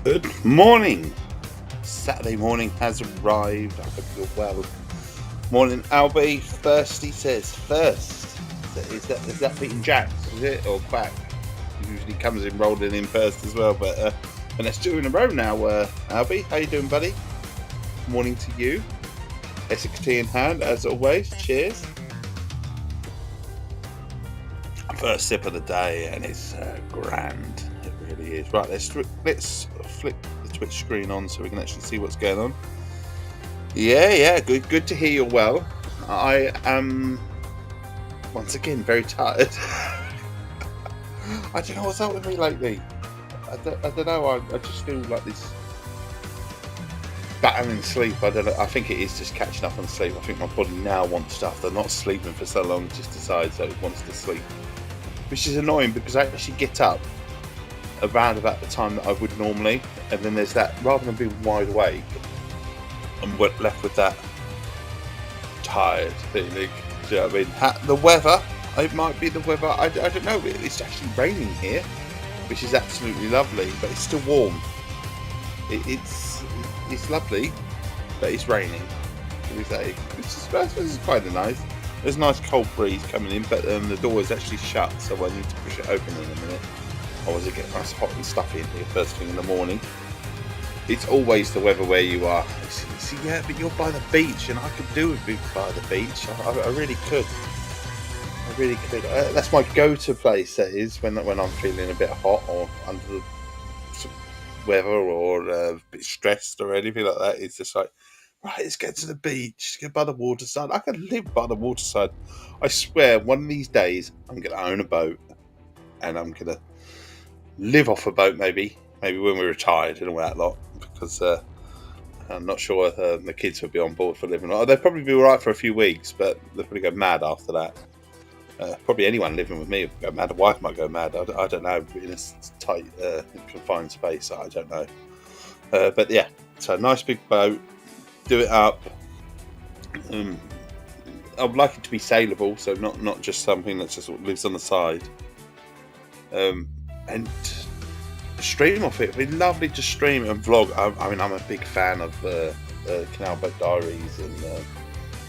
Good morning. Saturday morning has arrived. I hope you're well. Morning, Albie. First, he says. First. Is that beating Jacks, is it? Or back? He usually comes in rolling in first as well. But and that's 2 in a row now, Albie. How you doing, buddy? Morning to you. Essex Tea in hand, as always. Cheers. First sip of the day, and it's grand. It really is. Right, let's flip the Twitch screen on so we can actually see what's going on. Yeah, good to hear you're well. I am once again very tired. I don't know what's up with me lately. I don't know. I just feel like this battling sleep. I don't know. I think it is just catching up on sleep. I think my body now wants stuff. They're not sleeping for so long. It just decides that it wants to sleep, which is annoying because I actually get up around about the time that I would normally, and then there's that, rather than being wide awake, I'm left with that tired feeling. Do you know what I mean? The weather, it might be the weather, I don't know, it's actually raining here, which is absolutely lovely, but it's still warm. It's lovely, but it's raining, shall we say, which is quite nice. There's a nice cold breeze coming in, but the door is actually shut, so I need to push it open in a minute. Otherwise it gets nice hot and stuffy in here first thing in the morning. It's always the weather where you are. See, yeah, but you're by the beach, and I could do with being by the beach. I really could. I really could. That's my go-to place. That is when I'm feeling a bit hot or under the weather or a bit stressed or anything like that. It's just like, right, let's get to the beach, get by the waterside. I could live by the waterside. I swear, one of these days, I'm going to own a boat, and I'm going to live off a boat, maybe when we're retired and all that lot, because I'm not sure the kids would be on board for living. They'd probably be all right for a few weeks, but they'll probably go mad after that. Probably anyone living with me would go mad. A wife might go mad. I don't know. In a tight, confined space, I don't know. But yeah, so a nice big boat. Do it up. I'd like it to be saleable, so not just something that just lives on the side. And stream off it. It'd be lovely to stream and vlog. I mean, I'm a big fan of Canal Boat Diaries and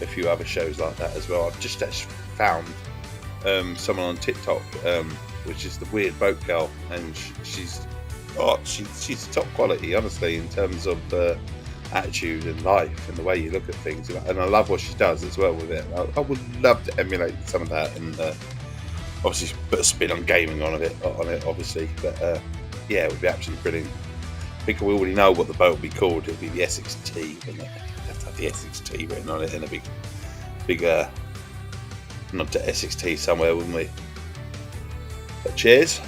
a few other shows like that as well. I've just actually found someone on TikTok, which is the Weird Boat Girl, and she's top quality, honestly, in terms of attitude and life and the way you look at things. And I love what she does as well with it. I would love to emulate some of that and obviously put a spin on gaming on it, obviously. But yeah, it would be absolutely brilliant. I think we already know what the boat will be called. It'll be the Essex Tea, wouldn't it? You'd have to have the Essex Tea written on it in a big not to Essex Tea somewhere, wouldn't we? But cheers.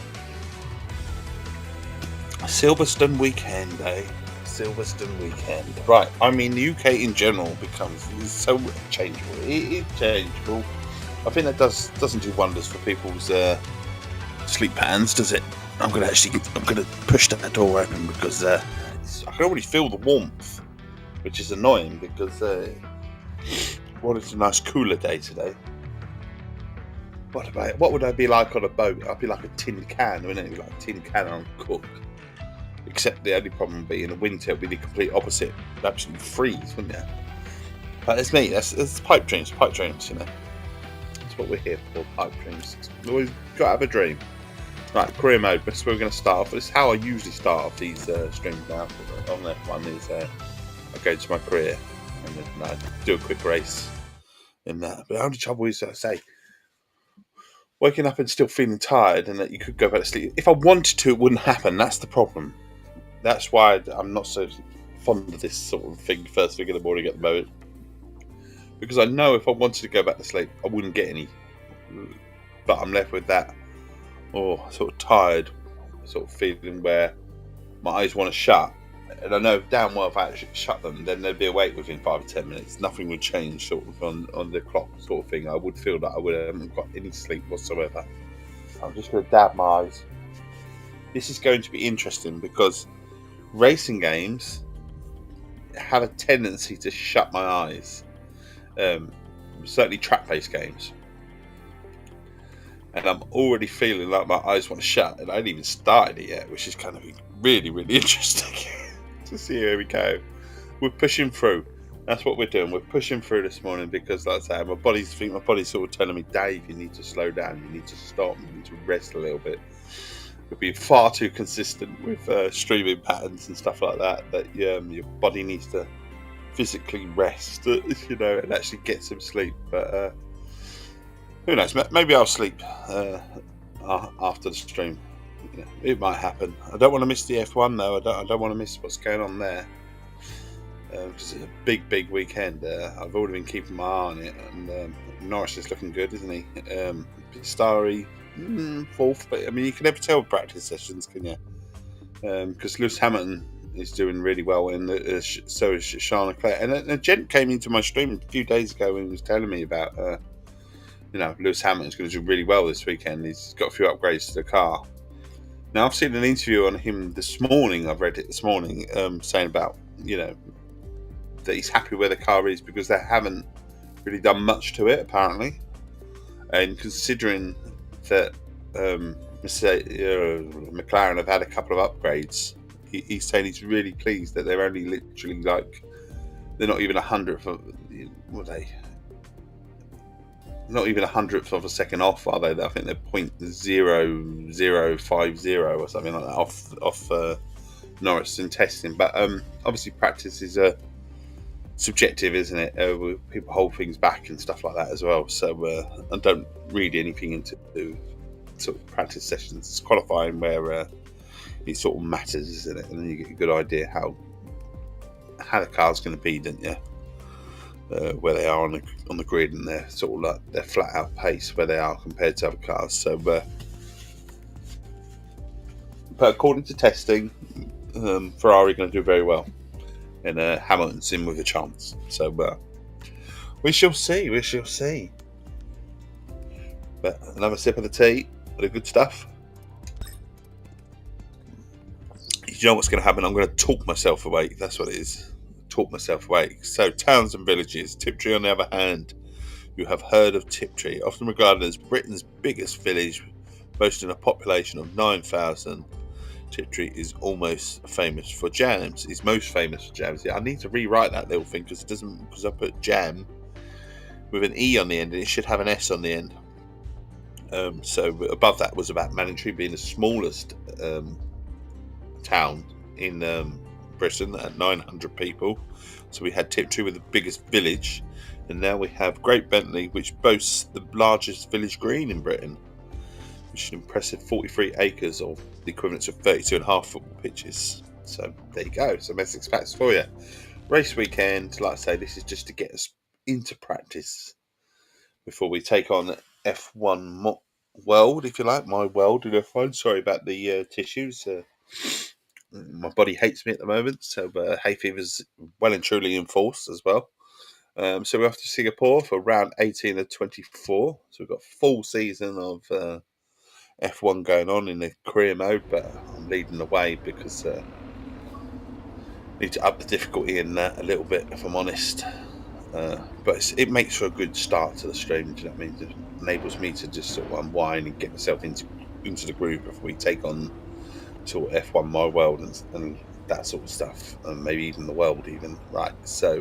Silverstone weekend, eh? Silverstone weekend. Right, I mean, the UK in general becomes so changeable. It is changeable. I think that doesn't do wonders for people's sleep patterns, does it? I'm gonna push that door open because I can already feel the warmth, which is annoying because well, it's a nice cooler day today. What would I be like on a boat? I'd be like a tin can, wouldn't it? Be like a tin can on cook. Except the only problem would be in the winter, it'd be the complete opposite. It'd absolutely freeze, wouldn't it? But it's me. That's pipe dreams, you know. That's what we're here for, pipe dreams. We've got to have a dream. Right, career mode. That's where we're going to start off. This is how I usually start off these streams now. On that one is I go to my career and then I do a quick race in that. But the only trouble is, I say, waking up and still feeling tired and that you could go back to sleep. If I wanted to, it wouldn't happen. That's the problem. That's why I'm not so fond of this sort of thing first thing in the morning at the moment. Because I know if I wanted to go back to sleep, I wouldn't get any. But I'm left with that sort of tired sort of feeling where my eyes want to shut. And I know damn well if I actually shut them, then they'd be awake within 5 or 10 minutes. Nothing would change sort of on the clock sort of thing. I would feel that I haven't got any sleep whatsoever. I'm just going to dab my eyes. This is going to be interesting because racing games have a tendency to shut my eyes. Certainly track-based games. And I'm already feeling like my eyes want to shut, and I ain't even started it yet, which is kind of really, really interesting to see where we go. We're pushing through. That's what we're doing. We're pushing through this morning because, like I say, my body's sort of telling me, Dave, you need to slow down. You need to stop. You need to rest a little bit. We've been far too consistent with streaming patterns and stuff like that. That your body needs to physically rest, and actually get some sleep. But who knows? Maybe I'll sleep after the stream. It might happen. I don't want to miss the F1 though. I don't want to miss what's going on there. Because it's a big weekend. I've already been keeping my eye on it, and Norris is looking good, isn't he? Starry, fourth, but I mean, you can never tell with practice sessions, can you? Because Lewis Hamilton is doing really well, and so is Charles Leclerc. And a gent came into my stream a few days ago and was telling me about, Lewis Hamilton's going to do really well this weekend. He's got a few upgrades to the car. Now, I've seen an interview on him this morning. I've read it this morning, saying about, that he's happy where the car is because they haven't really done much to it, apparently. And considering that McLaren have had a couple of upgrades, he's saying he's really pleased that they're only literally they're not even 100th of, not even 100th of a second off, are they? I think they're 0.0050 or something like that off Norris in testing. But obviously practice is subjective, isn't it? People hold things back and stuff like that as well. So I don't read anything into sort of practice sessions. It's qualifying where it sort of matters, isn't it? And then you get a good idea how the car's going to be, don't you? Where they are on the grid, and their sort of like their flat out pace where they are compared to other cars. So, but according to testing, Ferrari are going to do very well. And Hamilton's in with a chance. So we shall see. We shall see. But another sip of the tea. The good stuff. You know what's going to happen? I'm going to talk myself awake. That's what it is. Talk myself awake. So towns and villages. Tiptree, on the other hand, you have heard of Tiptree, often regarded as Britain's biggest village, boasting a population of 9,000. Tiptree is almost famous for jams. He's most famous for jams. I need to rewrite that little thing because I put jam with an E on the end and it should have an S on the end. So above that was about Manningtree being the smallest town in Britain at 900 people. So we had Tiptree with the biggest village, and now we have Great Bentley, which boasts the largest village green in Britain, which is an impressive 43 acres, or the equivalent of 32.5 football pitches. So there you go, some Essex facts for you. Race weekend, like I say, this is just to get us into practice before we take on F1 world, if you like, my world in F1. Sorry about the tissues. My body hates me at the moment, so hay fever's well and truly in force as well. So we're off to Singapore for round 18 of 24. So we've got a full season of F1 going on in the career mode, but I'm leading the way because I need to up the difficulty in that a little bit, if I'm honest. But it makes for a good start to the stream. Do you know what I mean? It enables me to just sort of unwind and get myself into the groove before we take on sort of F1 my world and that sort of stuff, and maybe even the world even. Right, so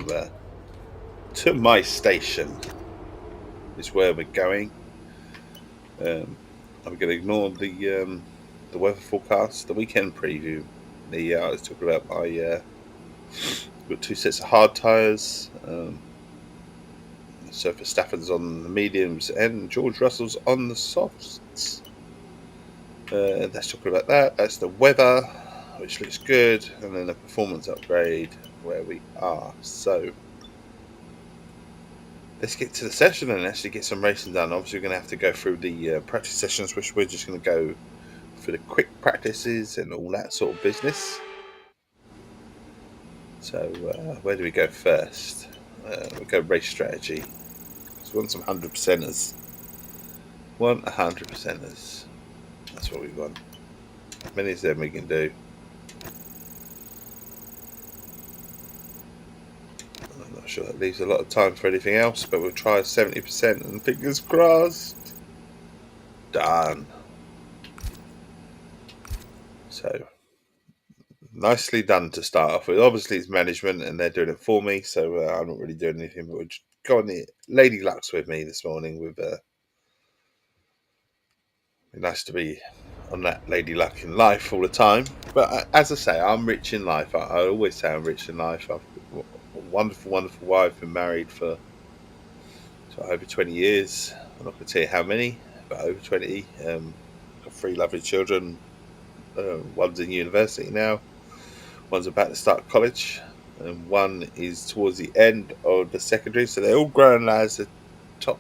to my station is where we're going. I'm going to ignore the weather forecast, the weekend preview. I was talking about my got 2 sets of hard tyres. So Verstappen's on the mediums and George Russell's on the softs. Let's talk about that. That's the weather, which looks good, and then the performance upgrade where we are. So let's get to the session and actually get some racing done. Obviously, we're going to have to go through the practice sessions, which we're just going to go for the quick practices and all that sort of business. So where do we go first? We go race strategy. We want some 100%ers. 100%ers. That's what we want. As many as them we can do. I'm not sure that leaves a lot of time for anything else, but we'll try 70% and fingers crossed. Done. So nicely done to start off with. Obviously, it's management and they're doing it for me, so I'm not really doing anything. But we're just going the Lady Luck's with me this morning. With nice to be on that Lady Luck in life all the time. But as I say, I'm rich in life. I always say I'm rich in life. I've got a wonderful, wonderful wife. Been married for over 20 years. I'm not going to tell you how many, but over 20. Got 3 lovely children. One's in university now. One's about to start college, and one is towards the end of the secondary. So they're all grown lads. They're top.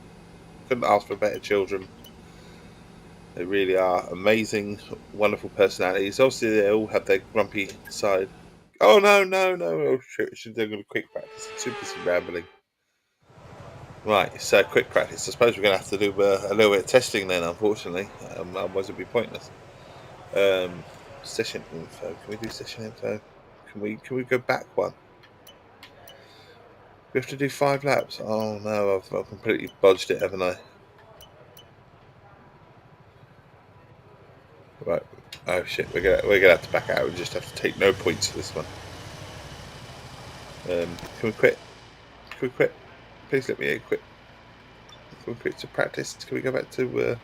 Couldn't ask for better children. They really are amazing, wonderful personalities. Obviously, they all have their grumpy side. Oh no! Oh shit! Should do a quick practice. I'm too busy rambling. Right, so quick practice. I suppose we're going to have to do a little bit of testing then, unfortunately. Otherwise, it'd be pointless. Session info. Can we do session info? Can we go back one? We have to do 5 laps. Oh no, I've completely bodged it, haven't I? Right. Oh shit, we're gonna have to back out. We just have to take no points for this one. Can we quit? Can we quit? Please let me quit. Can we quit to practice? Can we go back to?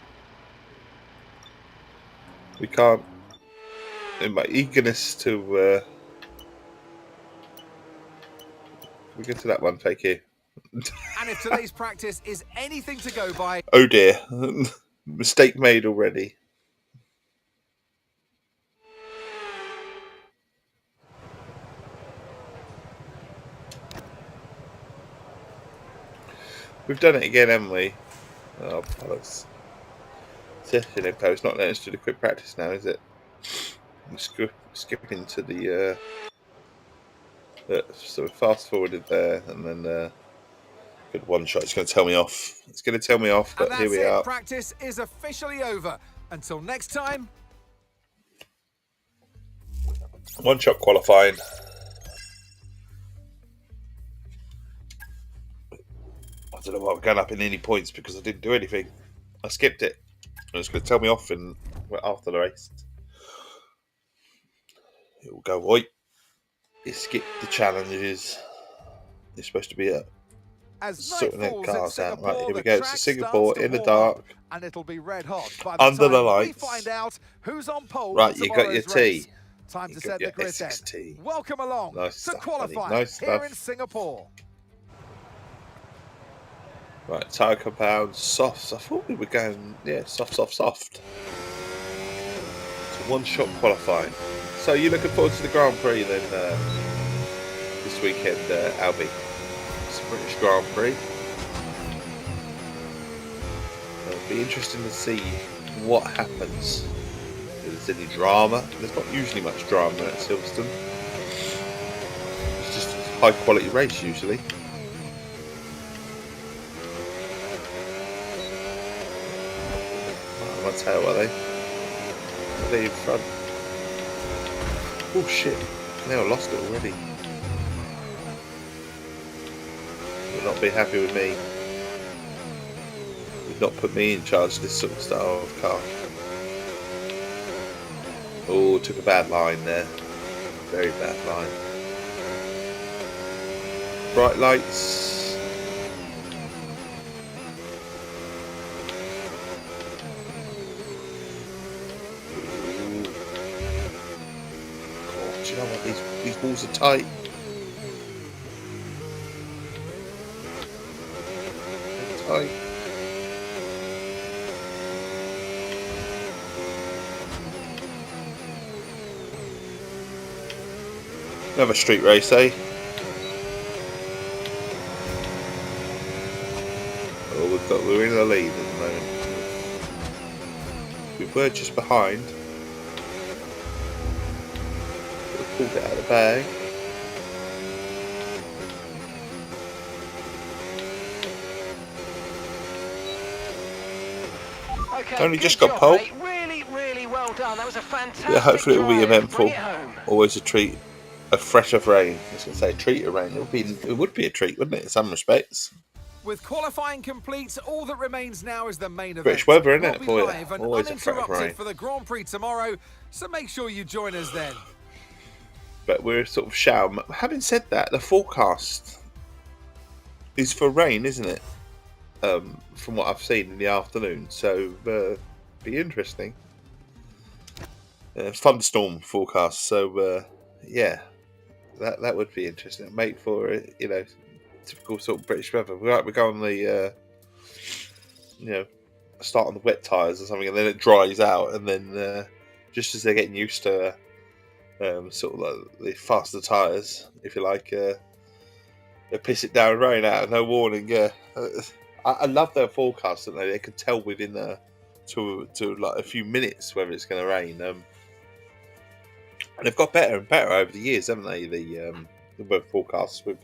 We can't. In my eagerness to. Can we go to that one? Thank you. And if today's practice is anything to go by... Oh dear. Mistake made already. We've done it again, haven't we? Oh, bollocks. Session info. It's not letting us do the quick practice now, is it? I'm skipping to the... so fast forwarded there, and then... good one shot. It's going to tell me off. It's going to tell me off, but here we are. Practice is officially over. Until next time. One shot qualifying. I don't know why I'm going up in any points because I didn't do anything. I skipped it. And it's going to tell me off after the race. It will go, oi. You skipped the challenges. You're supposed to be sorting their cars out. Right, here we go. It's Singapore in the dark. And it'll be red hot by under the lights. We find out who's on pole. Right, you got your tea. Time to set the grid then. Essex Tea. Welcome along to qualify here in Singapore. Right, tyre compound, softs. I thought we were going, soft. So one shot qualifying. So you're looking forward to the Grand Prix then this weekend, Albie? It's a British Grand Prix. It'll be interesting to see what happens. If there's any drama. There's not usually much drama at Siverstone. It's just a high quality race usually. I'm on tail, are they? Are they in front? Oh shit, now I lost it already. You'll not be happy with me. You've not put me in charge of this sort of style of car. Oh, took a bad line there. Very bad line. Bright lights. You know what, these balls are tight. They're tight. Another street race, eh? Oh, we're in the lead at the moment. We were just behind. Pulled it out of the bag. Okay, only just got pole. Really well done. That was a fantastic. Yeah, hopefully it will be eventful. It Always a treat. A fresh of rain. I was going to say treat of rain. It would be a treat, wouldn't it? In some respects. With qualifying complete, all that remains now is the main event. British weather, isn't it? We'll be For live you. and Always a fresh of rain. uninterrupted for the Grand Prix tomorrow, so make sure you join us then. but we're sort of shower. Having said that, the forecast is for rain, isn't it? From what I've seen in the afternoon, so be interesting. Thunderstorm forecast, so yeah, that would be interesting. Make for typical sort of British weather. We go on the start on the wet tyres or something, and then it dries out, and then just as they're getting used to sort of like the faster tyres, if you like, they piss it down, rain out, no warning. Yeah, I love their forecast, don't they? They can tell within to like a few minutes whether it's going to rain. And they've got better and better over the years, haven't they? The weather forecasts with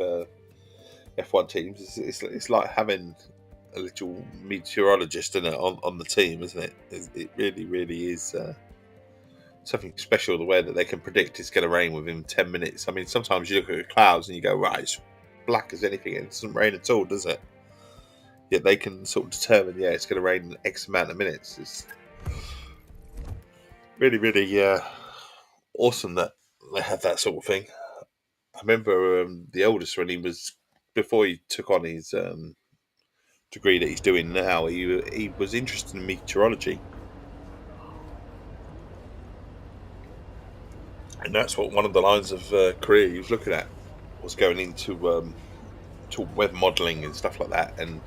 F1 teams. It's like having a little meteorologist in it on the team, isn't it? It really, really is something special, the way that they can predict it's going to rain within 10 minutes. I mean, sometimes you look at the clouds and you go, right, it's black as anything, and it doesn't rain at all, does it? Yet they can sort of determine, it's going to rain in X amount of minutes. It's really, really awesome that they have that sort of thing. I remember the oldest, when before he took on his degree that he's doing now, he was interested in meteorology, and that's what one of the lines of career he was looking at was going into to weather modelling and stuff like that. And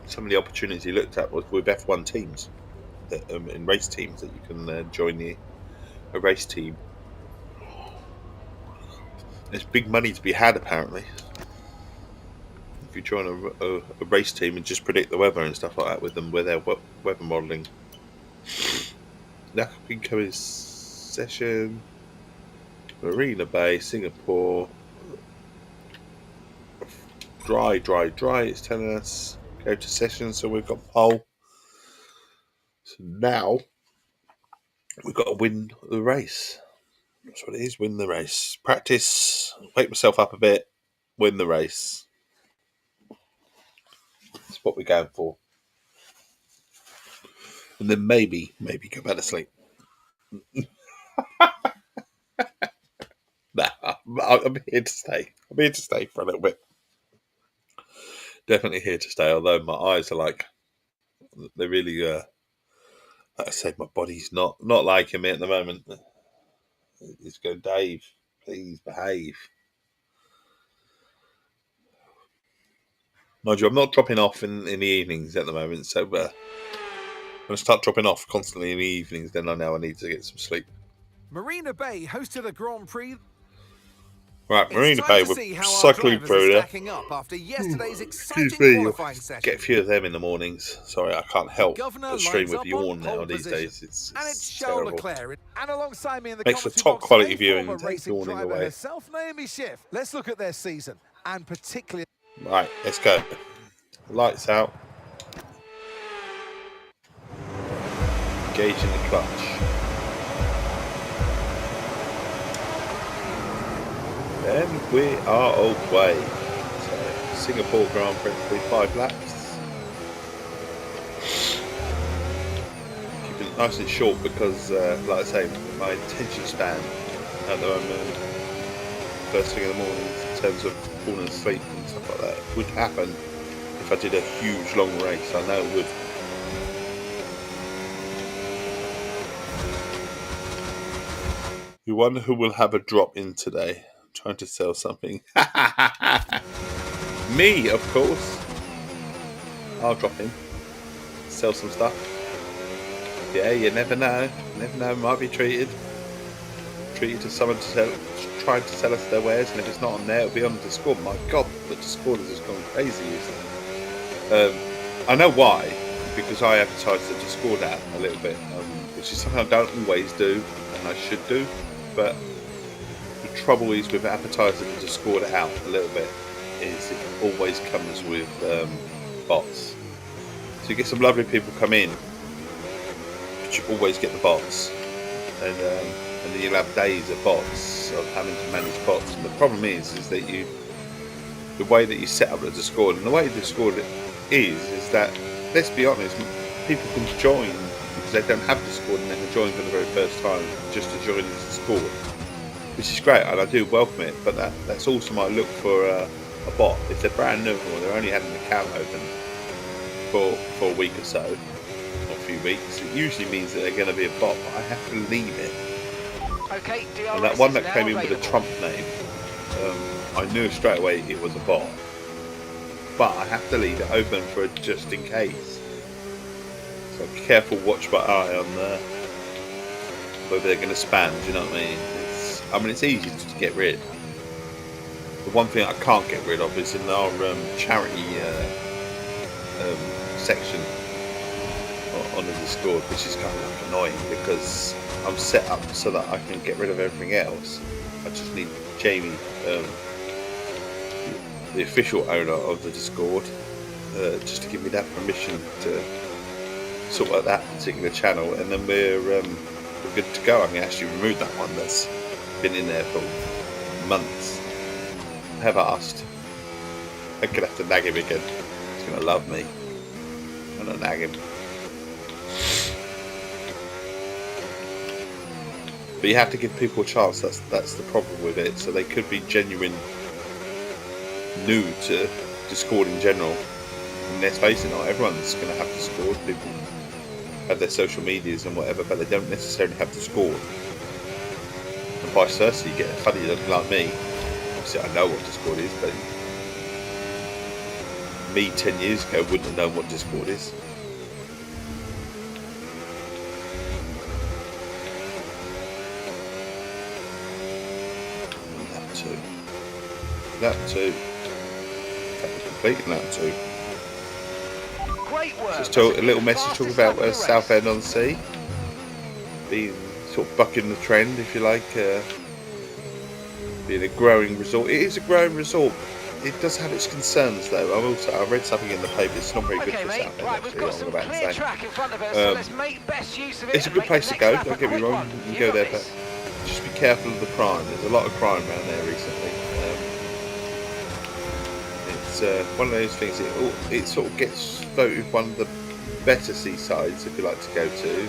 some of the opportunities he looked at was with F1 teams, in race teams, that you can join a race team. There's big money to be had, apparently, if you join a race team and just predict the weather and stuff like that with them, with their weather modelling. Now we can cover session, Marina Bay, Singapore. Dry. It's telling us go to session, so we've got pole. So now we've got to win the race. That's what it is. Win the race. Practice. Wake myself up a bit. Win the race. That's what we're going for. And then maybe go back to sleep. Nah, I'm here to stay. I'm here to stay for a little bit. Definitely here to stay. Although my eyes are they're really. Like I said, my body's not liking me at the moment. It's going, Dave, please behave. Mind you, I'm not dropping off in the evenings at the moment, so I'm going to start dropping off constantly in the evenings. Then I know I need to get some sleep. Marina Bay hosted a Grand Prix. Right, Marina Bay, we're cycling through there. Up after yesterday's exciting qualifying session. Get a few of them in the mornings. Sorry, I can't help but stream with yawn now these days. It's terrible. And alongside me in the makes for top quality viewing. Take yawning away. Herself, Naomi Schiff. Let's look at their season, and particularly. Right, let's go. Lights out. Engaging the clutch. And we are away. So, Singapore Grand Prix, 5 laps. Keeping it nice and short because, like I say, my attention span at the moment, first thing in the morning, in terms of falling asleep and stuff like that, would happen if I did a huge long race. I know it would. You wonder who will have a drop in today. Trying to sell something. Me, of course. I'll drop in. Sell some stuff. Yeah, you never know. Might be treated to someone trying to sell us their wares, and if it's not on there, it'll be on the Discord. My God, the Discord has just gone crazy recently. I know why. Because I advertise the Discord out a little bit, which is something I don't always do, and I should do, but the trouble is with advertising the Discord out a little bit is it always comes with bots. So you get some lovely people come in, but you always get the bots, and then you'll have days of bots, of having to manage bots. And the problem is that the way that you set up the Discord, and the way the Discord is that, let's be honest, people can join because they don't have Discord, and they can join for the very first time just to join the Discord. which is great, and I do welcome it. But that's also my look for a bot. If they're brand new or they're only had an account open for a week or so, or a few weeks, it usually means that they're going to be a bot. But I have to leave it. Okay, And that one that came in with a Trump name, I knew straight away it was a bot. But I have to leave it open for just in case. So careful, watch my eye on whether they're going to spam. Do you know what I mean? It's easy to get rid. The one thing I can't get rid of is in our charity section on the Discord, which is kind of annoying because I'm set up so that I can get rid of everything else. I just need Jamie, the official owner of the Discord, just to give me that permission to sort out that particular channel, and then we're good to go. I can actually remove that one that's been in there for months. I have asked. I'm gonna have to nag him again. He's gonna love me. I'm gonna nag him. But you have to give people a chance. That's the problem with it. So they could be genuine new to Discord in general. And let's face it, not everyone's going to have Discord. People have their social medias and whatever, but they don't necessarily have Discord. And vice versa, you get funny looking like me. Obviously, I know what Discord is, but me 10 years ago wouldn't have known what Discord is. That too. That was complete in that too. Great work. Just a little message talking about Southend-on-Sea being sort of bucking the trend, if you like, being a growing resort. It is a growing resort. It does have its concerns, though. I read something in the paper. It's not very good for Southend. Right, we've got some clear track in front of us, so let's make best use of it. It's a good place to go. Don't get me wrong. You can go there, but just be careful of the crime. There's a lot of crime around there recently. One of those things. It sort of gets voted one of the better seasides, if you like, to go to,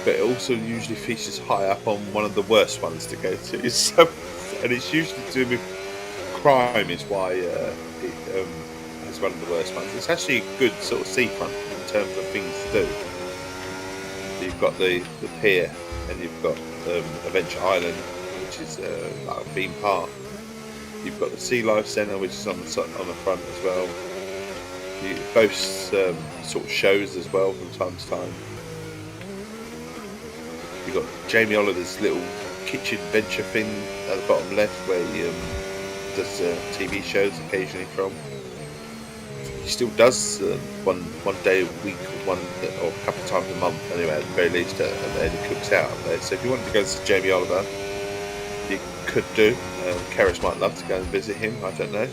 but it also usually features high up on one of the worst ones to go to. So, and it's usually to do with crime, is why it has one of the worst ones. It's actually a good sort of seafront in terms of things to do. You've got the pier, and you've got Adventure Island, which is like a theme park. You've got the Sea Life Centre, which is on the front as well. It boasts sort of shows as well from time to time. You've got Jamie Oliver's little kitchen venture thing at the bottom left, where he does TV shows occasionally from. He still does one day a week, or a couple of times a month, anyway, at the very least, and he cooks out there. So if you wanted to go to Jamie Oliver, you could do. Keris might love to go and visit him, I don't know.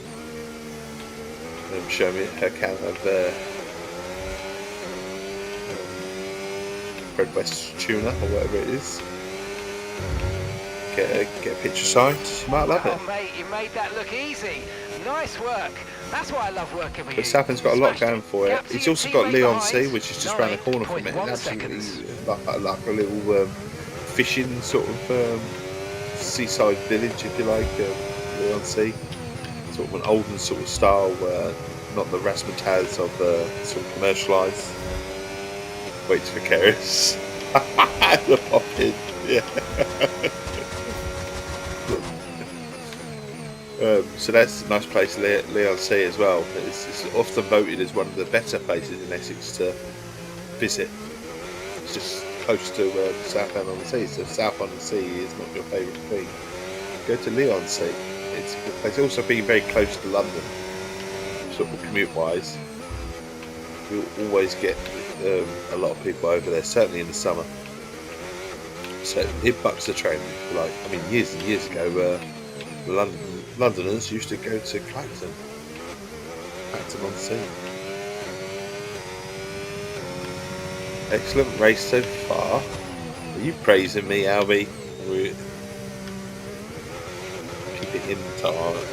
Show me her can of Fred West tuna, or whatever it is. Get a picture signed, she might love it. Oh mate, you made that look easy. Nice work. That's why I love working with you. But Southend's got a lot going for it. It's also got Leigh-on-Sea, which is just around the corner from it. And absolutely like a little fishing sort of seaside village, if you like, Leigh-on-Sea. Sort of an olden sort of style, not the razzmatazz of sort of commercialised. Waits for Keris. The pop-in, yeah. So that's a nice place, Leigh-on-Sea as well. It's often voted as one of the better places in Essex to visit. It's just close to Southend-on-Sea, so if South-on-Sea is not your favourite thing, go to Leigh-on-Sea. It's a good place. Also being very close to London, sort of commute-wise, you'll always get a lot of people over there, certainly in the summer. So it bucks the trend, if you like. I mean, years and years ago, Londoners used to go to Clacton on Sea. Excellent race so far. Are you praising me, Albie? Keep it in the tarmac.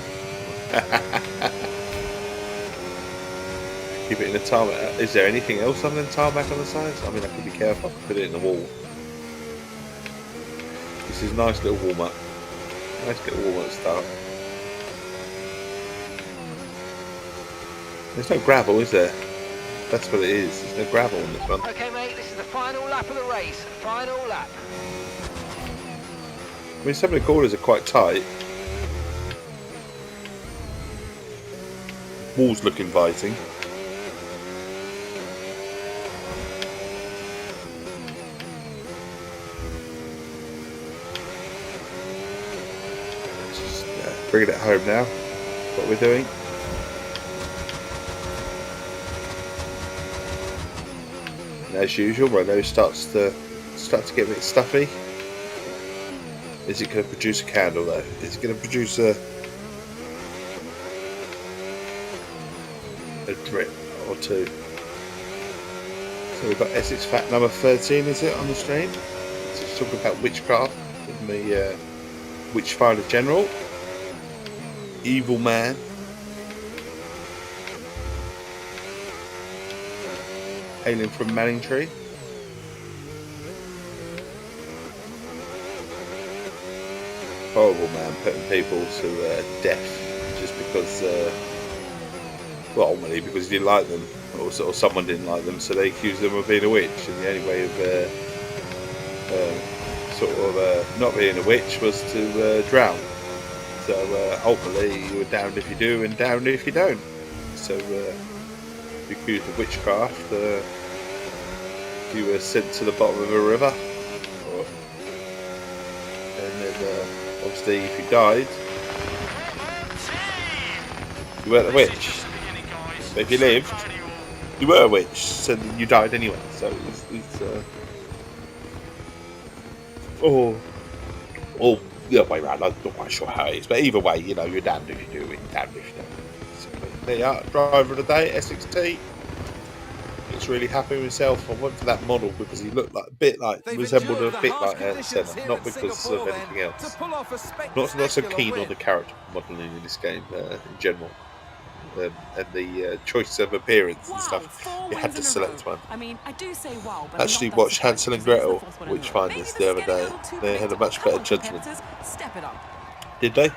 Keep it in the tarmac. Is there anything else other than tarmac on the sides? I mean, I could be careful. I could put it in the wall. This is a nice little warm up. Nice little warm-up start. There's no gravel, is there? That's what it is. There's no gravel on this one. Okay, mate, this is the final lap of the race. Final lap. I mean, some of the corners are quite tight. Walls look inviting. Just bringing it home now. What we're doing. And as usual, my nose starts to get a bit stuffy. Is it going to produce a candle though? Is it going to produce a drip or two? So we've got Essex fact number 13, is it, on the stream? So it's talking about witchcraft in the Witchfinder General. Evil man. Hailing from Manningtree. Horrible man, putting people to death just because, well, ultimately because he didn't like them, or someone didn't like them, so they accused them of being a witch. And the only way of not being a witch was to drown. So ultimately, you were damned if you do and damned if you don't. So accused of witchcraft, you were sent to the bottom of a river, and then obviously if you died, you weren't a witch. But if you lived, you were a witch, so you died anyway. So it's or the other way around. I'm not quite sure how it is, but either way, you know, you're damned if you do and damned if you don't. So, there you are, driver of the day, Essex Tea. Looks really happy with himself. I went for that model because he looked like resembled a bit like Senna, not because of anything else. Not so keen on the character modelling in this game in general, and the choice of appearance and stuff. You had to select one. I mean, I do say wow, but Actually watched Hansel and Gretel Witchfinders the other day. They had a much better judgment. Step it up. Did they?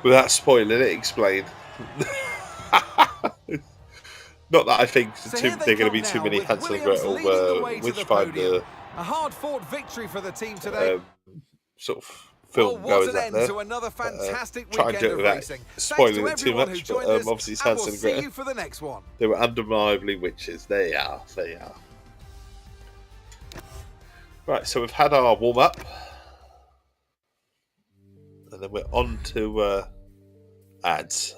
Without spoiling it, explain. Not that I think there are going to be too many Hansel and Gretel Witchfinder a hard-fought victory for the team today. Sort of film goers out there. To another fantastic try and do it without spoiling it too much. But obviously, it's Hansel and Gretel. For the next one. They were undeniably witches. There you are. There you are. Right, so we've had our warm up, and then we're on to ads.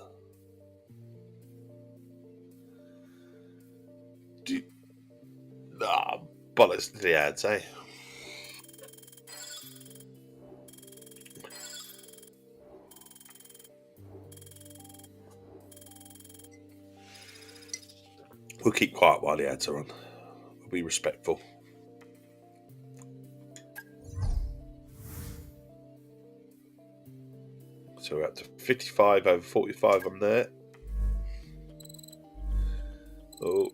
Bollocks to the ads, eh? We'll keep quiet while the ads are on. We'll be respectful. So we're up to 55 over 45 on there. Oh.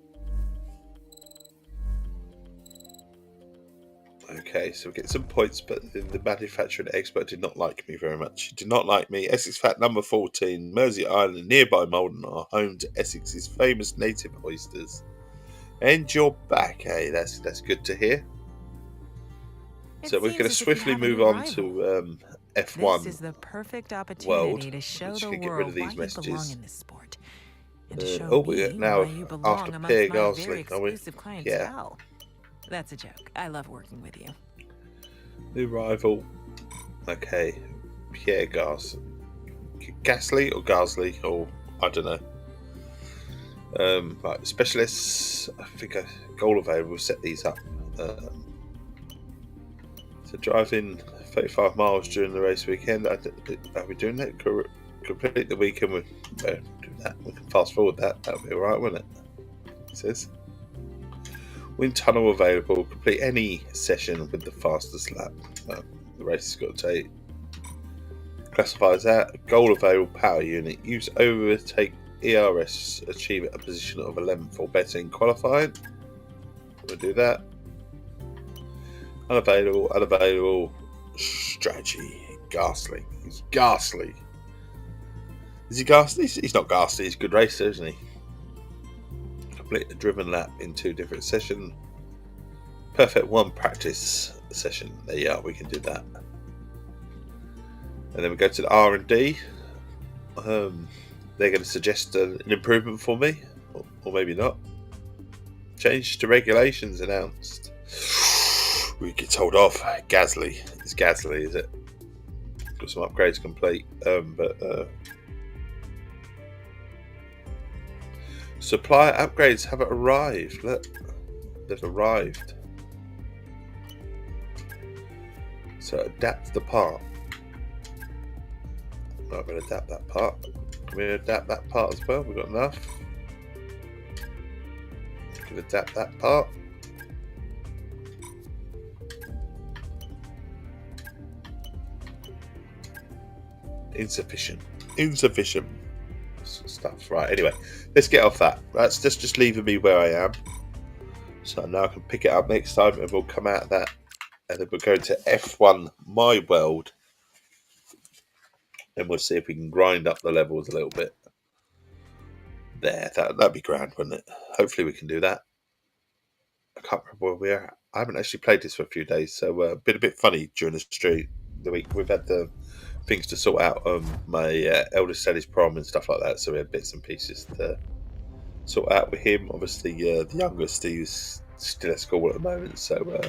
Okay, so we get some points, but the manufacturing expert did not like me very much. He did not like me. Essex fact number 14. Mersey Island and nearby Malden are home to Essex's famous native oysters. And you're back, eh? That's good to hear. So we're going to swiftly move on to F1 This is the perfect opportunity World. to show Just the get world rid of these why you belong messages. in this sport. And to show Oh, we're me now why you belong after amongst Pierre my Gasly, very are we? exclusive clientele. That's a joke. I love working with you. New rival. Okay. Pierre Gasly or Gasly, or I don't know. Right, specialists. I think a goal available. We'll set these up. So driving 35 miles during the race weekend. Are we doing that? Complete the weekend with do that. We can fast forward that. That'll be alright, won't it? It says. Wind tunnel available. Complete any session with the fastest lap. The race has got to take. Classifies that. Goal available power unit. Use overtake ERS. Achieve a position of 11th or better in qualifying. We'll do that. Unavailable. Strategy. ghastly. He's ghastly. Is he ghastly? He's not ghastly. He's a good racer, isn't he? Complete a driven lap in 2 different sessions. Perfect 1 practice session. There you are. We can do that. And then we go to the R&D. They're going to suggest an improvement for me, or maybe not. Change to regulations announced. We get told off. Gasly. It's Gasly, is it? Got some upgrades complete, but supplier upgrades haven't arrived. Look, they've arrived. So adapt the part. I'm going to adapt that part. Can we adapt that part as well? We've got enough. We can adapt that part. Insufficient stuff. Right, anyway, let's get off that. That's just leaving me where I am. So now I can pick it up next time and we'll come out of that. And then we'll go to F1 My World. And we'll see if we can grind up the levels a little bit. There, that'd be grand, wouldn't it? Hopefully we can do that. I can't remember where we are. I haven't actually played this for a few days, so been a bit funny during the week. We've had the things to sort out. My eldest son is prom and stuff like that, so we had bits and pieces to sort out with him. Obviously, the youngest, he's still at school at the moment, so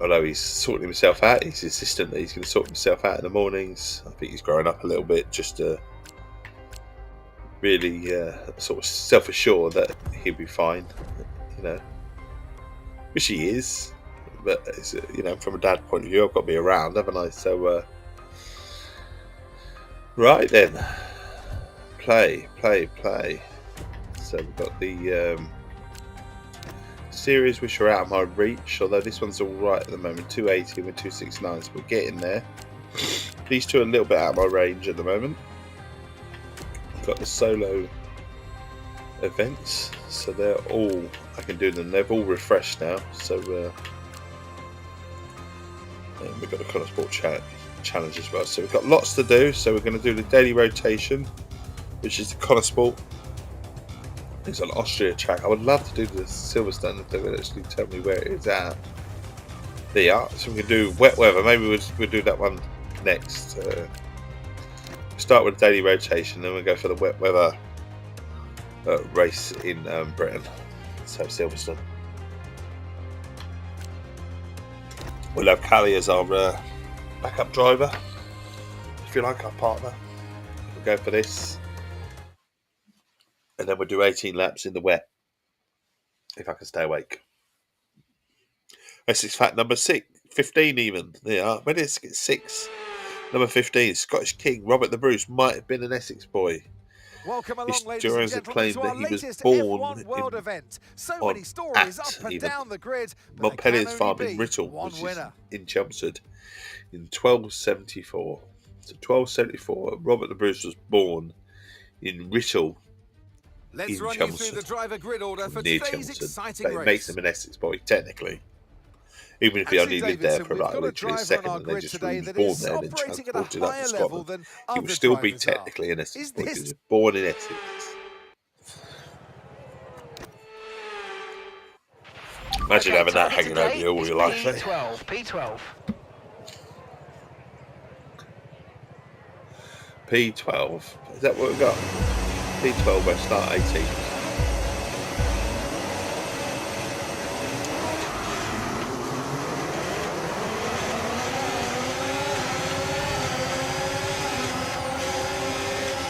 although he's sorting himself out, he's insistent that he's going to sort himself out in the mornings. I think he's growing up a little bit just to really sort of self-assure that he'll be fine, you know, which he is. But it's, you know, from a dad point of view, I've got to be around, haven't I? So, right then, play. So we've got the series which are out of my reach, although this one's all right at the moment. 280 and 269, so we're getting there. These two are a little bit out of my range at the moment. I've got the solo events, so they're all, I can do them. They've all refreshed now, so and we've got the Colour Sport challenge as well. So we've got lots to do. So we're going to do the daily rotation, which is the Colour Sport. It's an Austria track. I would love to do the Siverstone if they would actually tell me where it is at. There you are. So we can do wet weather. Maybe we'll do that one next. Start with the daily rotation, then we'll go for the wet weather race in Britain. So Silverstone. We'll have Callie as our backup driver, if you like, our partner. We'll go for this. And then we'll do 18 laps in the wet, if I can stay awake. Essex fact number 15 even. There you are. When is it? 6. Number 15, Scottish King Robert the Bruce might have been an Essex boy. Welcome along, ladies and Historians have gentlemen, claimed to that our he was latest born F1 World in event. So many stories up and down the grid, but Montpellier's there can farm only in be Writtle, one which winner. is in Chelmsford, in 1274. So 1274, Robert the Bruce was born in Writtle, Let's in run you Chelmsford, through the driver grid order for near today's Chelmsford. exciting But it race. makes him an Essex boy, technically. Even if he only lived there for we've like got a literally a driver second on our and then grid just today was that born is there and then operating at a transported up to higher level Scotland, than he other would still be drivers are. technically an Essex Is boy because this he was born in Essex. Imagine having that hanging over you all your life, eh? P12. P12. Is that what we've got? P12, we'll start 18.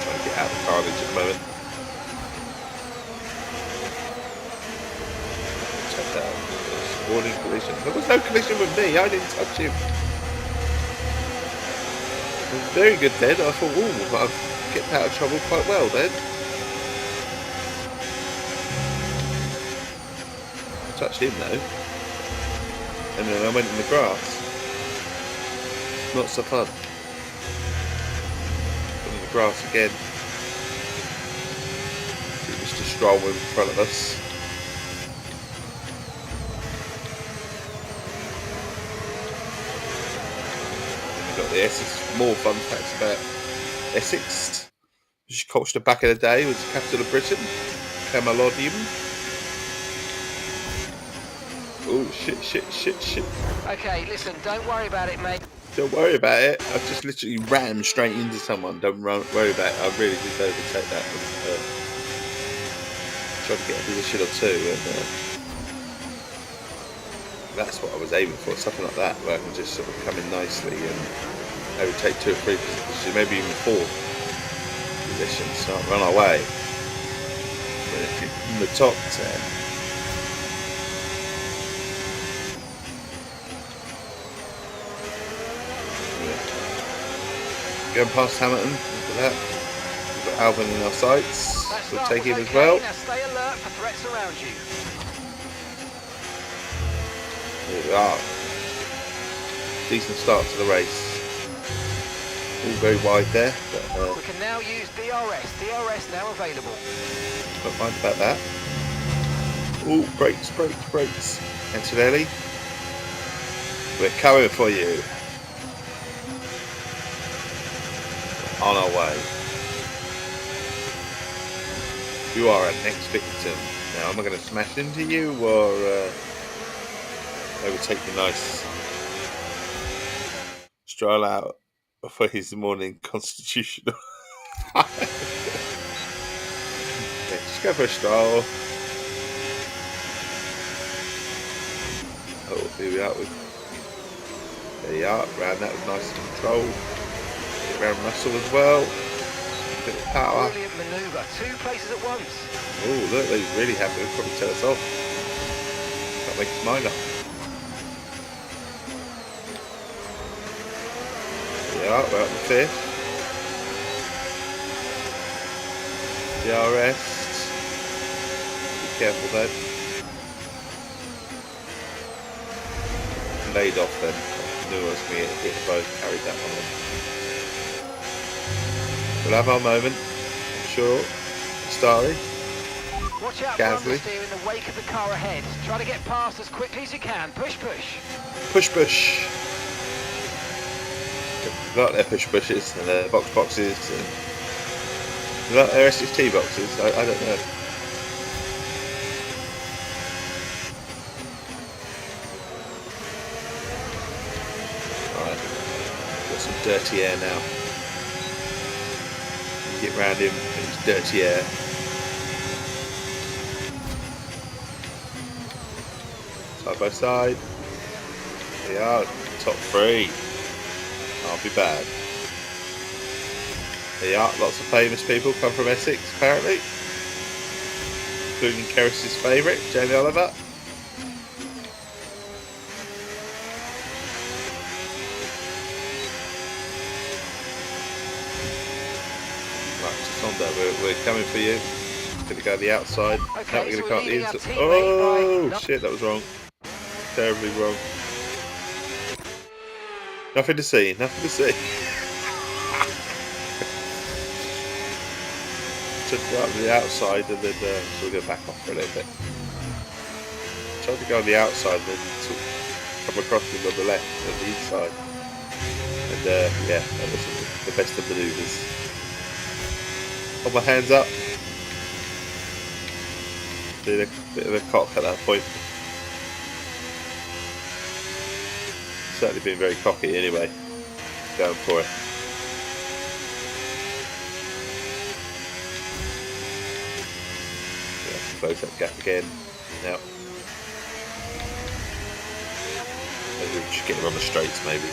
Trying to get out of the carnage at the moment. Check out. Warning collision. There was no collision with me. I didn't touch him. It was very good then. I thought, ooh, I've kept out of trouble quite well then. I touched him though. And then I went in the grass. Not so fun. Went in the grass again. Mr. Stroll in front of us. the Essex, more fun facts about Essex. British culture back in the day was the capital of Britain, Camalodium. Oh, shit. Okay, listen, don't worry about it, mate. Don't worry about it. I just literally rammed straight into someone. Don't worry about it. I really did overtake that. Tried to get a position or two, and that's what I was aiming for. Something like that, where I can just sort of come in nicely and overtake 2 or 3 positions, maybe even 4 positions. Not run away. But if you're in the top 10. Going past Hamilton, look at that. We've got Albon in our sights. We'll take him as well. Now stay alert for threats around you. Here we are. Decent start to the race. All very wide there, but We can now use DRS. DRS now available. don't mind about that. Oh, brakes. Antonelli. We're coming for you. On our way. You are our next victim. Now, am I going to smash into you or overtake you nice? Stroll out for his morning constitutional. Yeah, just go for a stroll. Oh, here we are. There you are. Round that with nice control. Around Russell as well. Bit of power. Brilliant manoeuvre. 2 places at once. Oh, look, he's really happy. He'll probably tell us off. Can't make his mind up. Yeah, we're up the 5th. DRS. Be careful though. Laid off then. I knew I was going to get hit both. Carried that one on. We'll have our moment, I'm sure. Starry. Watch out Gasly. for understeer in the wake of the car ahead. Try to get past as quickly as you can. Push. Push. Got their pushes and their boxes. And got their Essex Tea boxes. I don't know. Alright. Got some dirty air now. Get round him in his dirty air. Side by side. There we are, top 3. Can't be bad. There you are, lots of famous people come from Essex apparently. Including Keris's favourite, Jamie Oliver. We're coming for you. Gonna go the outside. Okay, Now we're so gonna cut we're the leading our inside. teammate by- Oh shit, that was wrong. Terribly wrong. Nothing to see. Took right to the outside and then so we'll go back off for a little bit. Tried to go on the outside and then sort of come across him on the left and the inside. And yeah, that was the best of manoeuvres. Hold my hands up. Did a bit of a cock at that point. Certainly been very cocky anyway. Going for it. Yeah, close that gap again. Now. Maybe we'll just get him on the straights maybe.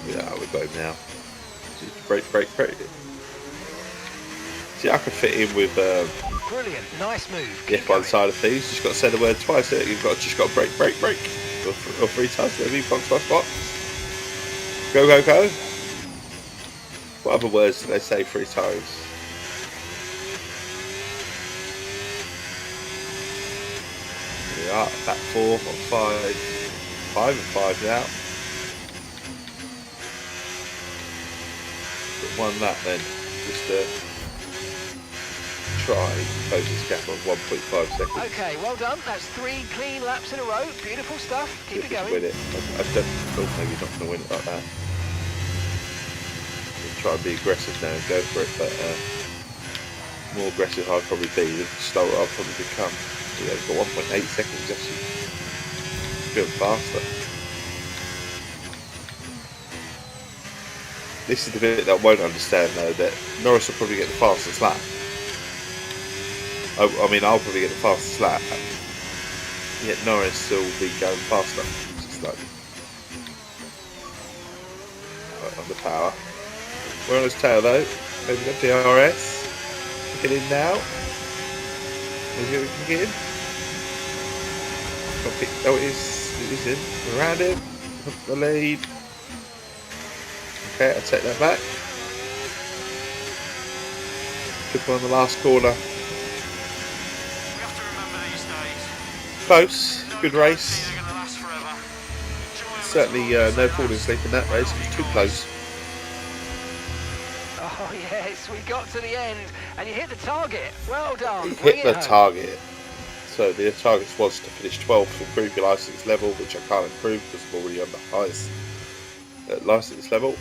Yeah, we've got him now. Just break. See, I could fit in with Brilliant, nice move. the F1 side of things. Just got to say the word twice. You've just got to break. Or 3 times, maybe. Box. Go. What other words do they say 3 times? Here we are, back 4 or 5. 5 and 5 now. But 1 lap then. Just try to close this gap on 1.5 seconds. Okay, well done. That's 3 clean laps in a row. Beautiful stuff. Keep it going. Win it. I don't. Oh, maybe not going to win it like that. I'll try and be aggressive now and go for it, but more aggressive I'll probably be, the slower I'll probably become. So yeah, it's got 1.8 seconds actually. Going faster. This is the bit that I won't understand though, that Norris will probably get the fastest lap. I mean, I'll probably get the fastest lap, yet Norris will be going faster. It's just like right on the power. We're on his tail though. Maybe got DRS. Get in now. Maybe we can get in. Oh, it is in. We're around him. The lead. Okay, I'll take that back. Good one on the last corner. We have to remember these days. Close. Good race. They're going to last forever. Certainly no falling asleep in that race. It was too close. Oh, yes, we got to the end, and you hit the target. Well done. He Bring hit it the home. target. So the target was to finish 12th to improve your licence level, which I can't improve because I'm already on the highest licence level.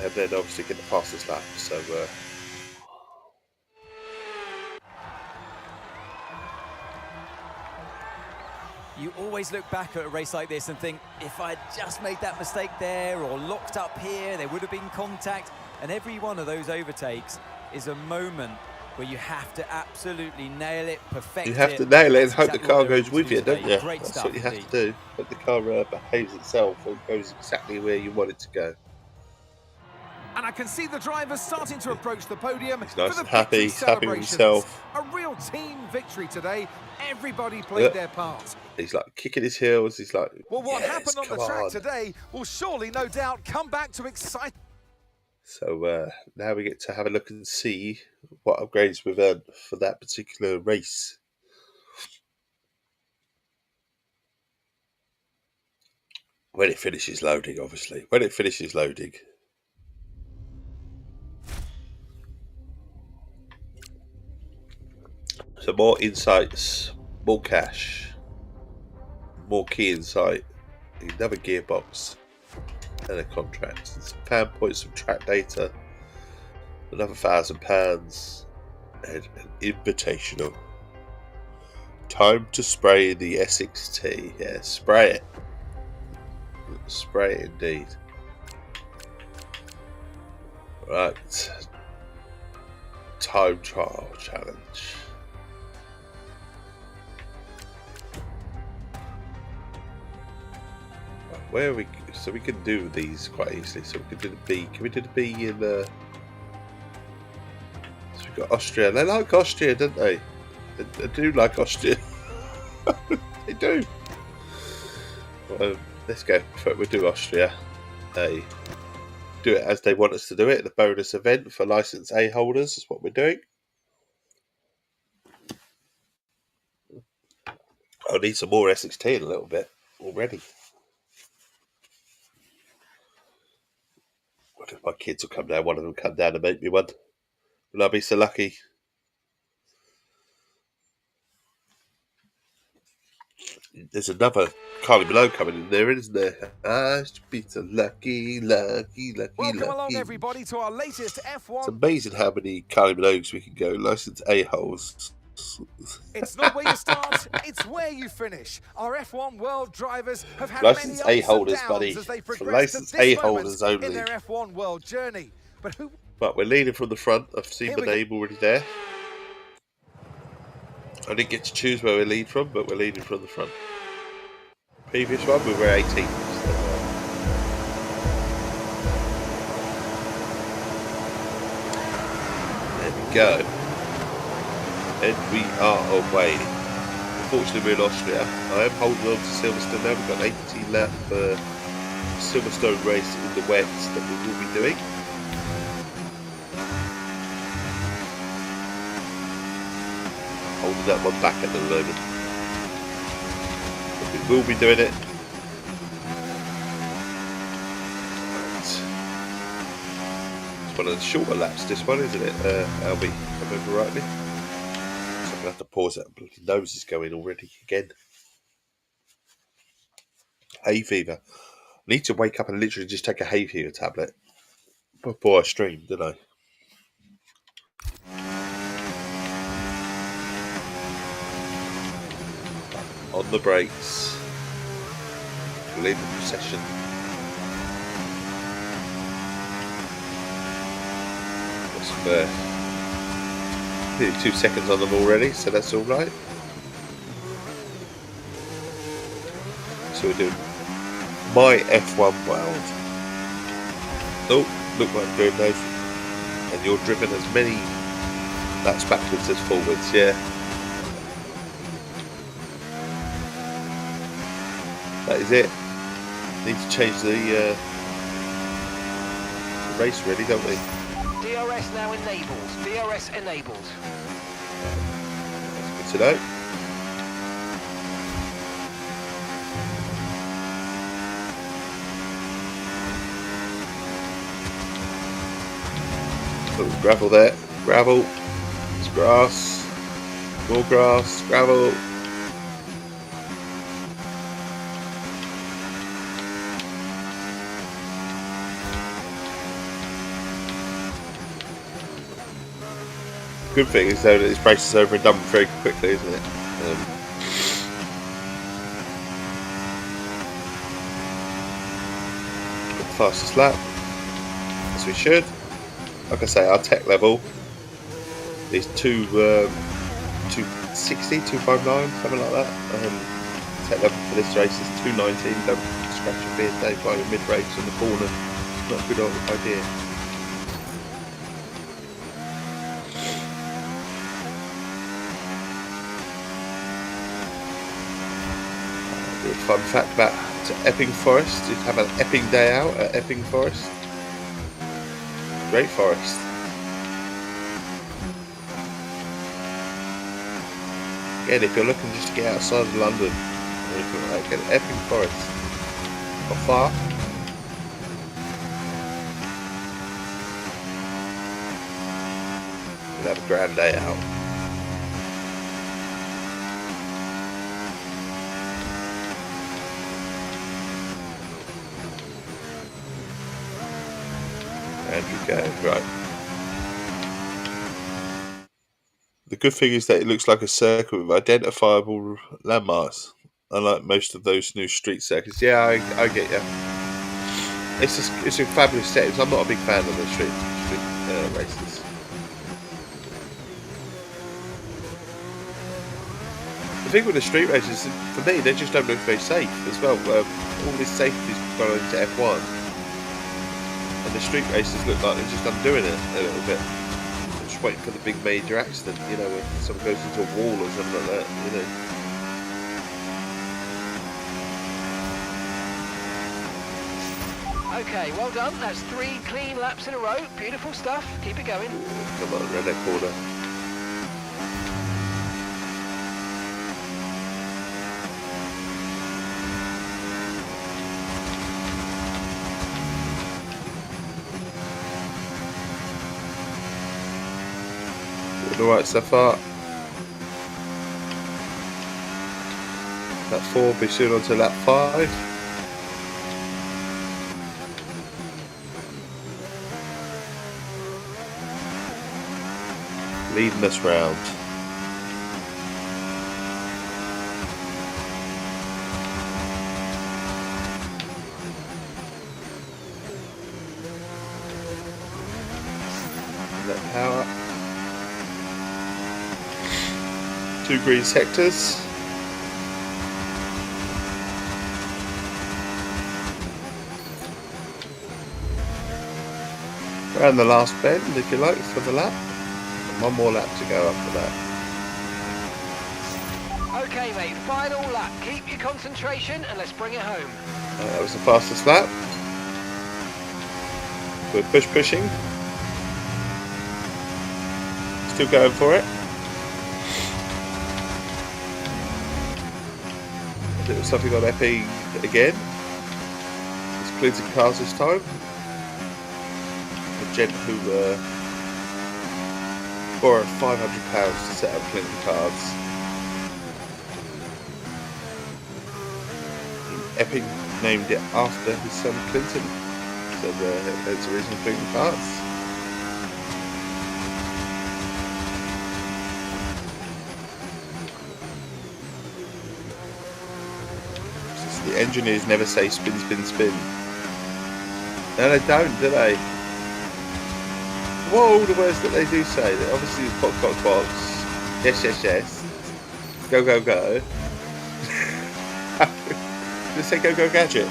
And then obviously get the fastest lap. So You always look back at a race like this and think, if I'd just made that mistake there or locked up here, there would have been contact. And every one of those overtakes is a moment where you have to absolutely nail it, perfect it. you have to nail it and That's hope the exactly car what they're goes able to with do you, today. don't you? Great That's stuff what you have indeed. to do. Hope the car behaves itself and goes exactly where you want it to go. And I can see the drivers starting to approach the podium He's nice for the and happy. victory He's happy with celebrations. himself. A real team victory today. Everybody played their part. He's like kicking his heels. He's like, Well, what yes, happened on the come track on. today will surely, no doubt, come back to excite. So now we get to have a look and see what upgrades we've earned for that particular race. When it finishes loading, obviously. When it finishes loading. So more insights, more cash, more key insight, another gearbox, and a contract. Some fan points, some track data, another £1,000, and an invitational. Time to spray the Essex Tea. Yeah, spray it. Spray it indeed. Right. Time trial challenge. Where are we? So we can do these quite easily. So we can do the B. Can we do the B in the? So we've got Austria. They like Austria, don't they? They do like Austria. They do. Well, let's go. We'll do Austria. They do it as they want us to do it. The bonus event for Licence A holders is what we're doing. I need some more Essex Tea in a little bit already. What if my kids will come down? One of them come down and make me one. Will I be so lucky? There's another Carly Below coming in there, isn't there? I should be so lucky, lucky, lucky, Welcome lucky. along, everybody, to our latest F1. It's amazing how many Carly Belows we can go. Licence A holes. It's not where you start, it's where you finish. Our F1 world drivers have had Licence many A ups holders, and downs buddy. as they For progress to Licence this A moment holders only. in their F1 world journey. But who? But we're leading from the front. I've seen Here my we go. name already there. I didn't get to choose where we lead from, but we're leading from the front. Previous one, we were 18th. There we go. And we are away. Unfortunately, we're in Austria. I am holding on to Siverstone now. We've got an 18 lap Siverstone race in the wets that we will be doing. Holding that one back at the moment. But we will be doing it. It's one of the shorter laps, this one, isn't it? Albie, if I remember rightly. gonna have to pause it. Bloody nose is going already again. Hay fever. I need to wake up and literally just take a hay fever tablet before I stream, didn't I? On the brakes. Lead the procession. Got some, 2 seconds on them already, so that's all right. So we're doing my F1 world. Oh, look what I'm doing, Dave. And you're driven as many laps backwards as forwards, yeah. That is it. Need to change the race, really, don't we? DRS now enabled. DRS enabled. That's good to know. Oh, gravel there. Gravel. It's grass. More grass. Gravel. Good thing is though that this race is over and done very quickly, isn't it? Got the fastest lap, as we should. Like I say, our tech level is 260, 259, something like that. Tech level for this race is 219. Don't scratch your beard, Dave, while you're mid-race on the corner. Not a good idea. Fun fact about Epping Forest, you have an Epping day out at Epping Forest. Great forest. Again, if you're looking just to get outside of London, or anything like that, get Epping Forest. Not far. You'll have a grand day out. Go, right. The good thing is that it looks like a circle with identifiable landmarks, unlike most of those new street circuits. Yeah, I get you. It's a fabulous set. I'm not a big fan of the street races. The thing with the street races, for me, they just don't look very safe as well. All this safety's gone into F1. And the street races look like they're just undoing it a little bit. I'm just waiting for the big major accident, you know, when someone goes into a wall or something like that, you know. Okay, well done. That's 3 clean laps in a row. Beautiful stuff. Keep it going. Come on, around that corner. Alright so far. Lap 4, be soon on to lap 5. Leading us round. Let power. 2 green sectors. Around the last bend, if you like, for the lap. And 1 more lap to go after that. Okay, mate, final lap. Keep your concentration and let's bring it home. That was the fastest lap. We're pushing. Still going for it. It was something on Epping again. There's plenty of cars this time. The gent who borrowed £500 to set up Clinton cards. Epic named it after his son Clinton. So that's the reason Clinton cards. The engineers never say spin, spin, spin. No, they don't, do they? What are all the words that they do say? That obviously it's box, box, box. Yes, yes, yes. Go, go, go. They say go, go, gadget.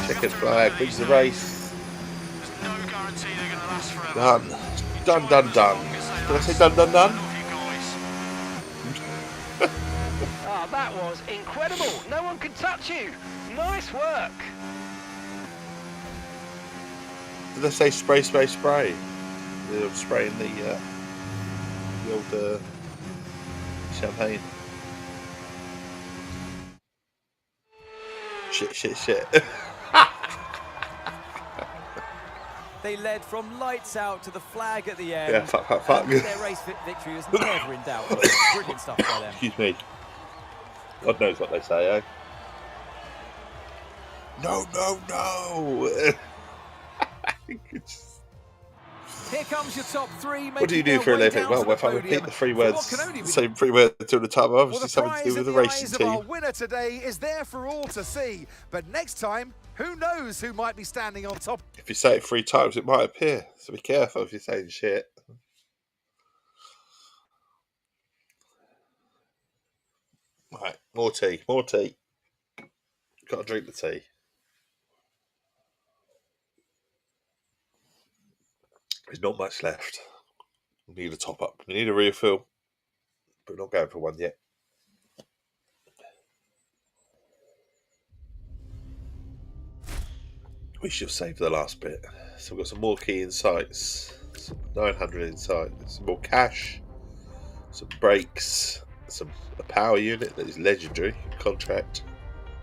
Checkered flag, wins the race. There's no guarantee they're going to last forever. Done. Done, done, done. Did I say done, done, done? Ah, that was incredible. No one can touch you. Nice work. Did I say spray, spray, spray? They're spraying the old champagne. Shit, shit, shit. They led from lights out to the flag at the end. Yeah, fuck, fuck, fuck. Their race victory was never in doubt. Brilliant stuff by them. Excuse me. God knows what they say, eh? No, no, no! Here comes your top three. What do you do for a living? Well, if I repeat the three words, the same three words until the time, obviously something to do with the racing team. Our winner today is there for all to see. But next time, who knows who might be standing on top? If you say it 3 times, it might appear. So be careful if you're saying shit. Right, more tea, more tea. Got to drink the tea. There's not much left. We need a top up. We need a refill, but we're not going for one yet. We should save the last bit. So we've got some more key insights, some 900 insights, some more cash, some brakes, a power unit that is legendary, contract,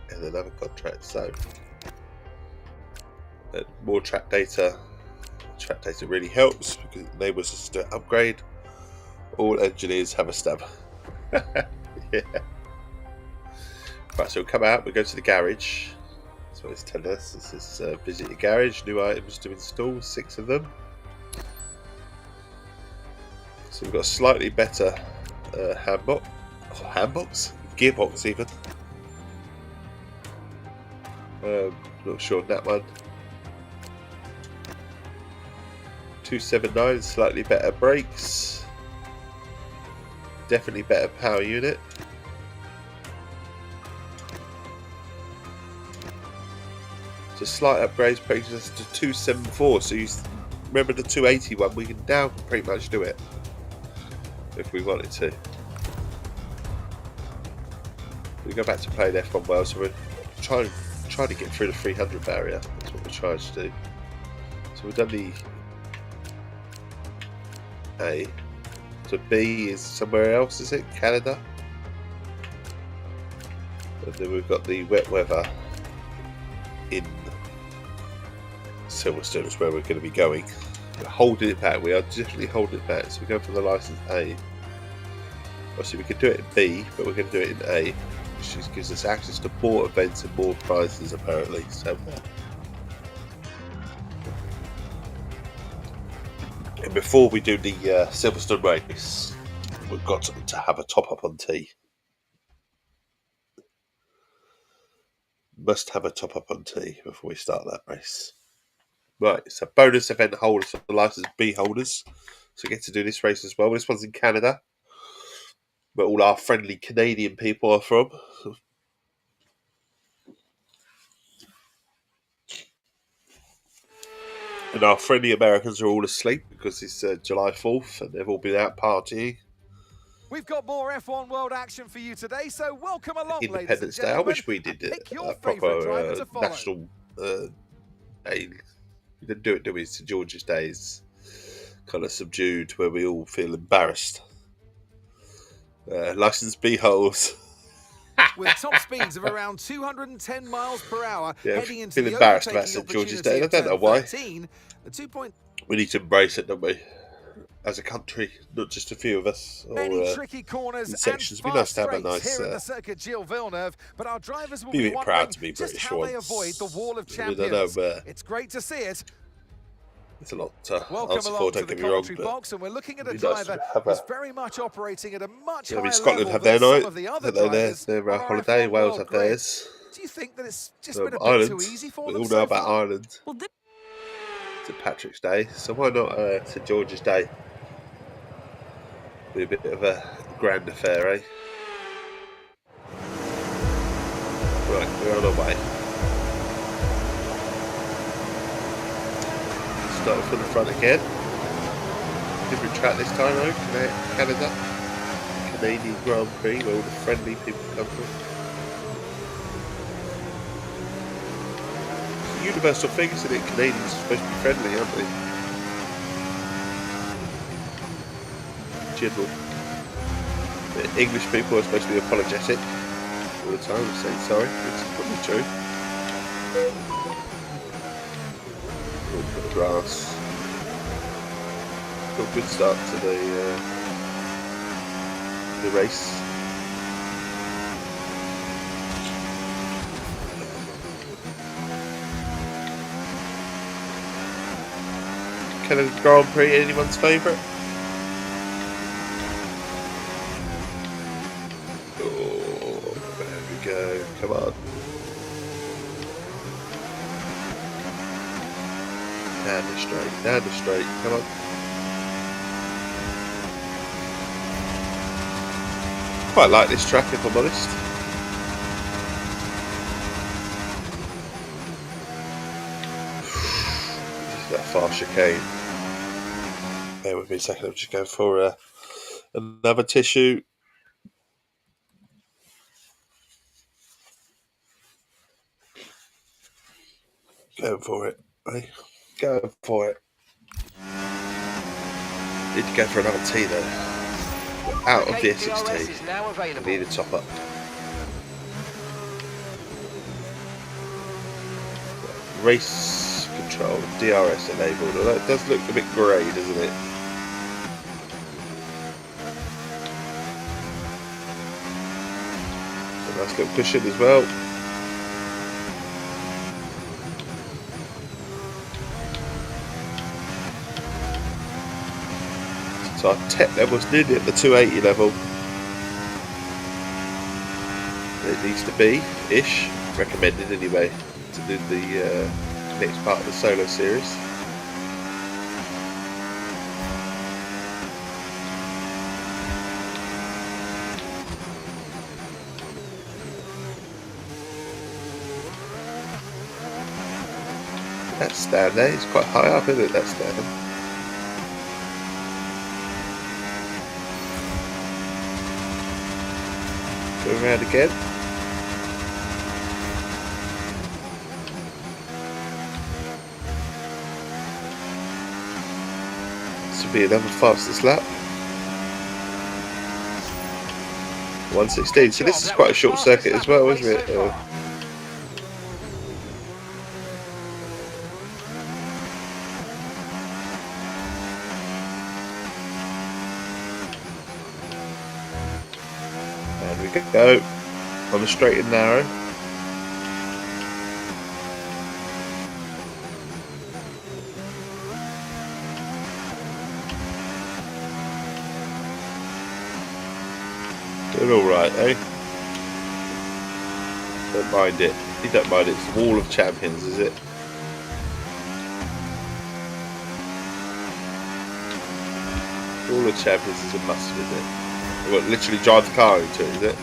and another contract. So more track data. Track data really helps because it enables us to upgrade. All engineers have a stab. Yeah. Right, so we'll come out, we'll go to the garage. That's what it's telling us. This is visit your garage, new items to install, 6 of them. So we've got a slightly better handbox, gearbox even. Not sure on that one. 279, slightly better brakes, definitely better power unit. So slight upgrades brings us to 274. So you remember the 280 one? We can now pretty much do it if we wanted to. We go back to playing F1 well, so we're trying to get through the 300 barrier. That's what we're trying to do. So we've done the A. So B is somewhere else, is it? Canada. And then we've got the wet weather in Siverstone, is where we're going to be going. We're holding it back. We are definitely holding it back. So we're going for the license A. Obviously, we could do it in B, but we're going to do it in A, which just gives us access to more events and more prizes, apparently. So. And before we do the Siverstone race, we've got to have a top up on tea. Must have a top up on tea before we start that race. Right, so bonus event holders for the license B holders. So we get to do this race as well. This one's in Canada, where all our friendly Canadian people are from. And our friendly Americans are all asleep because it's July 4th and they've all been out partying. We've got more F1 World action for you today, so welcome along, Independence Day. I wish we did a proper national. We didn't do it, do we? St George's Day is kind of subdued, where we all feel embarrassed. License B holes. With top speeds of around 210 miles per hour, Yeah, heading into feel the embarrassed about overtaking St George's opportunity Day. I of don't know turn why. 13, the 2. We need to embrace it, don't we? As a country, not just a few of us. Many Or tricky corners in and sections. It'd be nice fast to have a straights nice. here at the Circuit Gilles Villeneuve, but our drivers will Be a be bit proud wondering to be just British how they once. avoid the wall of I mean, I know champions. It's great to see it. it's a lot to Welcome answer for. along to Don't the get me wrong, commentary but box, and we're looking at a it'd be nice to driver have who's a. very much operating at a much I mean, higher Scotland level have than their some night. of the other They're drivers their on our holiday. F1 Wales World have Grid. theirs. Do you think that it's just been a bit Ireland. too easy for We them all know so about far? Ireland. Well, St Patrick's Day, so why not St George's Day? Be a bit of a grand affair, eh? Right, we're on our way. Starting from the front again. Different track this time, though. Canada. Canadian Grand Prix, where all the friendly people come from. It's a universal thing, isn't it? Canadians are supposed to be friendly, aren't they? General. The English people are supposed to be apologetic all the time and saying sorry, which is probably true. All for the grass. Got a good start to the race. Canada Grand Prix, anyone's favourite? Oh, there we go. Come on. Down the straight, come on. Quite like this track, if I'm honest. That fast chicane. Bear with me a second, I'm just going for another tissue. Going for it, eh? Going for it. Need to go for another tea though. We're out of the Essex DRS tea. is now I available. need a top up. Race control, DRS enabled. Well, that does look a bit grey, doesn't it? A nice little cushion as well. So our tech level's nearly at the 280 level. It needs to be, ish, recommended anyway, to do the next part of the solo series. That stand there is quite high up, isn't it, that stand? Go around again. This will be another fastest lap. 1:16. So this is quite a short circuit as well, isn't it? There we go. On the straight and narrow. Doing alright, eh? Don't mind it. You don't mind it. It's the Wall of Champions, is it? Wall of Champions is a must, isn't it? What, literally drive the car into it, is it?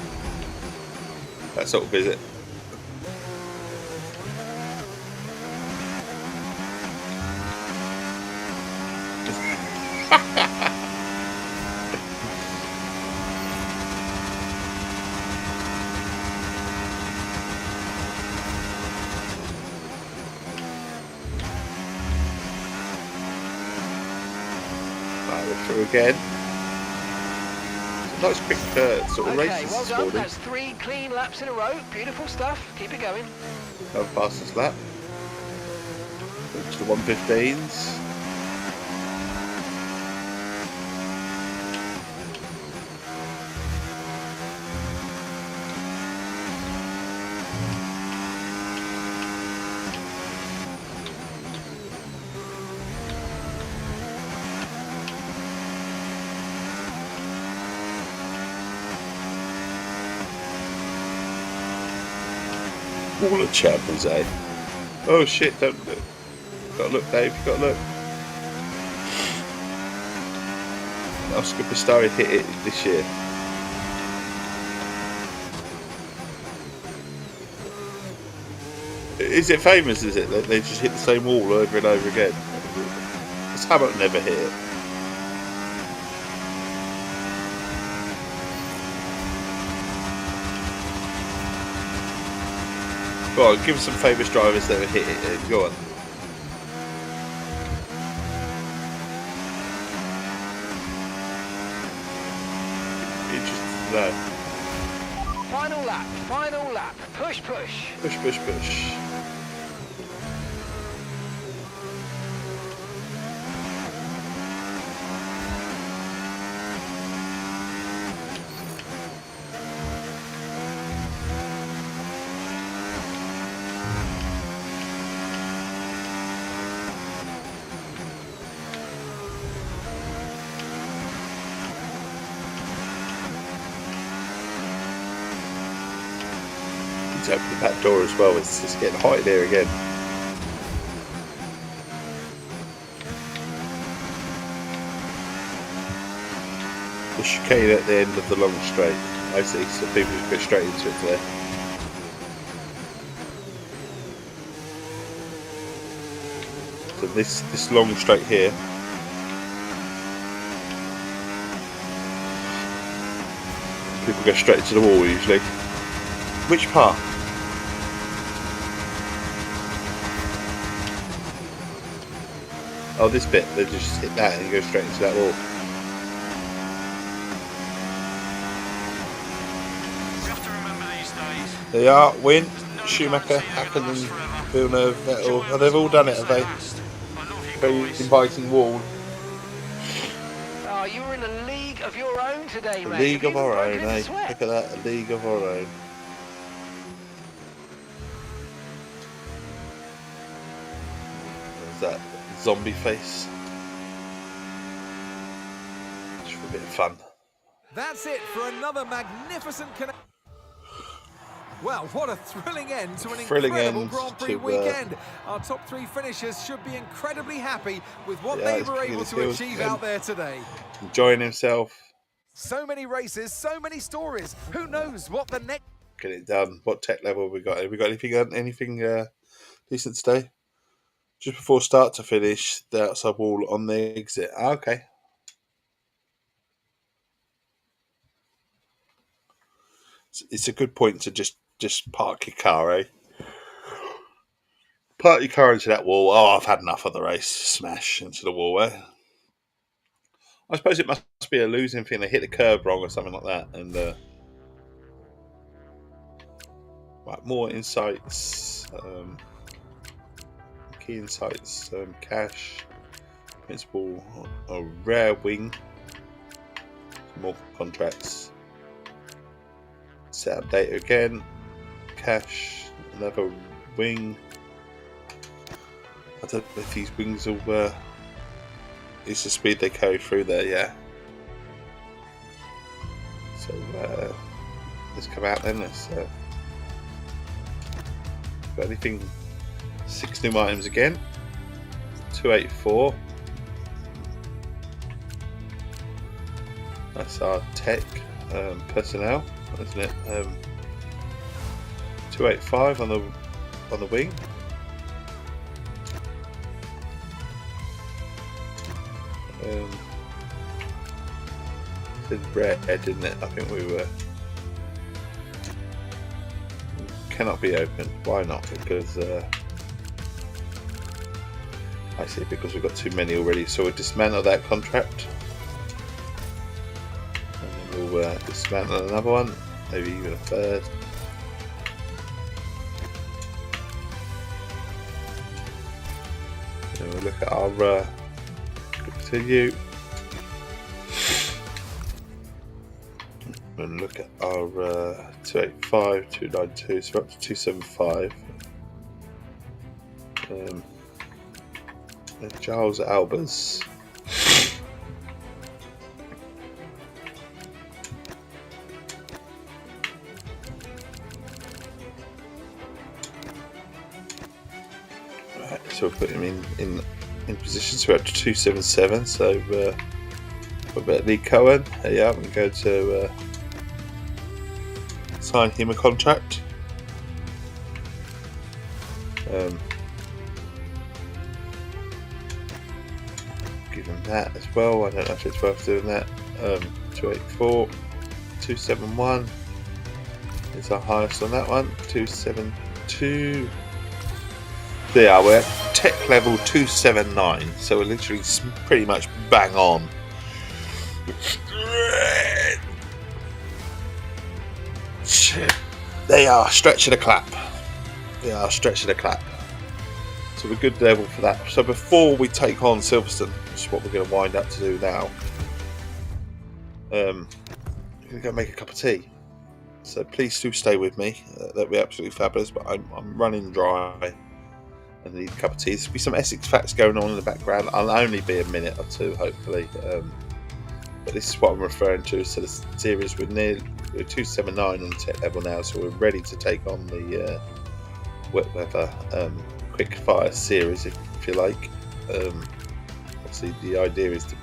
That sort of visit. Right, we're through again. nice quick sort of Okay, races well this done. morning. That's 3 clean laps in a row. Beautiful stuff. Keep it going. Our fastest lap. Up to the 115s. All the champions, eh? Oh shit, don't look. Gotta look, Dave, you gotta look. Oscar Pistari hit it this year. Is it famous, is it? They just hit the same wall over and over again? Because Hamilton never hit it. Go on, give us some famous drivers that have hit it. Go on. Interesting to know. Final lap. Final lap. Push, push. Push, push, push. Open the back door as well. It's just getting hot in here again. The chicane at the end of the long straight. I see, so people just go straight into it today. So this long straight here. People go straight into the wall usually. Which part? Oh, this bit, they just hit that and go straight into that wall. We have to remember these days. They are, Win, Schumacher, Hakkinen, Villeneuve, Vettel. Oh, they've all done it, have they? I love you Very boys. inviting wall. Oh, you were in a league of your own today, A mate. league Have of you our broken own, a eh? sweat? Look at that, a league of our own. There's that zombie face. Just for a bit of fun. That's it for another magnificent connect. Well, what a thrilling end to an Thrilling incredible end Grand Prix to, weekend. Our top 3 finishers should be incredibly happy with what Yeah, they it's were King of able the to Hills achieve again. out there today. Enjoying himself. So many races, so many stories. Who knows what the next... Get it done. What tech level have we got? Have we got anything decent today? Just before start to finish, the outside wall on the exit. Okay. It's a good point to just park your car, eh? Park your car into that wall. Oh, I've had enough of the race. Smash into the wall, eh? I suppose it must be a losing thing. They hit the curb wrong or something like that. And right, more insights. Key insights. Cash. Principal. A rare wing. More contracts. Set up data again. Cash. Another wing. I don't know if these wings will. It's the speed they carry through there, yeah. So let's come out then. Let's. Got anything? 6 new items again. 284. That's our tech personnel, isn't it? 285 on the wing. It's red, didn't it? I think we were. Cannot be opened. Why not? Because I see. Because we've got too many already. So we'll dismantle that contract, and then we'll dismantle another one, maybe even a third. Then we'll look at our continue. And look at our 285, 292, so we're up to 275. Giles Albers. Right, so we'll put him in position, so we're up to 277. So a bit of Lee Cohen. Yeah, we can go to sign him a contract. Give him that as well. I don't know if it's worth doing that. 284, 271 is our highest on that one. 272. There, we're at tech level 279, so we're literally pretty much bang on. They are stretching a clap. They are stretching a clap. So we're good level for that. So before we take on Siverstone, which is what we're going to wind up to do now, we're going to go make a cup of tea. So please do stay with me. That'd be absolutely fabulous. But I'm running dry and need a cup of tea. There'll be some Essex facts going on in the background. I'll only be a minute or two, hopefully. But this is what I'm referring to. So the series, we're 279 on tech level now, so we're ready to take on the wet weather quick fire series, if you like. Obviously, the idea is to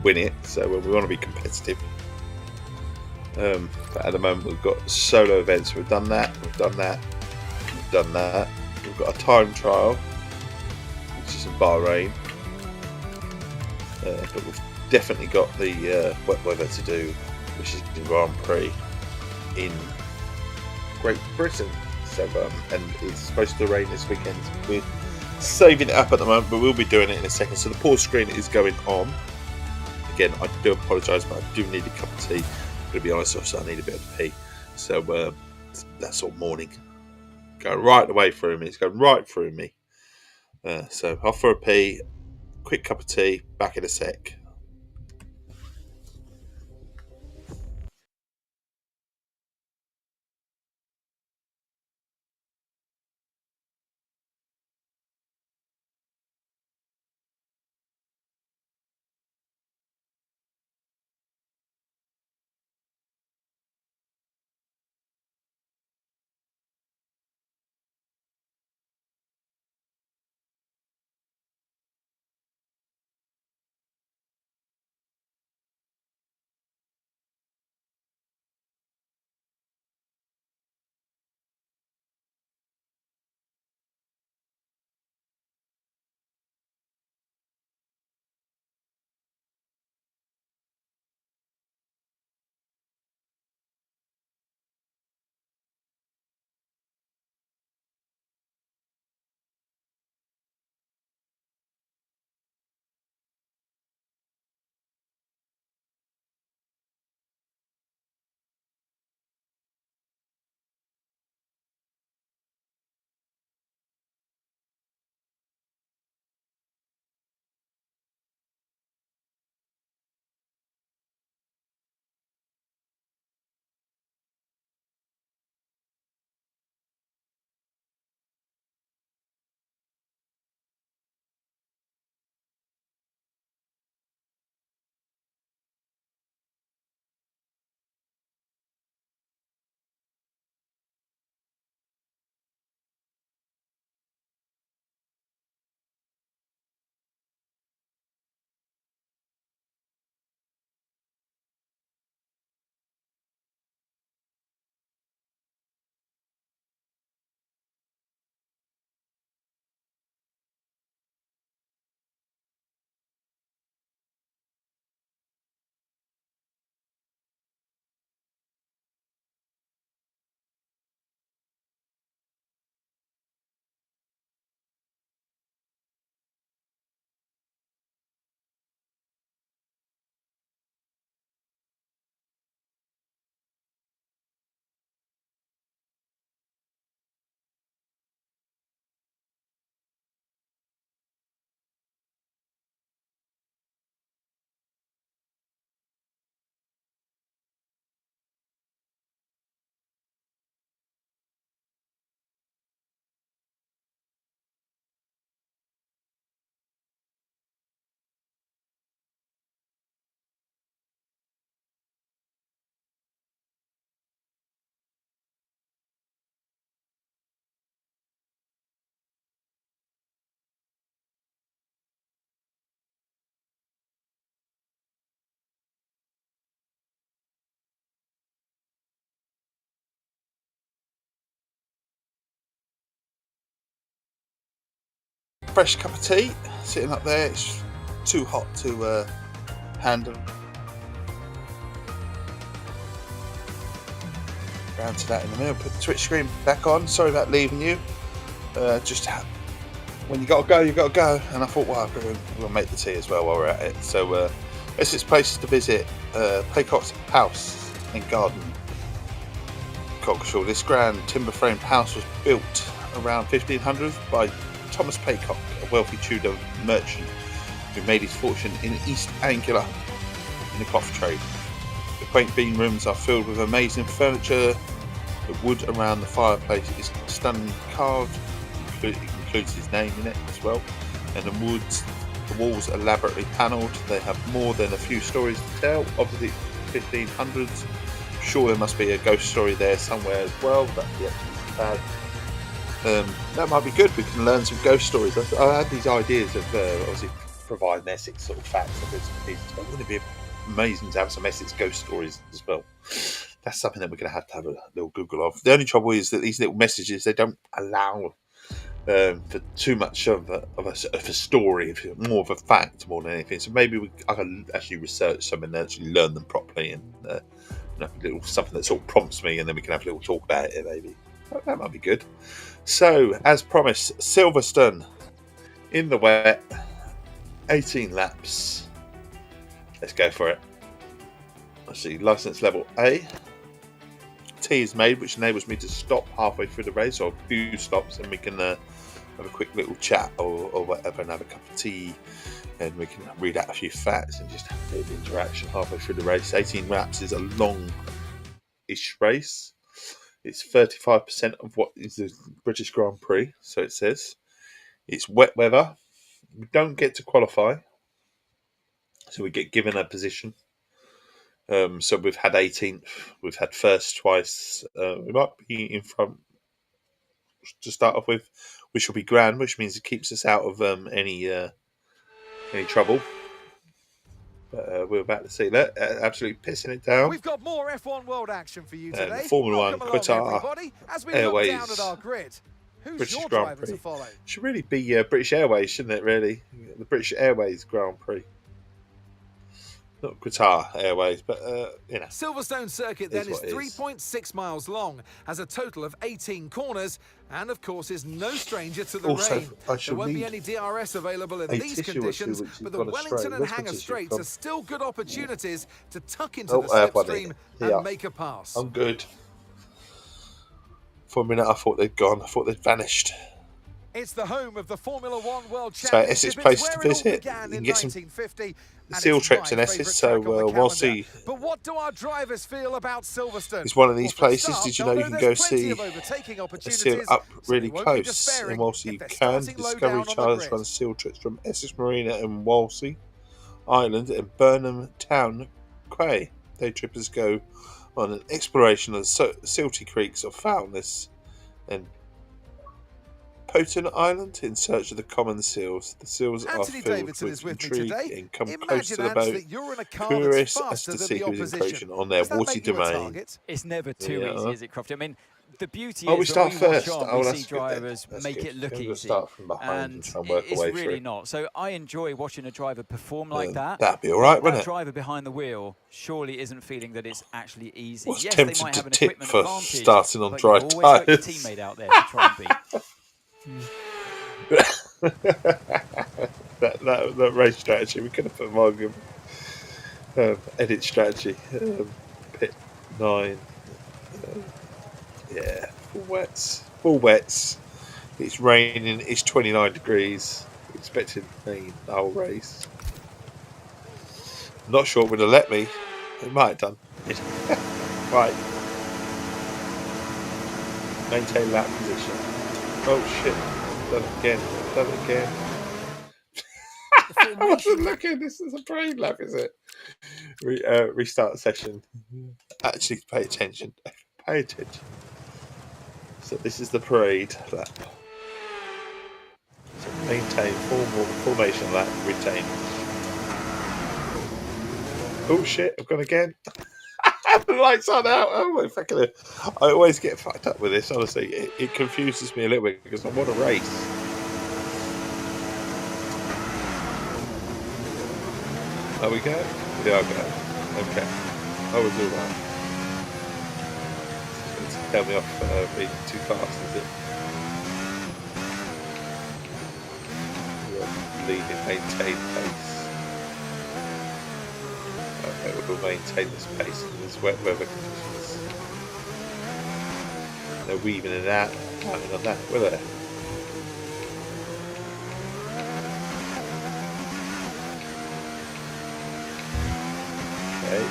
win it, so we want to be competitive. But at the moment, we've got solo events. We've done that. We've done that. We've done that. We've got a time trial, which is in Bahrain. But we've definitely got the wet weather to do, which is the Grand Prix in Great Britain. So, and it's supposed to rain this weekend. We're saving it up at the moment, but we'll be doing it in a second. So the pause screen is going on. Again, I do apologise, but I do need a cup of tea. I'm going to be honest, also I need a bit of pee. So that's all morning. Going right away through me. It's going right through me. So off for a pee, quick cup of tea, back in a sec. fresh cup of tea sitting up there. It's too hot to handle. Round to that in a minute. Put the Twitch screen back on. Sorry about leaving you. When you gotta go, you gotta go. And I thought, well, we'll make the tea as well while we're at it. So, Essex places to visit: Paycock's house and garden, Cockshaw. This grand timber framed house was built around 1500 by Thomas Paycock, a wealthy Tudor merchant who made his fortune in East Anglia in the cloth trade. The quaint bean rooms are filled with amazing furniture. The wood around the fireplace is stunningly carved. It includes his name in it as well. And the walls elaborately panelled. They have more than a few stories to tell. Obviously, 1500s. Sure, there must be a ghost story there somewhere as well. That'd be absolutely bad. That might be good. We can learn some ghost stories. I had these ideas of obviously providing Essex sort of facts. Wouldn't it be amazing to have some Essex ghost stories as well? That's something that we're going to have a little Google of. The only trouble is that these little messages, they don't allow for too much of a story, more of a fact more than anything. So maybe I can actually research some and actually learn them properly, and a little something that sort of prompts me, and then we can have a little talk about it maybe. That might be good. So, as promised, Siverstone in the wet, 18 laps. Let's go for it. Let's see, license level A. Tea is made, which enables me to stop halfway through the race, or a few stops, and we can have a quick little chat or whatever, and have a cup of tea, and we can read out a few facts and just have a bit of interaction halfway through the race. 18 laps is a long-ish race. It's 35% of what is the British Grand Prix, so it says. It's wet weather. We don't get to qualify, so we get given a position. So we've had 18th, we've had first twice. We might be in front to start off with, which will be grand, which means it keeps us out of any trouble. But we're about to see that. Absolutely pissing it down. We've got more F1 World action for you today. Formula One, Welcome along, Qatar everybody, as we Airways, look down at our grid. Who's British your Grand driver Prix. to follow? Should really be British Airways, shouldn't it, really? The British Airways Grand Prix. Not Qatar Airways, but, Silverstone Circuit then is 3.6 miles long, has a total of 18 corners, and of course is no stranger to the Also, rain. I should There won't be need any DRS available in a these tissue or two conditions, which has but the gone astray. Wellington and Where's my Hanger tissue Straights gone? are still good opportunities to tuck into Oh, the I have one slipstream here. and make a pass. I'm good. For a minute, I thought they'd gone. I thought they'd vanished. It's the home of the Formula One World So Championship. Essex It's place where to it all visit. began You can in get some 1950, and seal it's trips my in Essex. favourite So track on the we'll calendar. see. But what do our drivers feel about Silverstone? It's one of these Well, for a places. start, Did you they'll know you can there's go plenty see of overtaking a opportunities, seal up so really they won't be close? despairing And whilst you if they're can, starting low Discovery down on the Charles grid. runs seal trips from Essex Marina and Walsey Island and Burnham Town Quay. Day trippers go on an exploration of the silty creeks of Foulness and Poton Island in search of the common seals. The seals Anthony are filled Davidson with is with me intrigue today. and come close Imagine, to the Ants, boat, that you're in a car curious that's as faster to than see the who's opposition. encroaching on their Does that watery make you a domain. target? It's never too Yeah. easy, is it, Crofty? I mean, the beauty Oh, we is start when we watch first. on, Oh, we that's see good then. drivers That's make good. it look We'll easy. start from behind and try and work it's our way really through. not. So I enjoy watching a driver perform like that. That'd be all right, That wouldn't it? driver behind the wheel surely isn't feeling that it's actually easy. Was Yes, they tempted might to have an tip equipment for advantage, starting on but dry you've always got your tyres. teammate out there to try and beat. that race strategy, we could have put Morgan edit strategy. Pit 9. Yeah, full wets. It's raining. It's 29 degrees. Expecting rain the whole race. Not sure it would have let me. It might have done. Right. Maintain lap position. Oh shit. Done it again. I wasn't looking. This is a parade lap, is it? Restart session. Actually, pay attention. Pay attention. So this is the parade lap. So maintain formation lap. Retain. Oh shit! I've gone again. The lights aren't out. Oh my fucking! I always get fucked up with this. Honestly, it confuses me a little bit because I want a race. Are we go? We are go. Okay. I was alright. It's tell me off being too fast, is it? Leading, maintain pace. Okay, we'll maintain this pace in this wet weather conditions. They're weaving in and out, counting on that, will they? Okay.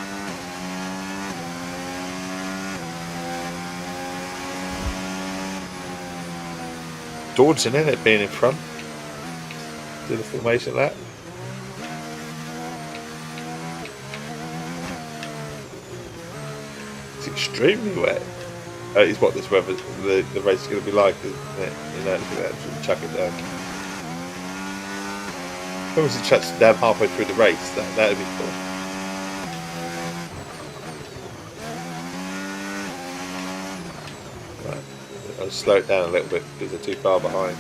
Daunting, isn't it, being in front? Do the formation lap. It's extremely wet. Is what this weather, the race is going to be like, isn't it? You know, it's going to actually chuck it down. As long as it chucks it down halfway through the race, that would be cool. Right, I'll slow it down a little bit because they're too far behind.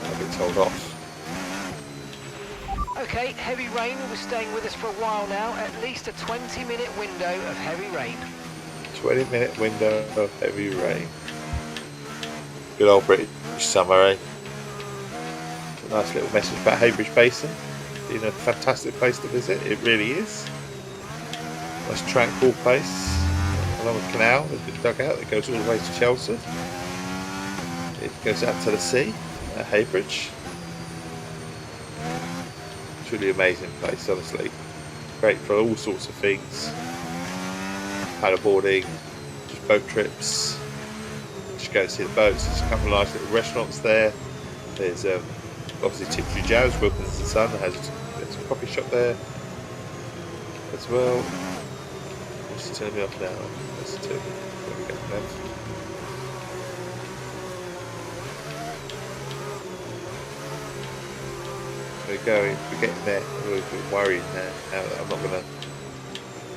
I'll get told off. Okay, heavy rain will be staying with us for a while now. At least a 20-minute window of heavy rain. 20-minute window of heavy rain. Good old British summer, eh? It's a nice little message about Heybridge Basin. Being a fantastic place to visit, it really is. Nice tranquil place along the canal. There's a big dugout that goes all the way to Chelsea. It goes out to the sea at Heybridge. Truly amazing place, honestly. Great for all sorts of things. Paddleboarding, just boat trips. Just go and see the boats. There's a couple of nice little restaurants there. There's obviously Tiptree Jazz, Wilkins and Son has a coffee shop there as well. What's turning me off now? That's two. There we go. Left. We're getting there. We're worrying now that I'm not going to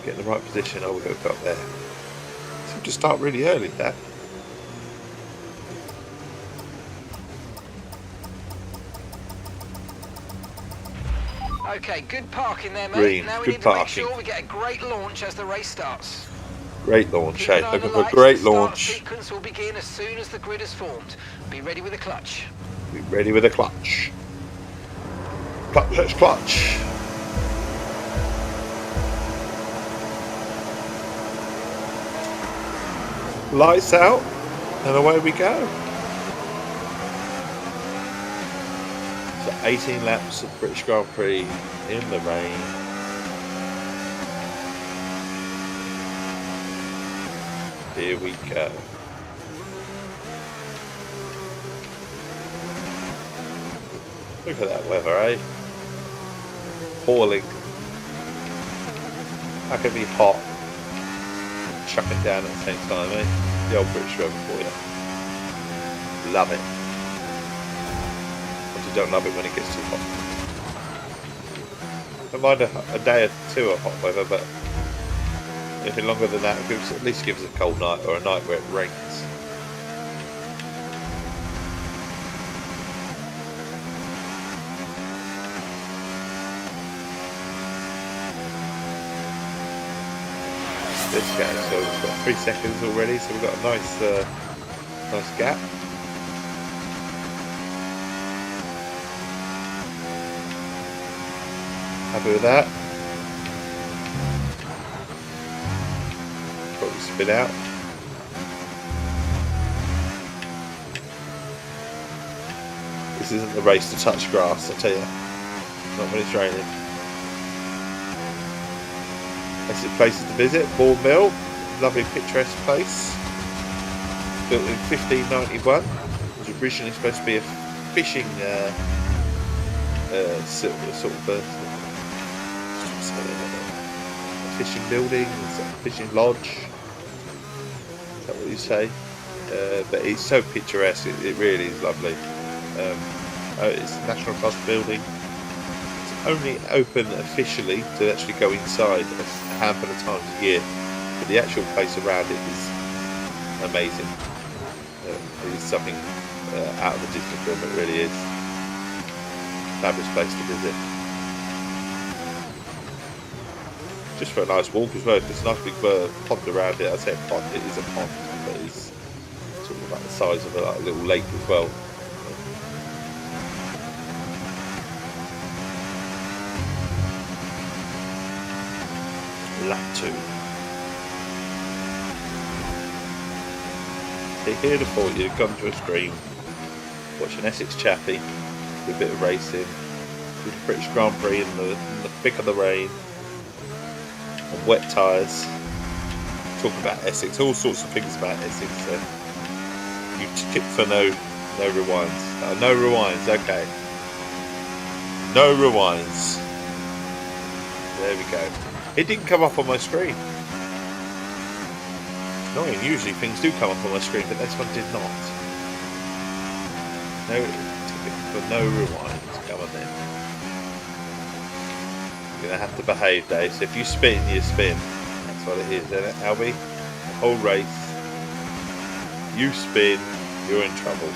get in the right position. Oh, we're going to go up there. So just start really early, that. Okay, good parking there, mate. Green, now we good need to make parking. sure we get a great launch as the race starts. Great launch, Keep an eh? eye on Looking the for a lights. great The start launch. sequence will begin as soon as the grid is formed. Be ready with a clutch. Be ready with a clutch. Clutch, clutch, clutch. Lights out, and away we go. So 18 laps of British Grand Prix in the rain. Here we go. Look at that weather, eh? Appalling. How can it be hot? Chuck it down at the same time, eh? The old British weather for you. Love it. But you don't love it when it gets too hot. I mind a day or two of hot weather, but anything longer than that, at least gives us a cold night or a night where it rains. This guy, so we've got 3 seconds already, so we've got a nice gap. Happy with that. Probably spin out. This isn't the race to touch grass, I tell you. Not when it's raining. Exit places to visit. Bourne Mill, lovely picturesque place. Built in 1591. It was originally supposed to be a fishing sort of a fishing building, a fishing lodge. Is that what you say? But it's so picturesque. It really is lovely. It's a National Trust building. Only open officially to actually go inside a handful of times a year, but the actual place around it is amazing. It is something out of the Disney film. It really is. Fabulous place to visit. just for a nice walk as well. There's a nice big pond around it. I say a pond, it is a pond, but it's sort of about the size of a little lake as well. Lap 2. They hear the thought you'd come to a stream, watch an Essex chappie, do a bit of racing, do the British Grand Prix in the thick of the rain, on wet tyres, talk about Essex, all sorts of things about Essex. So you tip for no rewinds. No rewinds, okay. No rewinds. There we go. It didn't come up on my screen. Annoying, usually things do come up on my screen, but this one did not. No, for no rewind. Come on then. You're gonna have to behave, Dave. So if you spin, you spin. That's what it is, isn't it, Albie? The whole race. You spin, you're in trouble.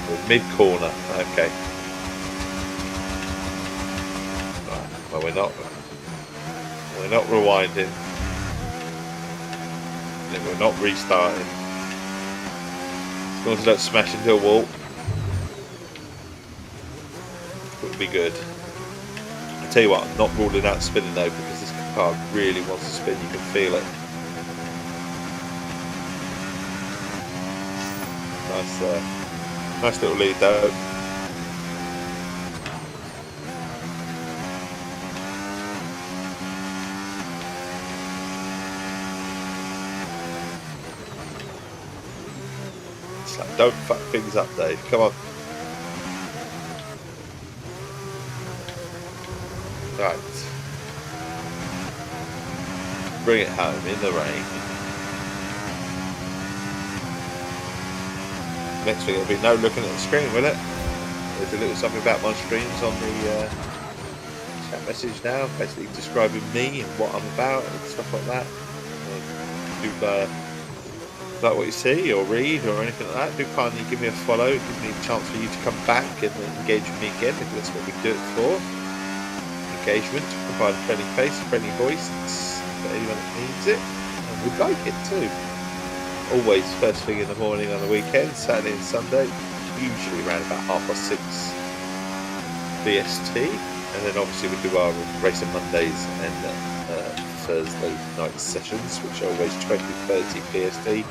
We're mid-corner. Okay. Right. Well, we're not. We're not rewinding. And we're not restarting. As long as I don't smash into a wall, it would be good. I tell you what, I'm not ruling out spinning though, because this car really wants to spin. You can feel it. Nice little lead though. Don't fuck things up, Dave. Come on. Right. Bring it home in the rain. Next thing will be no looking at the screen, will it? There's a little something about my streams on the chat message now, basically describing me and what I'm about and stuff like that. Like what you see or read or anything like that, do kindly give me a follow. It gives me a chance for you to come back and engage with me again, because that's what we do it for. Engagement, provide a friendly face, a friendly voice for anyone that needs it, and would like it too. Always first thing in the morning on the weekend, Saturday and Sunday, usually around about 6:30 BST, and then obviously we do our racing Mondays and Thursday night sessions, which are always 20:30 PST,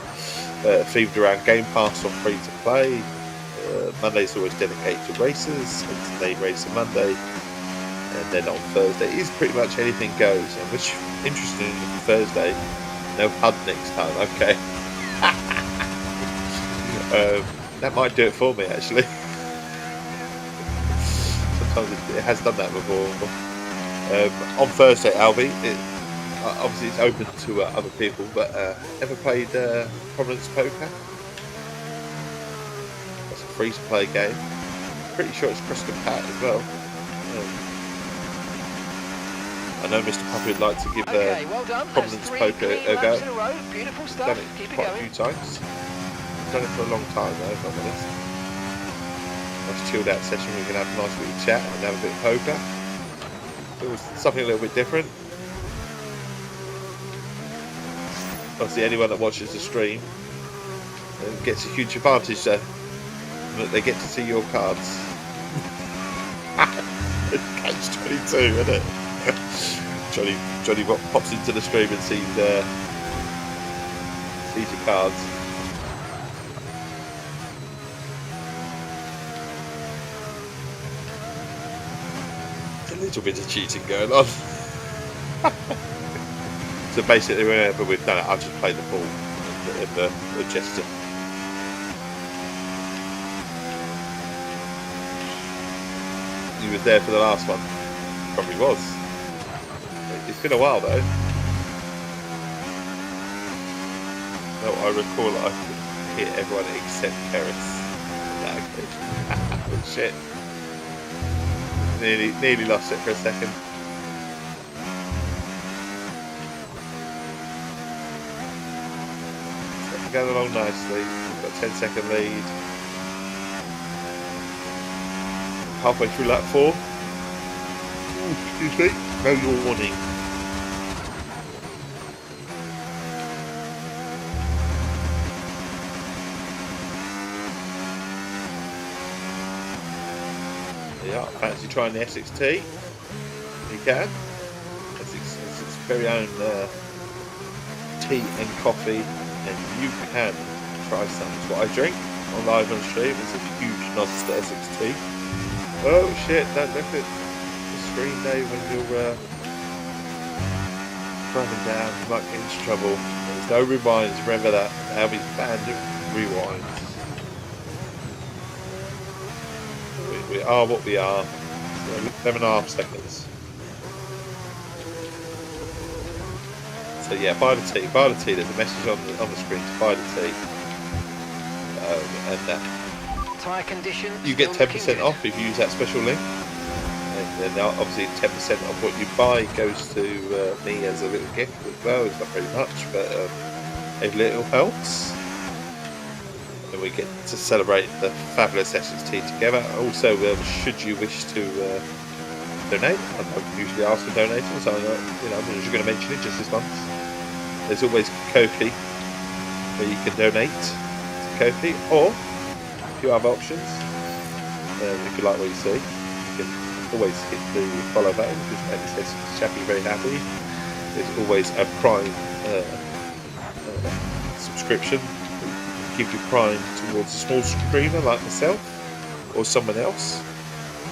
themed around Game Pass or free to play. Monday's always dedicated to races, and today Racing Monday, and then on Thursday is pretty much anything goes. And which interesting, Thursday, no HUD next time. Okay, that might do it for me actually. Sometimes it has done that before. On Thursday, Albie, obviously it's open to other people, but ever played Prominence Poker? That's a free to play game. Pretty sure it's Preston Pat as well. I know Mr. Puppy would like to give well done. Prominence Poker a go. Beautiful stuff. Done it Keep quite it a going. few times. Done it for a long time though, if I'm honest. Nice chilled out session. We can have a nice little chat and have a bit of poker. It was something a little bit different. Obviously, anyone that watches the stream gets a huge advantage there, that they get to see your cards. Catch 22, isn't it? Johnny pops into the stream and sees your cards. There's a little bit of cheating going on. So basically, whenever we've done it, I've just played the ball and the gesture. He was there for the last one. Probably was. It's been a while though. No, I recall I could hit everyone except Keris. Oh shit. Nearly lost it for a second. Going along nicely. We've got a 10-second lead. Halfway through lap 4. Excuse me. No yawning. Yeah, fancy trying the Essex Tea? You can. Essex very own tea and coffee, and you can try some. It's what I drink on live on stream. It's a huge nod to Essex Tea. Oh shit! Don't look at the screen, Dave, when you're driving down. You might get into trouble. There's no rewinds. Remember that. Now we banned rewinds. We are what we are. So 11.5 seconds. So yeah, buy the tea. Buy the tea. There's a message on the screen to buy the tea. And Tyre condition. you get 10% off if you use that special link. And then obviously 10% of what you buy goes to me as a little gift as well. It's not very much, but a little helps. And we get to celebrate the fabulous Essex Tea together. Also, should you wish to donate, I don't usually ask for donations, so I'm just going to mention it just this once. There's always Ko-fi where you can donate to Ko-fi, or a few other options. If you like what you see, you can always hit the follow button, which makes this chappy very happy. There's always a Prime subscription. Give you Prime towards a small streamer like myself or someone else.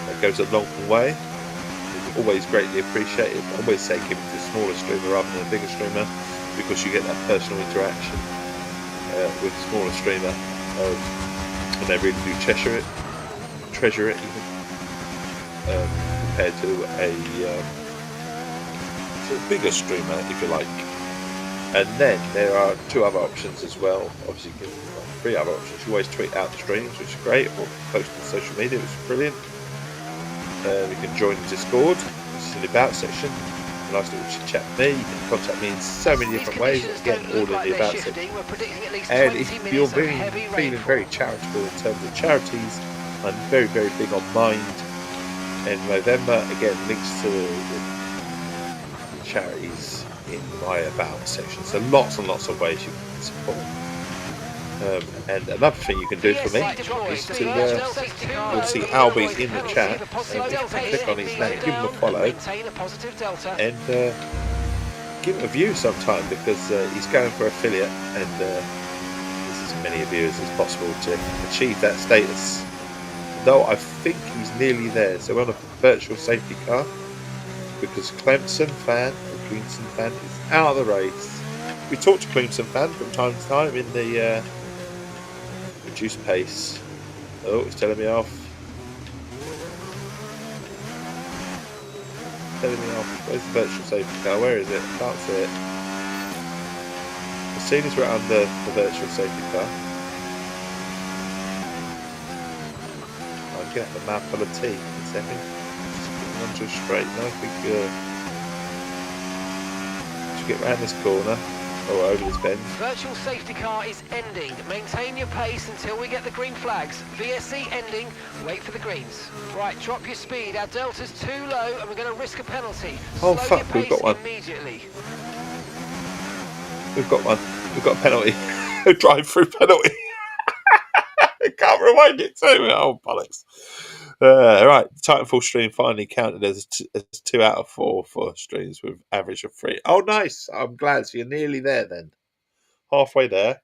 That goes a long way. It's always greatly appreciated. I always say give it to a smaller streamer rather than a bigger streamer, because you get that personal interaction with a smaller streamer, and they really do treasure it even, compared to a bigger streamer, if you like. And then there are two other options as well. Obviously, three other options. You always tweet out the streams, which is great, or post on social media, which is brilliant. You can join the Discord, which is in the About section. A nice little chit chat with me. You can contact me in so many different ways. Again, all in the About section. And if you're feeling very charitable in terms of charities, I'm very, very big on Mind. In November, again, links to the charities in my About section. So lots and lots of ways you can support. And another thing you can do for me is to, you'll see Albie in the chat, click on his name, give him a follow, and give him a view sometime, because he's going for affiliate, and there's as many viewers as possible to achieve that status. Though I think he's nearly there, so we're on a virtual safety car, because Clemson fan is out of the race. We talk to Clemson fan from time to time in the reduced pace. Oh, it's telling me off. Where's the virtual safety car? Where is it? I can't see it. As soon as we're under the virtual safety car, I'll get the map on the T in a second. Just onto a straight. No, I think to get round this corner. Or over this bend. Virtual safety car is ending. Maintain your pace until we get the green flags. VSC ending. Wait for the greens. Right, drop your speed. Our delta's too low, and we're going to risk a penalty. Oh Slow fuck, your we've got one. Immediately. We've got one. We've got a penalty. A drive-through penalty. I can't rewind it too. Oh bollocks. Right, Titanfall stream finally counted as 2 out of 4 for streams with average of 3. Oh, nice. I'm glad. So you're nearly there then. Halfway there.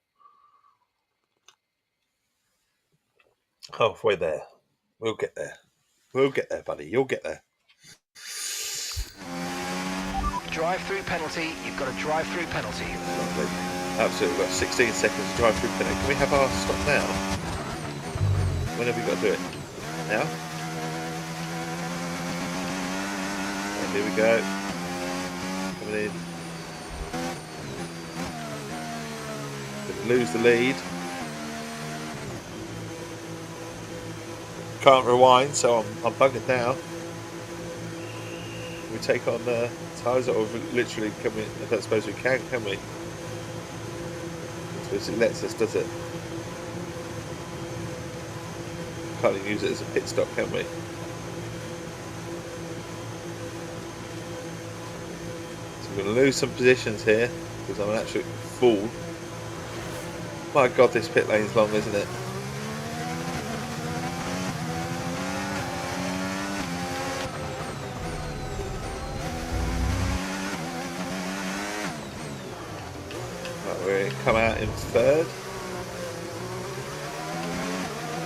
Halfway there. We'll get there. We'll get there, buddy. You'll get there. Drive-through penalty. You've got a drive-through penalty. Lovely. Absolutely. We've got 16 seconds to drive-through penalty. Can we have our stop now? When have we got to do it? Now? And here we go. Coming in. Going to lose the lead. Can't rewind, so I'm buggered now. We take on tyres, or literally can we? I don't suppose we can we? I suppose it lets us, does it? Can't even use it as a pit stop, can we? going to lose some positions here because I'm an absolute fool. My God, this pit lane's long, isn't it? Right, we're going to come out in third.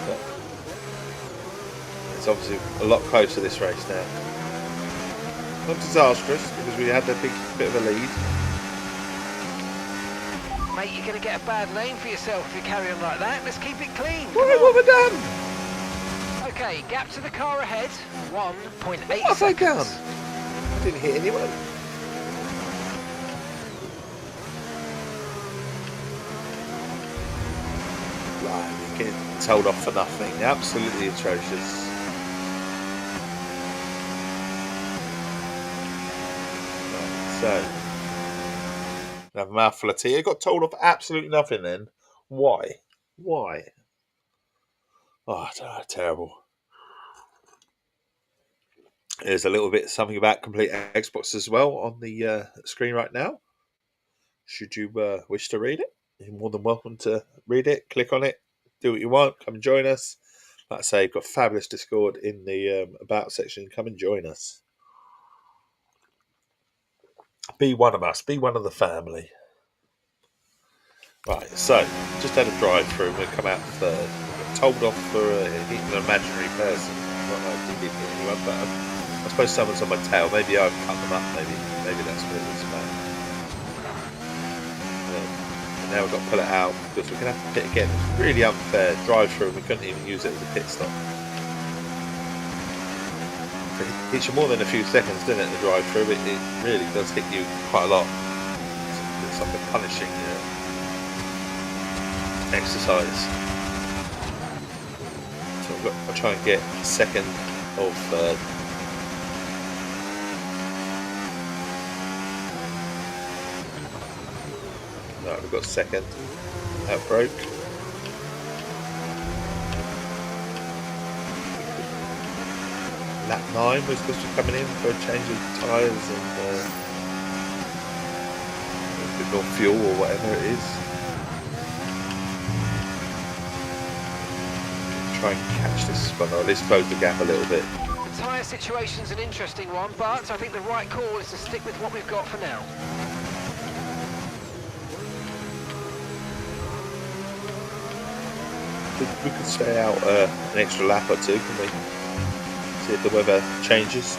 But it's obviously a lot closer this race now. Not disastrous because we had a bit of a lead. Mate, you're going to get a bad name for yourself if you carry on like that. Let's keep it clean. What have I done? Okay, gap to the car ahead, 1.8 seconds. What have I done? I didn't hit anyone. Right, we're getting told off for nothing. Absolutely atrocious. Right, so, we have a mouthful of tea. I got told off absolutely nothing then. Why? Why? Oh, I don't know, terrible. There's a little bit something about complete Xbox as well on the screen right now. Should you wish to read it, you're more than welcome to read it. Click on it, do what you want, come and join us. Like I say, you've got fabulous Discord in the About section. Come and join us. Be one of us, be one of the family. Right, so, just had a drive through and we've come out third. We got told off for hitting an imaginary person. Not that I did hit anyone, but I suppose someone's on my tail. Maybe I've cut them up, maybe that's what it was about. And now we've got to pull it out because we're going to have to pit again. It's really unfair. Drive through and we couldn't even use it as a pit stop. It hits you more than a few seconds, doesn't it, the drive through? It really does hit you quite a lot. It's like a punishing exercise. So I'll try and get second or third. No, we've got second. That broke. Lap 9 was supposed to be coming in for a change of tyres and a bit more fuel or whatever it is. Try and catch this one, or at least close the gap a little bit. The tyre situation's an interesting one, but I think the right call is to stick with what we've got for now. We could stay out an extra lap or two, can we? See if the weather changes.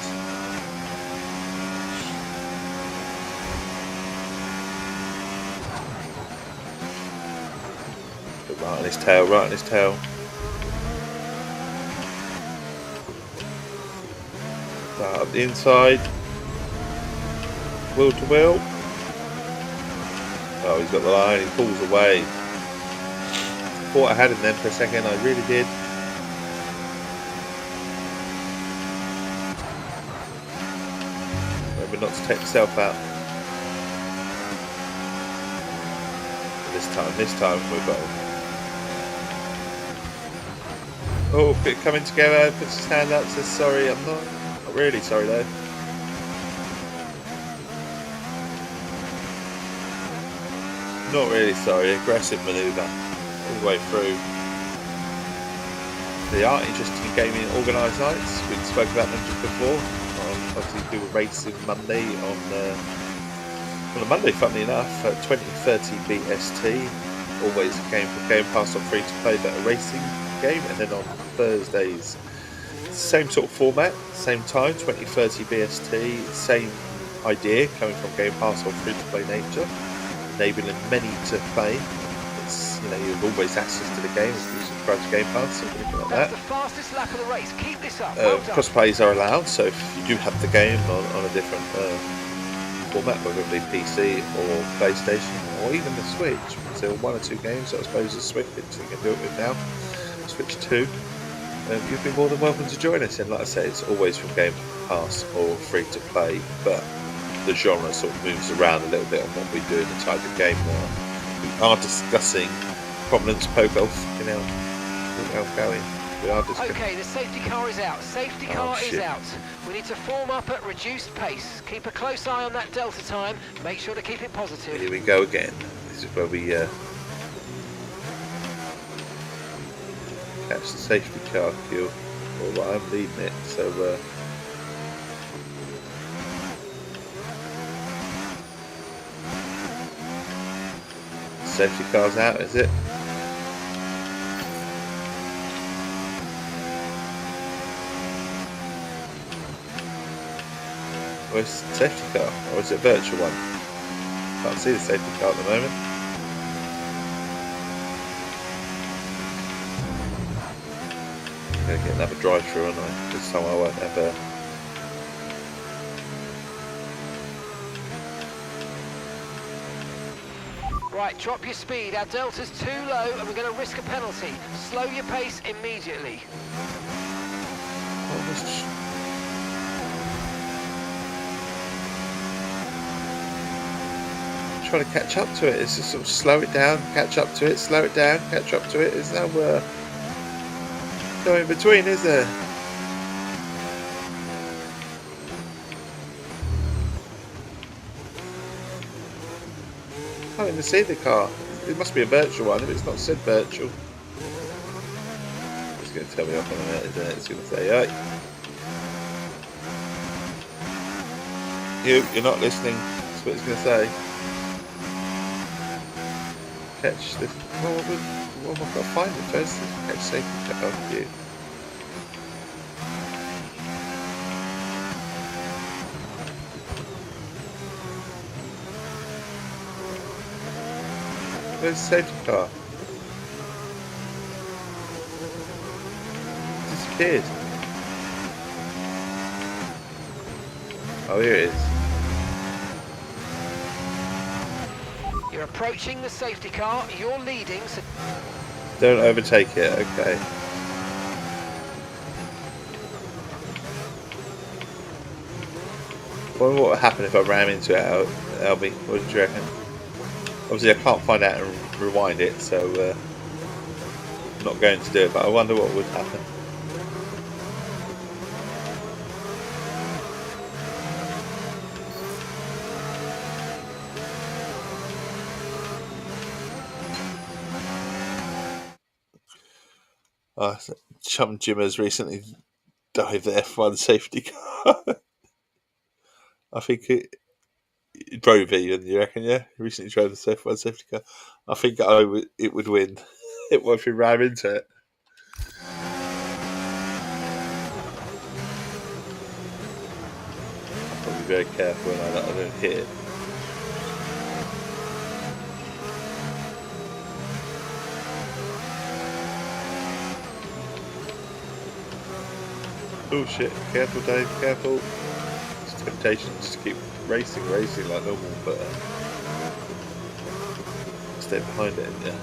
Right on his tail, right on his tail. Start up the inside. Wheel to wheel. Oh, he's got the line, he pulls away. Thought I had him then for a second, I really did. Remember not to take yourself out. This time we've got him. Oh, bit coming together, puts his hand up, says sorry, I'm not really sorry though. Not really sorry, aggressive manoeuvre all the way through. They are interesting gaming organised nights. We spoke about them just before. Obviously do a race on Monday on a Monday, funnily enough, 2030 BST. Always a game for Game Pass on free to play, but a racing game. And then on Thursdays, same sort of format, same time, 2030 BST, same idea coming from Game Pass on free to play nature, enabling many to play. It's, you know, you've always access to the game if you subscribe to Game Pass or anything like that. That's the fastest lap of the race. Keep this up. Well done. Cross plays are allowed, so if you do have the game on a different format, whether it be PC or PlayStation or even the Switch, because there are one or two games that I suppose the Switch you can do it with now, Switch 2, you'd be more than welcome to join us. And like I say, it's always from Game Pass or free to play, but the genre sort of moves around a little bit on what we do in the type of game now. We are discussing Prominence Pro Golf, you know, how going. We are just Okay, the safety car is out. Safety car is shit. out. We need to form up at reduced pace. Keep a close eye on that delta time. Make sure to keep it positive. Here we go again. This is where we catch the safety car queue. Well, I'm leading it, so safety car's out, is it? Where's the safety car? Or is it a virtual one? Can't see the safety car at the moment. I'm gonna get another drive-through, aren't I? This time I won't have a... Right, drop your speed. Our delta's too low and we're going to risk a penalty. Slow your pace immediately. Trying to catch up to it. It's just sort of slow it down, catch up to it, slow it down, catch up to it. There's no in between, is there? I can't even see the car. It must be a virtual one if it's not said virtual. It's going to tell me off in a minute, isn't it? It's going to say, hey, you're not listening. That's what it's going to say. Catch this. Well, I've got to find it first. Catch safety car view. Where's the safety car? Disappeared. Oh, here it is. You're approaching the safety car. You're leading. So Don't overtake it. Okay. Wonder what would happen if I ran into it, Albie? What do you reckon? Obviously, I can't find out and rewind it, so I'm not going to do it. But I wonder what would happen. Chum Jim has recently dived the F1 safety car. I think it drove even, you reckon, yeah? He recently drove the F1 safety car. I think it would win. It would if we ran into it. I'll be very careful when I don't hit it. Oh shit, careful Dave, careful. It's a temptation just to keep racing like normal, but stay behind it, yeah.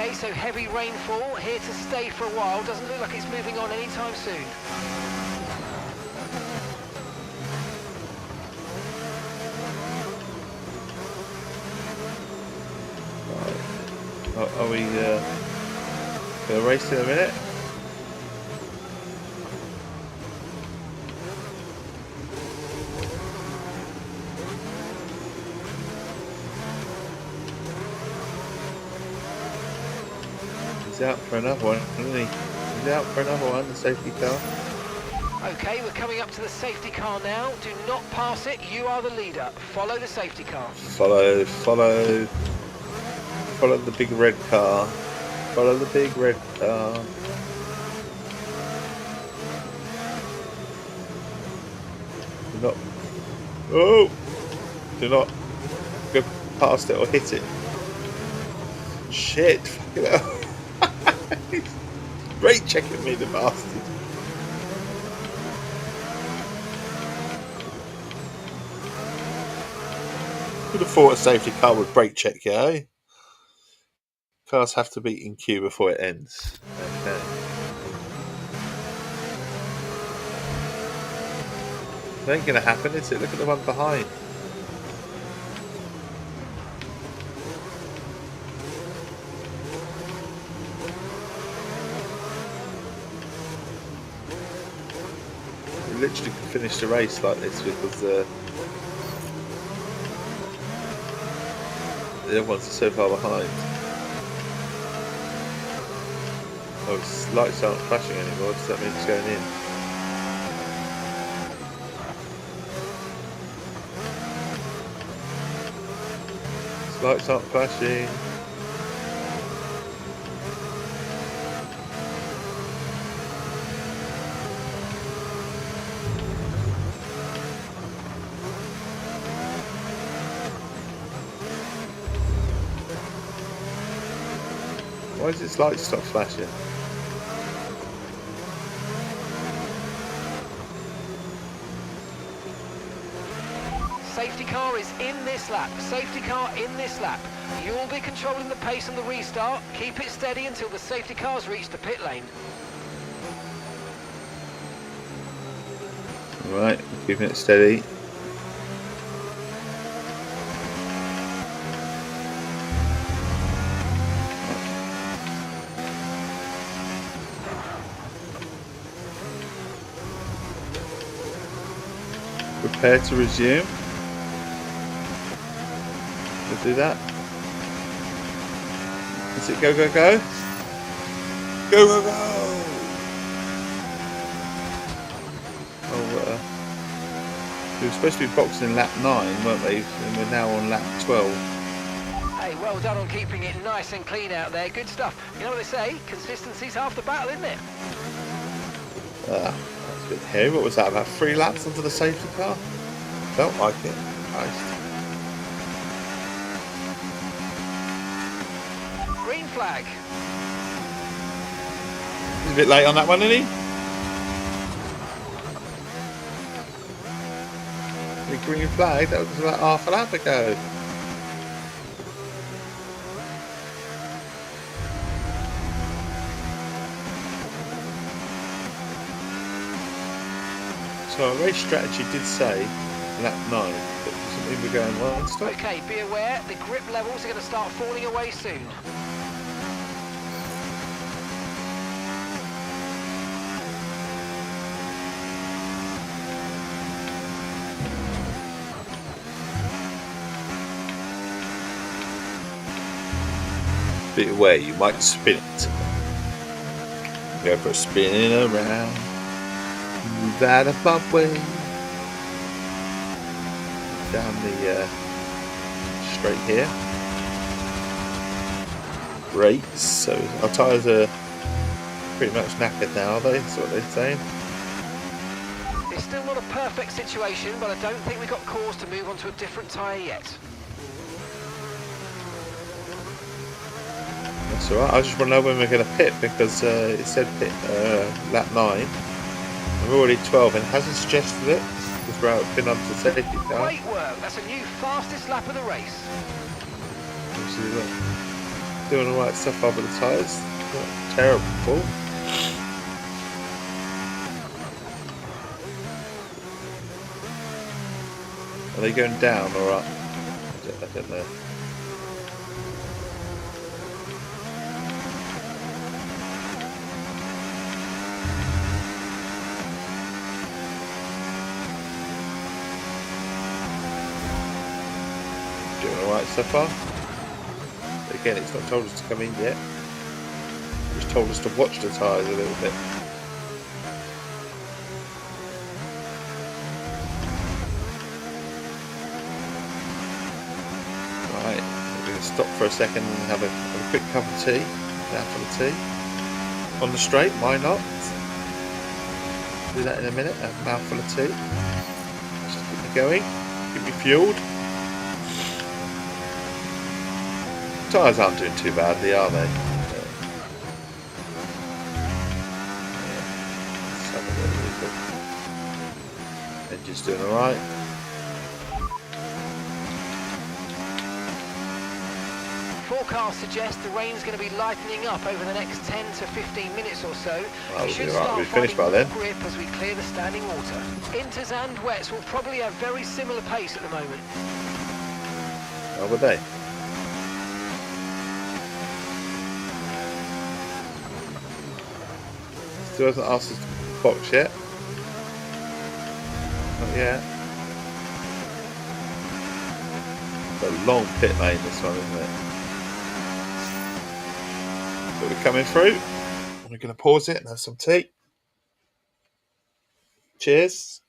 okay, so heavy rainfall here to stay for a while. Doesn't look like it's moving on anytime soon. Are we going to race in a minute? He's out for another one, isn't he? He's out for another one, the safety car. Okay, we're coming up to the safety car now. Do not pass it. You are the leader. Follow the safety car. Follow the big red car. Follow the big red car. Do not go past it or hit it. Shit, fucking hell. Brake checking me, the bastard. Would have thought a safety car would brake check you, eh? Cars have to be in queue before it ends. Okay. It ain't gonna happen, is it? Look at the one behind. literally could finish the race like this because the other ones are so far behind. Oh, its lights aren't flashing anymore. Does that mean it's going in? Its lights aren't flashing. Why does its lights stop flashing? Safety car is in this lap. Safety car in this lap. You'll be controlling the pace on the restart. Keep it steady until the safety cars reach the pit lane. Right, keeping it steady. Prepare to resume. We'll do that. Is it go, go, go? Go, go, go! Oh, we were supposed to be boxing lap 9, weren't we? And we're now on lap 12. Hey, well done on keeping it nice and clean out there. Good stuff. You know what they say? Consistency's half the battle, isn't it? That's a bit hairy. What was that? About 3 laps onto the safety car? Felt like it. Nice. Green flag. He's a bit late on that one, isn't he? The green flag, that was about half a lap ago. So our race strategy did say lap 9, but doesn't mean we're going well. Stop. Okay, be aware, the grip levels are going to start falling away soon. Be aware, you might spin it. Go for a spinning around. Move out of my way. Down the straight here. Great. So our tyres are pretty much knackered now, are they? That's what they're saying. It's still not a perfect situation, but I don't think we've got cause to move on to a different tyre yet. That's alright. I just want to know when we're going to pit because it said pit lap 9. We're already 12 and hasn't suggested it because we've been onto the safety car. Great work. That's a new fastest lap of the race. Obviously, look, doing the right stuff over the tyres. Not terrible. Are they going down or up? I don't know. Doing alright so far. But again, it's not told us to come in yet. It's just told us to watch the tyres a little bit. Right, we're going to stop for a second and have a quick cup of tea. Mouthful of tea. On the straight, why not? Do that in a minute, a mouthful of tea. Just keep me going, keep me fueled. Tyres aren't doing too badly, are they? Engine's doing alright. Forecasts suggest the rain's going to be lightening up over the next 10 to 15 minutes or so. Well, we should we'll start be finished by finding then. more grip as we clear the standing water. Inters and wets will probably have very similar pace at the moment. How would they? Still hasn't asked us to box yet. Not yet. It's a long pit lane, this one, isn't it? So we're coming through. We're going to pause it and have some tea. Cheers.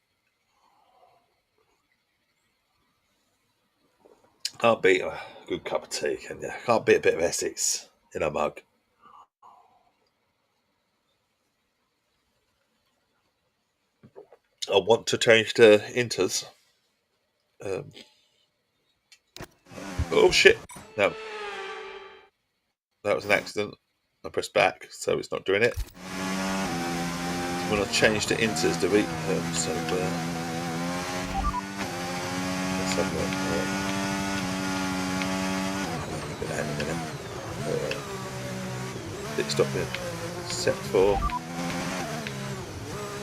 Can't beat a good cup of tea, can you? Can't beat a bit of Essex in a mug. I want to change to Inters. Oh shit! No, that was an accident. I pressed back, so it's not doing it. When I change to Inters, do we? Let's have a hang on a minute. Pit stop it. Set for.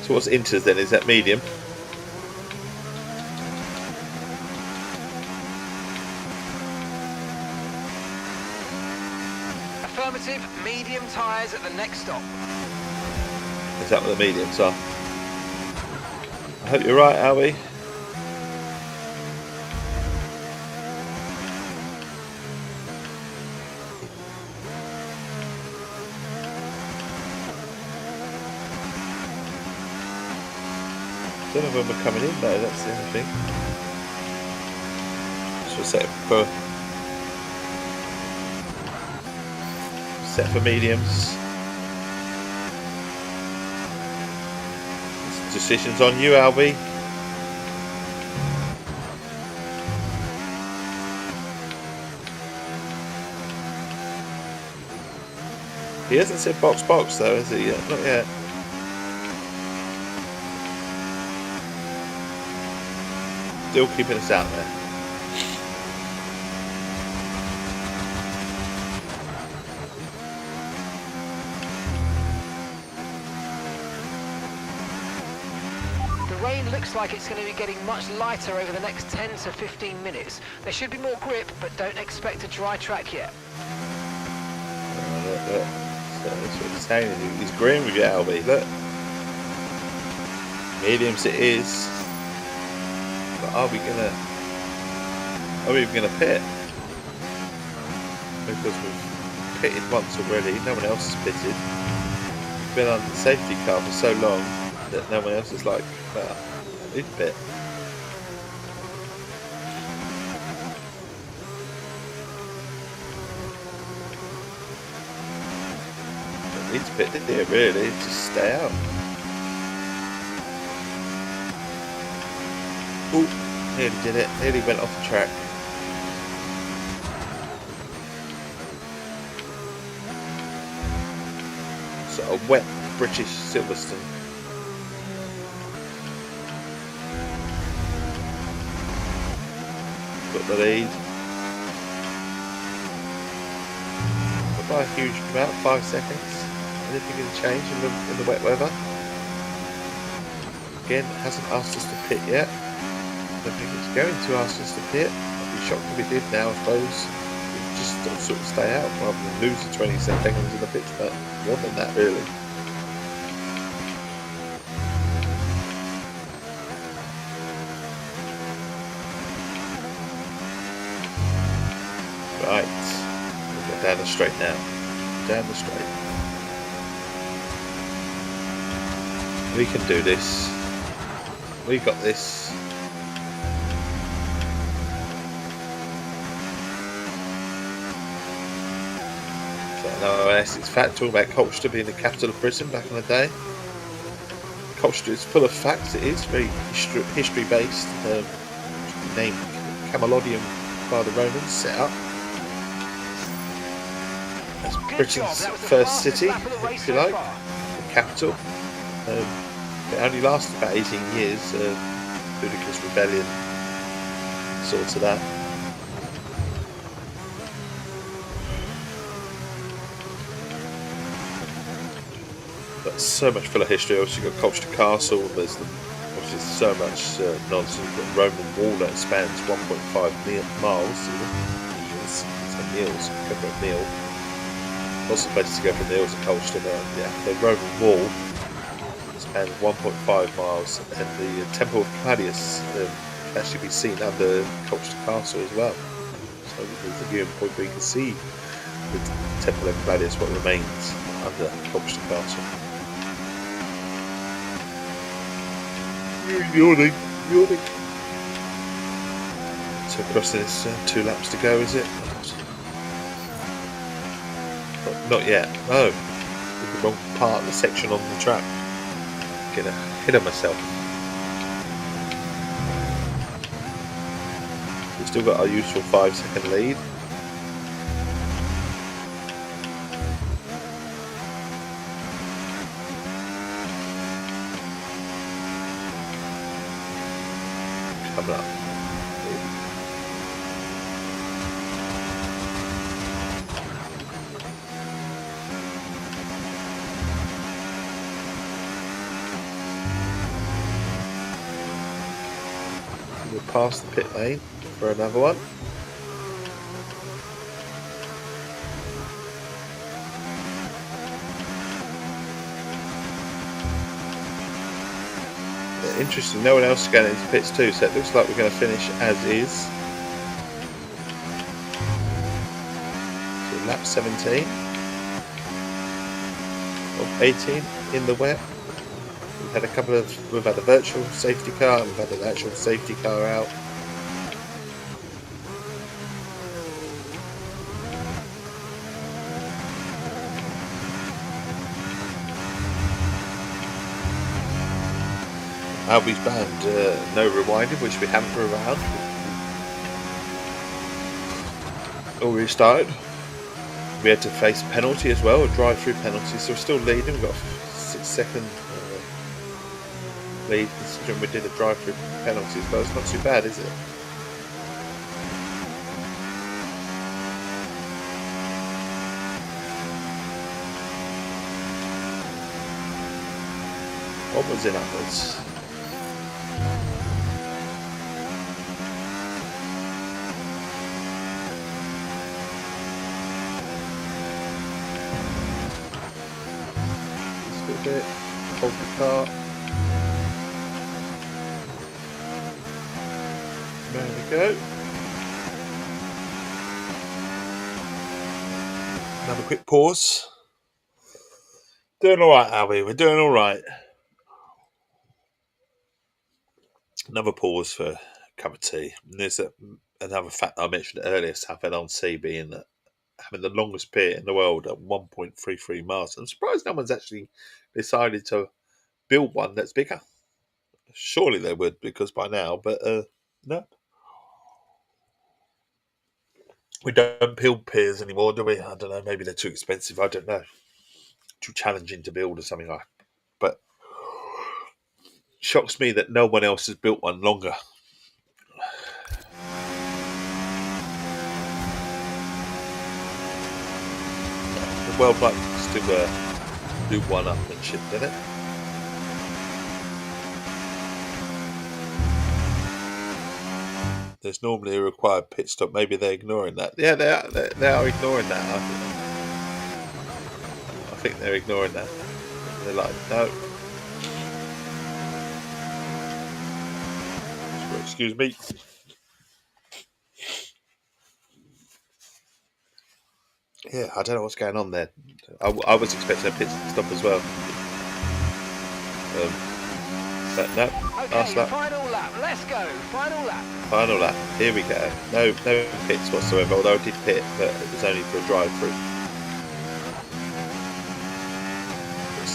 So what's Inters then? Is that medium? Affirmative, medium tyres at the next stop. Is that what the mediums are? I hope you're right, Albie. Some of them are coming in though, that's the only thing. So set for mediums. This decision's on you, Albie. He hasn't said box though, has he? Not yet. Still keeping us out there. The rain looks like it's going to be getting much lighter over the next 10 to 15 minutes. There should be more grip, but don't expect a dry track yet. Look. So that's what he's saying. He's agreeing with you, Albie. Look. Mediums it is. But are we even gonna pit? Because we've pitted once already, no one else has pitted. We've been on the safety car for so long that no one else is like, well, I need to pit. Don't need to pit, did you, really? Just stay out. Ooh, nearly did it. Nearly went off the track. So a wet British Siverstone. Got the lead. Not by a huge amount, 5 seconds. Anything can change in the wet weather. Again, hasn't asked us to pit yet. I don't think it's going to ask us to pit. I'd be shocked if it did now, I suppose. We'd just sort of stay out rather than lose the 20 seconds in the pit, but more than that, really. Right, we'll go down the straight now. Down the straight. We can do this. We got this. No, Essex fact, talking about Colchester being the capital of Britain back in the day. Colchester is full of facts, it is very history based. Named Camalodium by the Romans, set up as Britain's first city, if you like, the capital. It only lasted about 18 years, ludicrous rebellion, sorts of that. But so much full of history. Obviously, you've got Colchester Castle. There's obviously so much nonsense. You've got Roman wall that spans 1.5 miles. Meals, go for a meal. Lots of places to go for meals at Colchester, but yeah, the Roman wall and 1.5 miles, and the Temple of Claudius can actually be seen under Colchester Castle as well. So there's a viewing point where you can see the Temple of Claudius, what remains under Colchester Castle. Yawning. So crossing this 2 laps to go, is it? Not yet. No, the wrong part of the section on the track. Get ahead of myself. We've still got our usual 5-second lead. Coming up. We'll pass the pit lane for another one. Interesting, no one else is going into pits too, so it looks like we're going to finish as is. So lap 17 of 18 in the wet. We've had a virtual safety car and we've had an actual safety car out. Albie's banned no rewinding, which we haven't for a round. Already started. We had to face a penalty as well, a drive-through penalty, so we're still leading. We've got a 6-second lead considering we did a drive-through penalty, but it's not too bad, is it? Onwards and upwards. Bit, hold the car. There we go. Another quick pause. Doing alright, Albie, we're doing alright. Another pause for a cup of tea. And there's another fact I mentioned earlier, Southend-on-Sea being having the longest pit in the world at 1.33 miles. I'm surprised no one's actually decided to build one that's bigger. Surely they would, because by now, but no. We don't build piers anymore, do we? I don't know, maybe they're too expensive, I don't know. Too challenging to build or something like that. But shocks me that no one else has built one longer. The world might still do one upmanship, doesn't it? There's normally a required pit stop. Maybe they're ignoring that. Yeah, they are ignoring that. I think they're ignoring that. They're like, no. Excuse me. Yeah, I don't know what's going on there. I was expecting a pit stop as well. But no, okay, last lap. Final lap, let's go, final lap. Final lap, here we go. No pits whatsoever, although I did pit, but it was only for a drive-through.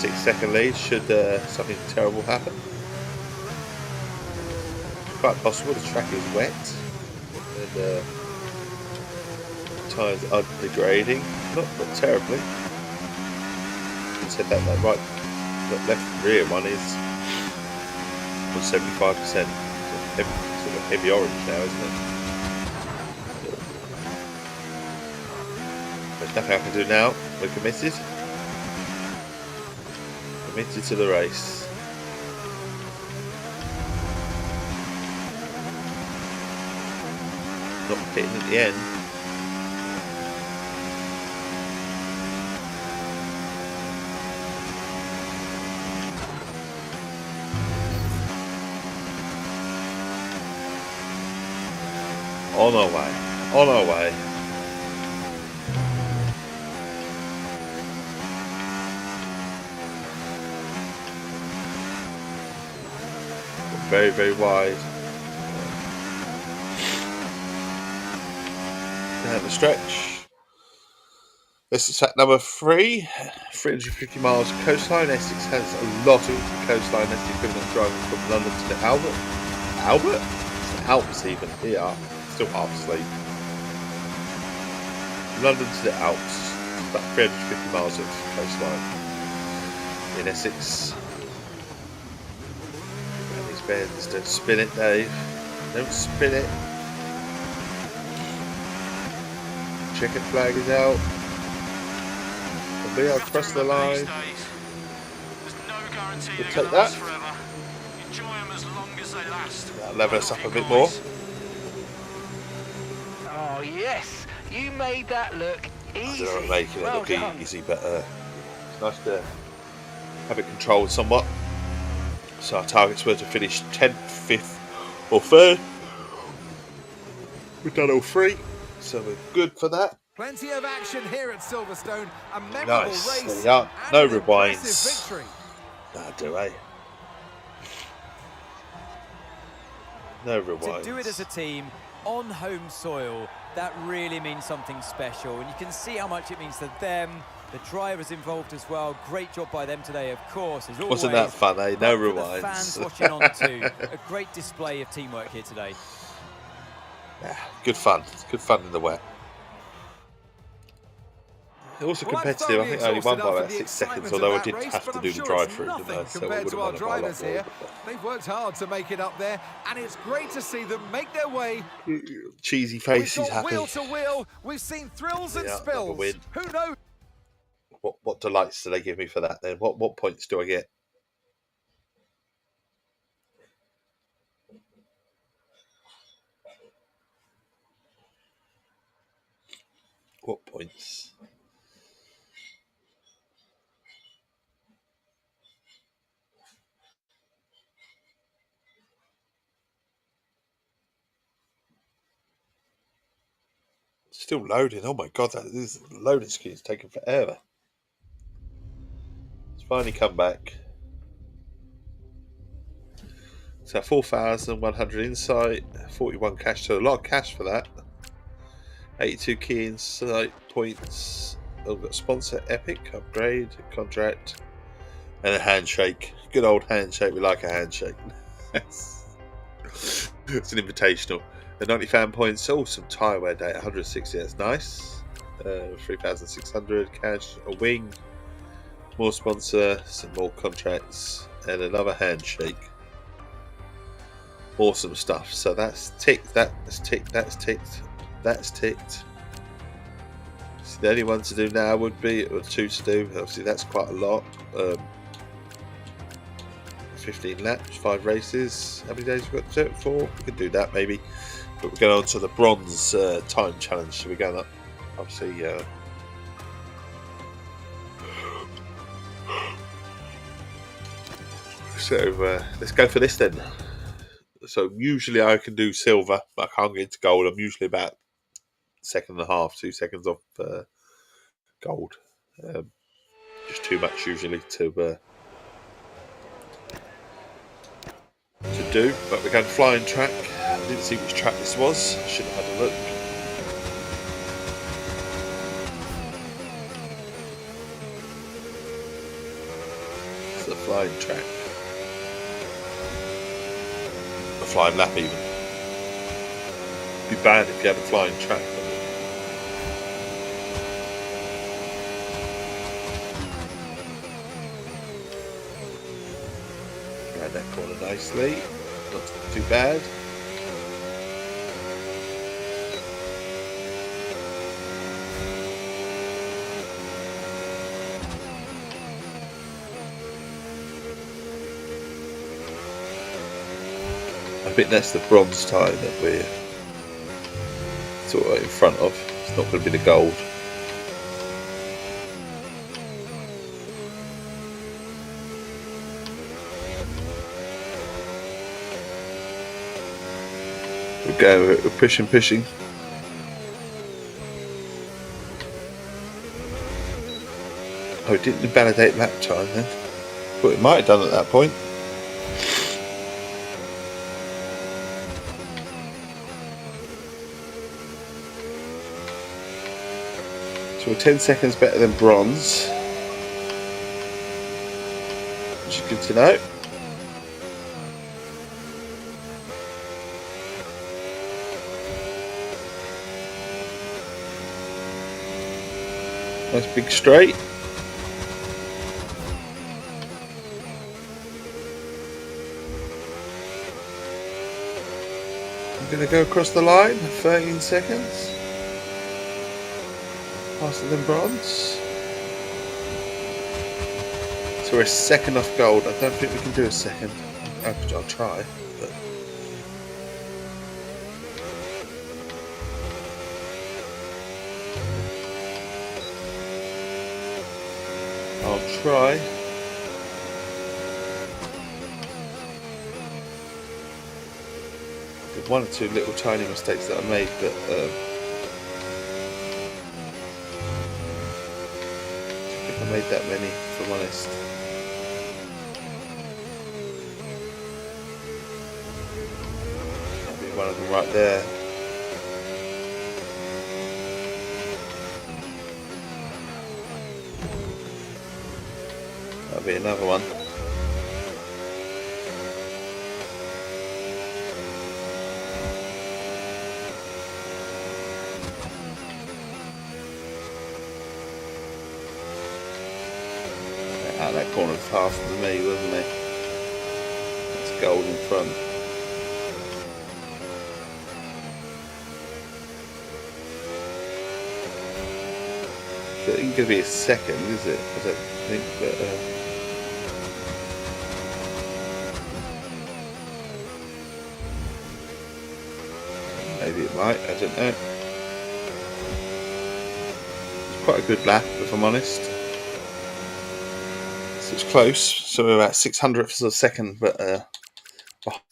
6-second lead, should something terrible happen. It's quite possible, the track is wet. And tyres are degrading, not terribly. I said that left rear one is 75%. Sort of heavy orange now, isn't it? There's nothing I can do now. We're committed. Committed to the race. Not pitting at the end. On our way. On our way. Very, very wide. Down the stretch. This is track number 3. 350 miles of coastline. Essex has a lot of coastline. That's the equivalent of driving from London to the Albert? It's the Alps even. Yeah, still half asleep. London to the Alps. It's about 350 miles of coastline in Essex. And these bends, don't spin it, Dave. Don't spin it. Checkered flag is out. We are across the line. We'll take that. That'll level us up a bit more. Oh yes, you made that look easy. I don't know, making it Well look done. easy, but it's nice to have it controlled somewhat. So our targets were to finish 10th, 5th or 3rd. We've done all 3, so we're good for that. Plenty of action here at Silverstone. A memorable Nice. race. There we are. And No an rewinds. impressive victory. Nah, do I? No rewinds. To do it as a team on home soil, that really means something special. And you can see how much it means to them. The drivers involved as well. Great job by them today, of course, as always. Wasn't that fun, eh? No But for rewinds. the fans watching on too. A great display of teamwork here today. Yeah, good fun. Good fun in the wet. Also Well, I'm competitive. I think I only won by thoroughly about exhausted 6 seconds, enough although I for did the race, have but to I'm do the sure drive-through, it's didn't I? nothing So compared it would to have our won by a lot drivers more. here. They've worked hard to make it up there, and it's great to see them make their way. Cheesy We've faces, got happy. wheel to wheel. We've seen thrills and Yeah, another spills. win. Who knows? What delights do they give me for that then? What points do I get? What points? Still loading. Oh my god, this loading screen is taking forever. It's finally come back. So 4,100 insight, 41 cash, so a lot of cash for that. 82 key insight points. I've got sponsor, epic, upgrade, contract, and a handshake. Good old handshake. We like a handshake. It's an invitational. The 90 fan points. Oh, some tyre wear date. 160. That's nice. 3,600 cash. A wing. More sponsor. Some more contracts. And another handshake. Awesome stuff. So that's ticked. That's ticked. That's ticked. That's ticked. So the only one to do now would be, or 2 to do. Obviously, that's quite a lot. 15 laps, 5 races. How many days we've got to do it for? We could do that maybe. But we're going on to the bronze time challenge. So we're going up, obviously. So let's go for this then. So usually I can do silver, but I can't get to gold. I'm usually about 2.5, 2 seconds off gold. Just too much usually to do. But we're going to flying track. I didn't see which track this was. Should have had a look. It's a flying track. A flying lap even. It'd be bad if you had a flying track. Around that corner nicely. Not too bad. I think that's the bronze tie that we're sort of in front of. It's not going to be the gold. We're pushing. Oh, it didn't validate lap time then. But it might have done at that point. So we're 10 seconds better than bronze, which is good to know. Nice big straight. I'm going to go across the line, 13 seconds. Faster than bronze. So we're a second off gold. I don't think we can do a second. I'll try. But I'll try. Did one or two little tiny mistakes that I made, but I made that many, if I'm honest. That'll be one of them right there. That'll be another one. That corner faster than me, wasn't it? That's gold in front. So it ain't going to be a second, is it? I don't think, but maybe it might, I don't know. It's quite a good lap, if I'm honest. It's close, so we're about 600ths of a second, but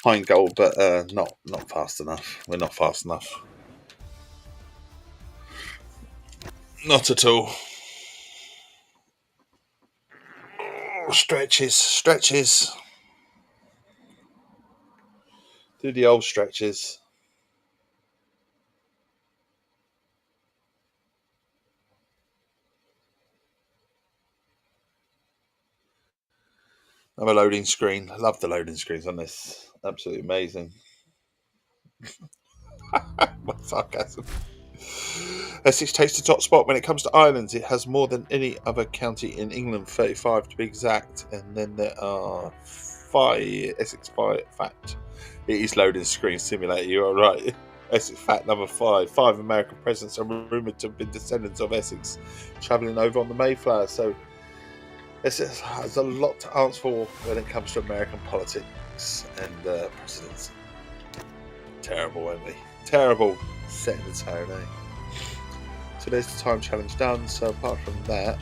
behind gold, but not fast enough. We're not fast enough. Not at all. Oh, stretches. Do the old stretches. Another loading screen. I love the loading screens on this. Absolutely amazing. My sarcasm. Essex takes the top spot when it comes to islands. It has more than any other county in England, 35 to be exact. And then there are 5 Essex Fact. It is loading screen simulator. You are right. Essex Fact number 5. 5 American presidents are rumoured to have been descendants of Essex, travelling over on the Mayflower. So Essex has a lot to answer for when it comes to American politics and presidents. Terrible, aren't we? Terrible setting the tone, eh? So there's the time challenge done. So apart from that,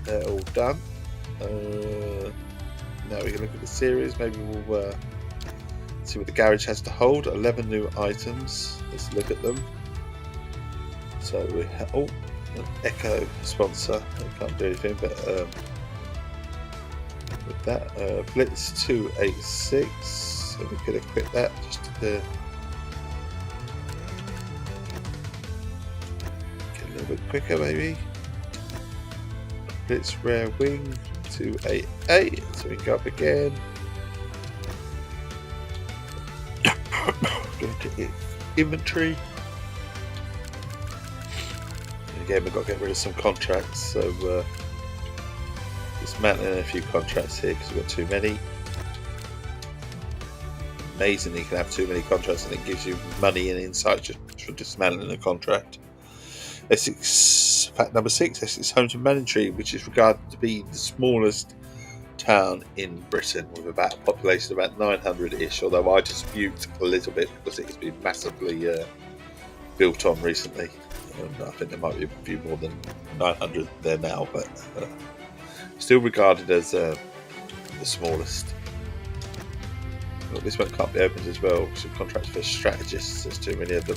they're all done. Now we can look at the series. Maybe we'll see what the garage has to hold. 11 new items. Let's look at them. So we have an Echo sponsor. I can't do anything, but with that Blitz 286. So we could equip that just to a little bit quicker, maybe. Blitz Rare Wing 288, so we can go up again. Go to inventory. And again, we've got to get rid of some contracts, so dismantling a few contracts here because we've got too many. Amazingly, you can have too many contracts and it gives you money and insight just for dismantling a contract. Essex, fact number 6, Essex home to Manningtree, which is regarded to be the smallest town in Britain, with about a population of about 900-ish, although I dispute a little bit because it has been massively built on recently. And I think there might be a few more than 900 there now, but still regarded as the smallest. Well, this one can't be opened as well. Some contracts for strategists. There's too many of them.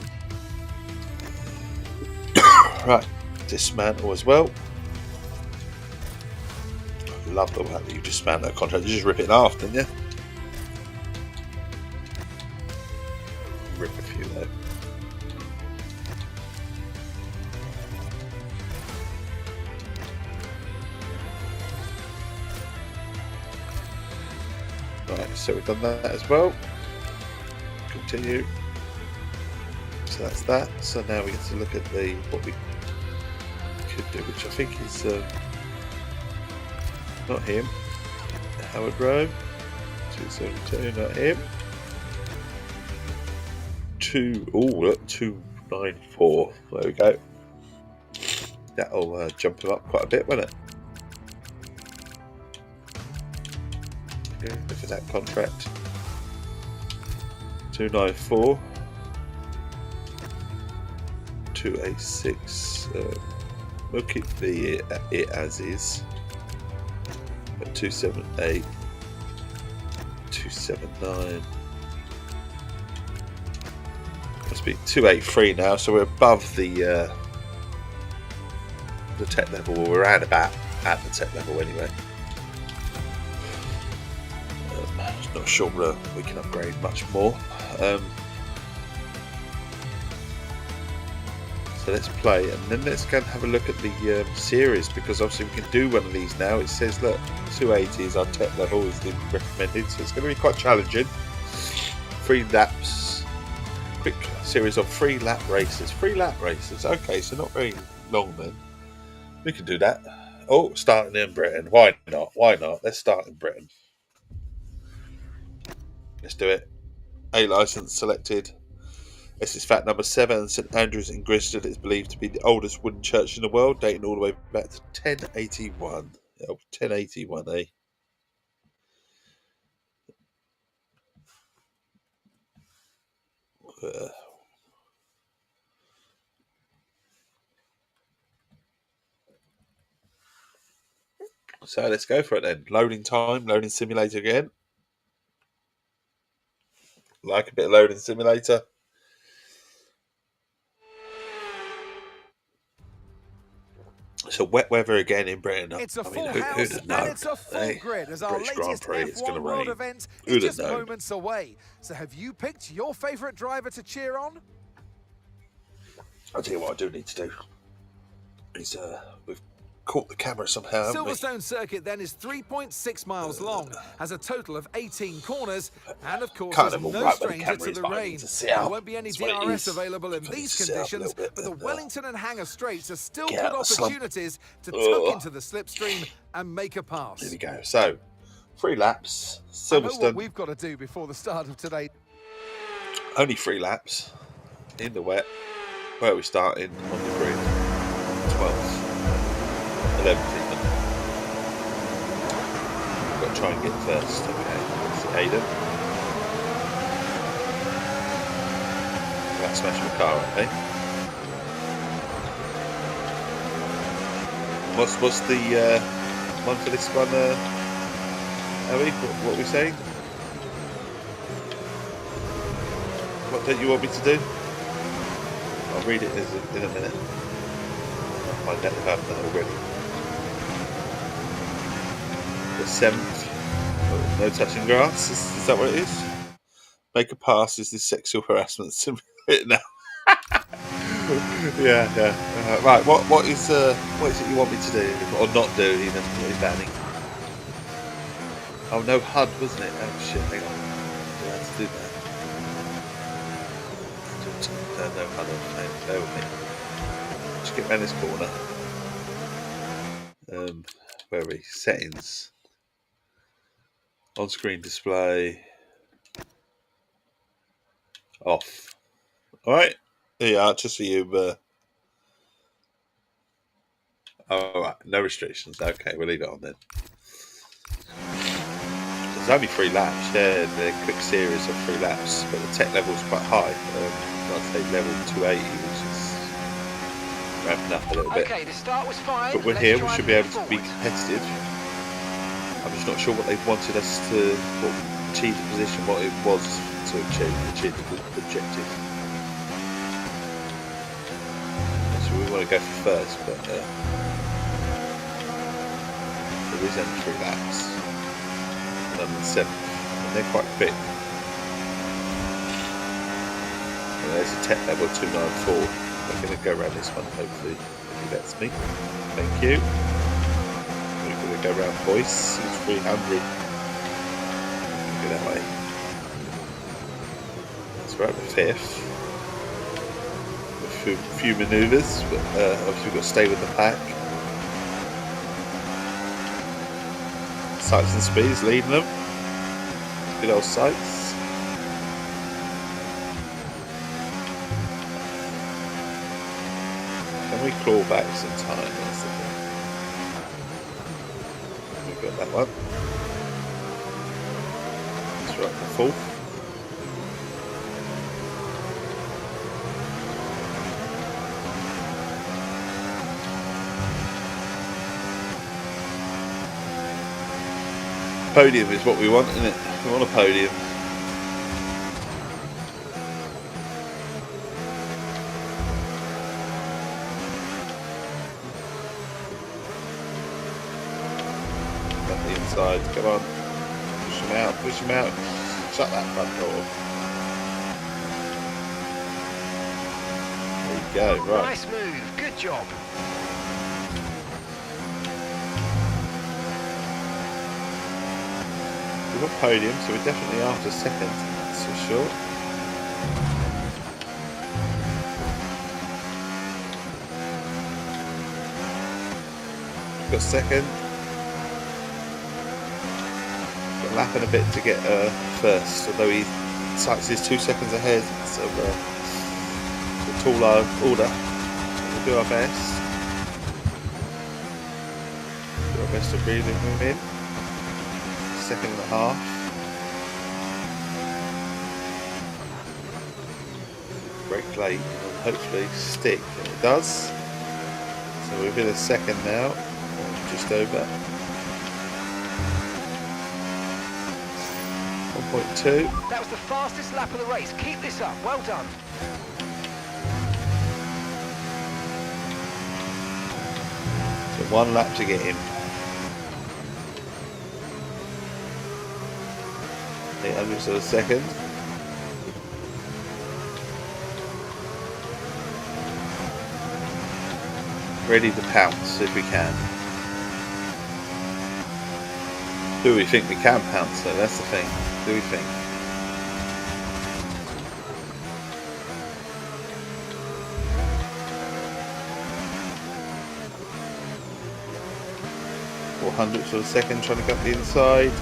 Right, dismantle as well. I love the way that you dismantle a contract. You just rip it in half, didn't you? Rip a few though. Right, so we've done that as well. Continue. So that's that. So now we get to look at what we could do, which I think is not him. Howard Rowe. 272, not him. 294. There we go. That'll jump him up quite a bit, won't it? Go for that contract. 294. 286. We'll keep it as is. But 278. 279. Must be 283 now, so we're above the tech level. Well, we're around about at the tech level anyway. Not sure we can upgrade much more. So let's play, and then let's go and have a look at the series, because obviously we can do one of these now. It says, look, 280 is our tech level, is the recommended, so it's going to be quite challenging. 3 laps, quick series of 3 lap races. 3 lap races, okay, so not very long then. We can do that. Oh, starting in Britain. Why not? Why not? Let's start in Britain. Let's do it. A license selected. Essex Fact number 7, St Andrews in Gristed is believed to be the oldest wooden church in the world, dating all the way back to 1081. Oh, 1081, eh? So let's go for it then. Loading time, loading simulator again. Like a bit of loading simulator. So wet weather again in Britain. It's a I full mean, house who'd and known? it's a full Hey, grid as our British Grand latest Prix, it's gonna F1 World rain. event Who'd is have just known? moments away. So have you picked your favourite driver to cheer on? I'll tell you what I do need to do. Is we've caught the camera somehow, haven't we? Silverstone circuit then is 3.6 miles long, has a total of 18 corners, and of course Can't is have all no right when the stranger camera to is, the but I rain. need to see There out. won't be any That's what it DRS is. available in Got to these see out a conditions, little bit but the and, Wellington and Hanger Straights are still get good out of the slump. opportunities to tuck into the slipstream and make a pass. Here we go. So, 3 laps. I know what Silverstone. we've got to do before the start of today. Only 3 laps. In the wet. Where are we starting? On the grid. 12th. 11th even. We've got to try and get first. Okay. That's Hayden. That smashed my car up, eh? What's the one for this one, Ellie? What are we saying? What don't you want me to do? I'll read it in a minute. I'll find out if I haven't done it already. The 7th. Oh, no touching grass. Is that what it is? Make a pass is this sexual harassment simulator now. yeah. Right. What is it you want me to do or not do? Even what is banning? Oh no, HUD wasn't it? Oh shit! Hang on. Let's do that. No HUD on. Bear with me. Just get around this corner. Where are we? Settings. On-screen display. Off. All right. There you are. Just so you. All right. No restrictions. Okay, we'll leave it on then. There's only 3 laps. Yeah, the quick series of 3 laps, but the tech level is quite high. I'd say level 280, which is ramping up a little bit. Okay, the start was fine. But we're Let's here. We try should and be able move to be forward. competitive. I'm just not sure what they wanted us to achieve the position what it was to achieve the objective. So we want to go for first, but there is only 3 laps. And I'm in 7th, and they're quite quick. And there's a tech level 294. We're going to go around this one, hopefully. If he lets me. Thank you. We're going to go around Boyce. It's 300. Go that way. So we're at the 5th. A few manoeuvres, but obviously we've got to stay with the pack. Sights and Speeds leading them. Good old Sights. Can we claw back some time? That's the thing. We've got that one. That's right, the 4th. Podium is what we want, isn't it? We want a podium. At the inside, come on. Push him out, push him out. Shut that front door. There you go, right. Nice move, good job. We've got podium, so we're definitely after 2nd, that's for sure. We've got 2nd. Got a lap and a bit to get 1st, although he Sykes is 2 seconds ahead, so it's a tall order. We'll do our best. Do our best to breathe him in. 2.5 seconds. Brake late and hopefully stick, and it does. So we've hit a 2nd now, just over. 1.2. That was the fastest lap of the race. Keep this up. Well done. So 1 lap to get in. 800ths of a second. Ready to pounce if we can. Do we think we can pounce though? That's the thing. Do we think? Four hundredths of a second trying to get the inside.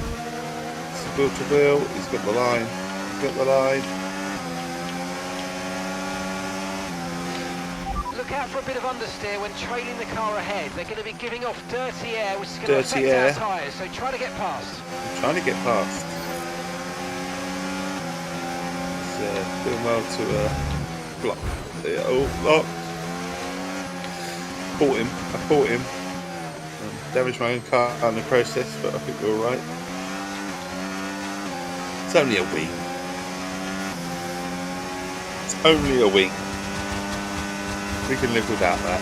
Wheel to wheel, he's got the line, Look out for a bit of understeer when trailing the car ahead. They're going to be giving off dirty air, which is going to affect our tyres, so try to get past. I'm trying to get past. He's doing well to block. Block. I caught him. Damaged my own car in the process, but I think we're alright. It's only a week. It's only a week. We can live without that.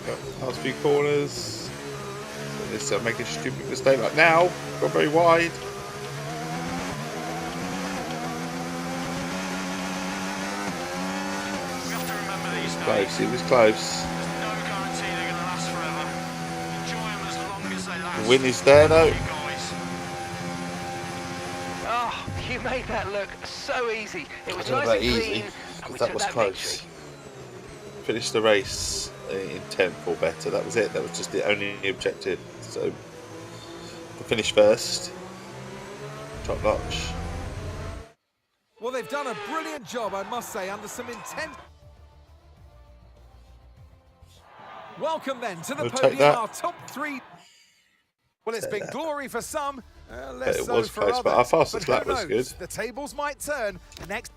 Got last few corners. This making a stupid mistake like now. Got very wide. Close, it was close. No guarantee they're going to last forever. Enjoy them as long as they last. The win is there though. Oh, you made that look so easy. It was I don't know nice about and easy, clean, and because we that took was that close. victory. Finished the race in 10th or better. That was it. That was just the only objective. So to finish first, top notch. Well, they've done a brilliant job, I must say, under some intense... Welcome then to the We'll take podium, that. our top 3. Well, it's been glory for some, less It so was for close, others. but our fastest who lap was knows? good. The tables might turn next.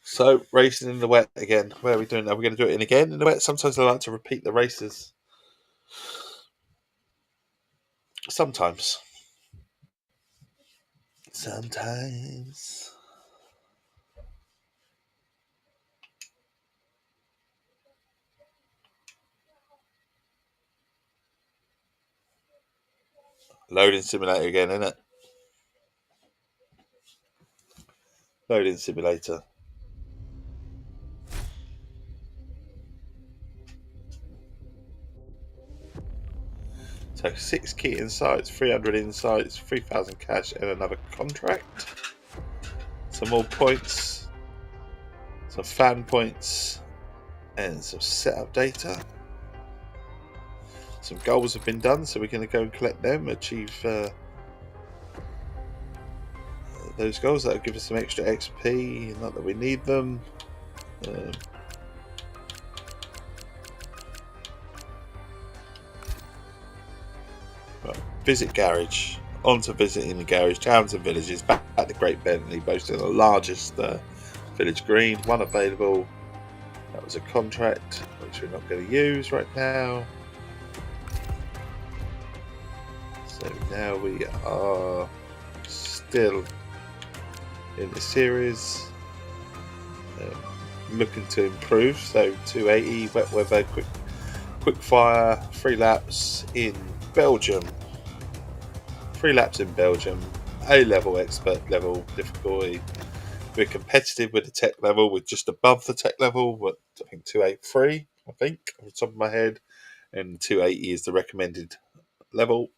So, racing in the wet again. Where are we doing? Are we going to do it again in the wet? Sometimes I like to repeat the races. Sometimes. Loading simulator again, isn't it? Loading simulator. So 6 key insights, 300 insights, 3,000 cash, and another contract. Some more points, some fan points, and some setup data. Some goals have been done, so we're going to go and collect them, achieve those goals. That'll give us some extra XP, not that we need them. Right. Visit garage. On to visiting the garage, towns and villages. Back at the Great Bentley, boasting the largest village green. One available. That was a contract, which we're not going to use right now. So now we are still in the series, looking to improve. So 280 wet weather, quick fire, 3 laps in Belgium. 3 laps in Belgium, A-level, expert level difficulty. We're competitive with the tech level. We're just above the tech level. What I think 283, I think, off the top of my head, and 280 is the recommended level.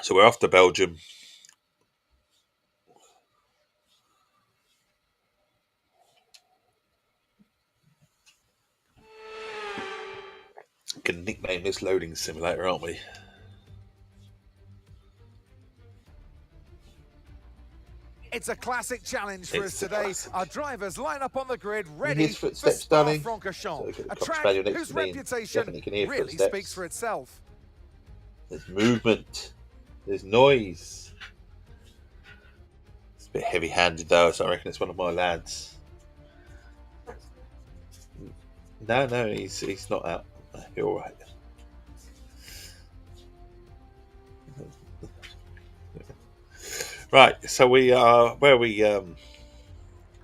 So we're off to Belgium. We can nickname this loading simulator, aren't we? It's a classic challenge for us today. Classic. Our drivers line up on the grid, ready for footsteps, darling. Spa-Francorchamps, So a track whose reputation really speaks for itself. There's movement. There's noise. It's a bit heavy-handed though, so I reckon it's one of my lads. No, he's not out. You're all right. Right, so we are where we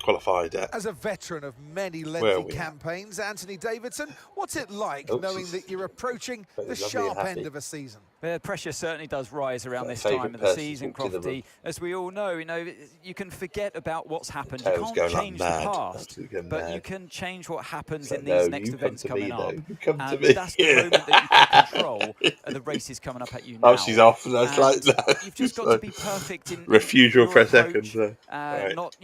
qualified at. As a veteran of many lengthy campaigns, Anthony Davidson, what's it like knowing that you're approaching the sharp end of a season? The pressure certainly does rise around this time of the season, Crofty. As we all know, you can forget about what's happened. You can't change the past, but you can change what happens in these next events coming up. And that's the moment that you can control, and the race is coming up at you now. Oh, she's off. That's like that. You've just got to be perfect in refusal for a second. Right. Not,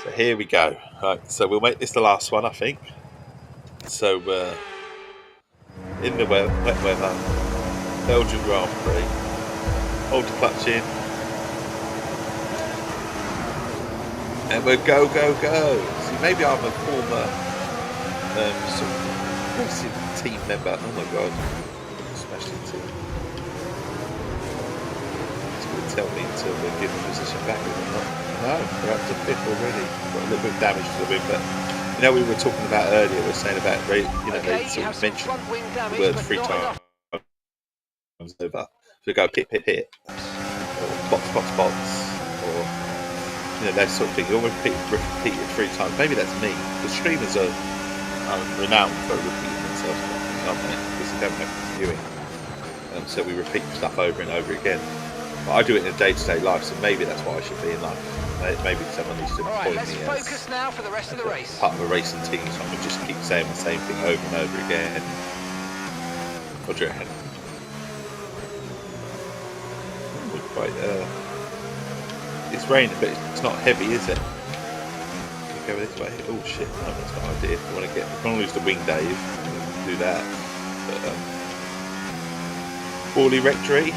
So here we go. Right, so we'll make this the last one, I think. So in the wet weather, Belgian Grand Prix. Hold the clutch in, and we'll go. See, maybe I'm a former sort of racing team member. Oh my god, smashed into. It's going to tell me to give the position back or not. No, we're up to 5th already. Got a little bit of damage to the wing, but we were talking about earlier. We were saying about they sort of mentioned the word 3 times over. So we go pit, or spots, or that sort of thing. You always repeat it 3 times. Maybe that's me. The streamers are renowned for repeating themselves, aren't they? Because they don't know what's doing. So we repeat stuff over and over again. But I do it in a day-to-day life, so maybe that's what I should be in life. Maybe someone needs to appoint me as focus now for the rest of the race. Part of a racing team, so I can just keep saying the same thing over and over again. What do you reckon? Quite, it's raining, but it's not heavy, is it? Can we go this way? Oh shit! No, that's not an idea. If we want to lose the wing, Dave, we do that. But Borley Rectory,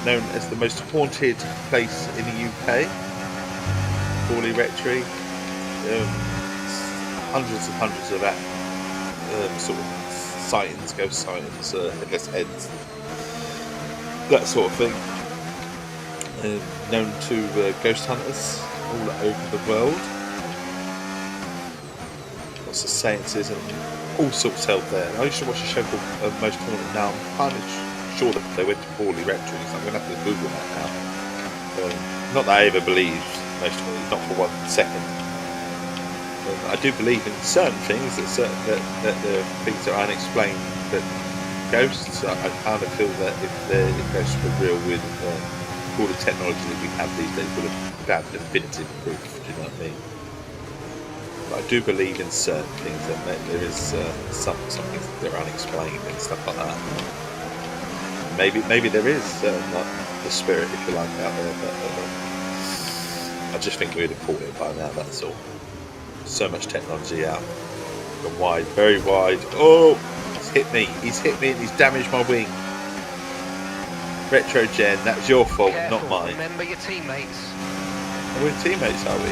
known as the most haunted place in the UK. Borley Rectory, hundreds of that sort of sightings, ghost sightings, headless heads, that sort of thing. known to ghost hunters all over the world. Lots of seances and all sorts held there. I used to watch a show called Most Haunted. Now I'm kind of sure that they went to poorly rectories. I'm going to have to Google that now. Not that I ever believed Most Haunted, not for 1 second. I do believe in certain things that the things that are unexplained, but ghosts, I kind of feel that if ghosts were real, with all the technology that we have these days, would have definitive proof. Do you know what I mean? But I do believe in certain things that there is some things that are unexplained and stuff like that. Maybe there is like the spirit, if you like, out there, but I just think we'd have caught it by now. That's all. So much technology out, gone wide, very wide. Oh, he's hit me and he's damaged my wing. Retro Gen, that's your fault, Careful, not mine. remember your teammates. We're teammates, are we?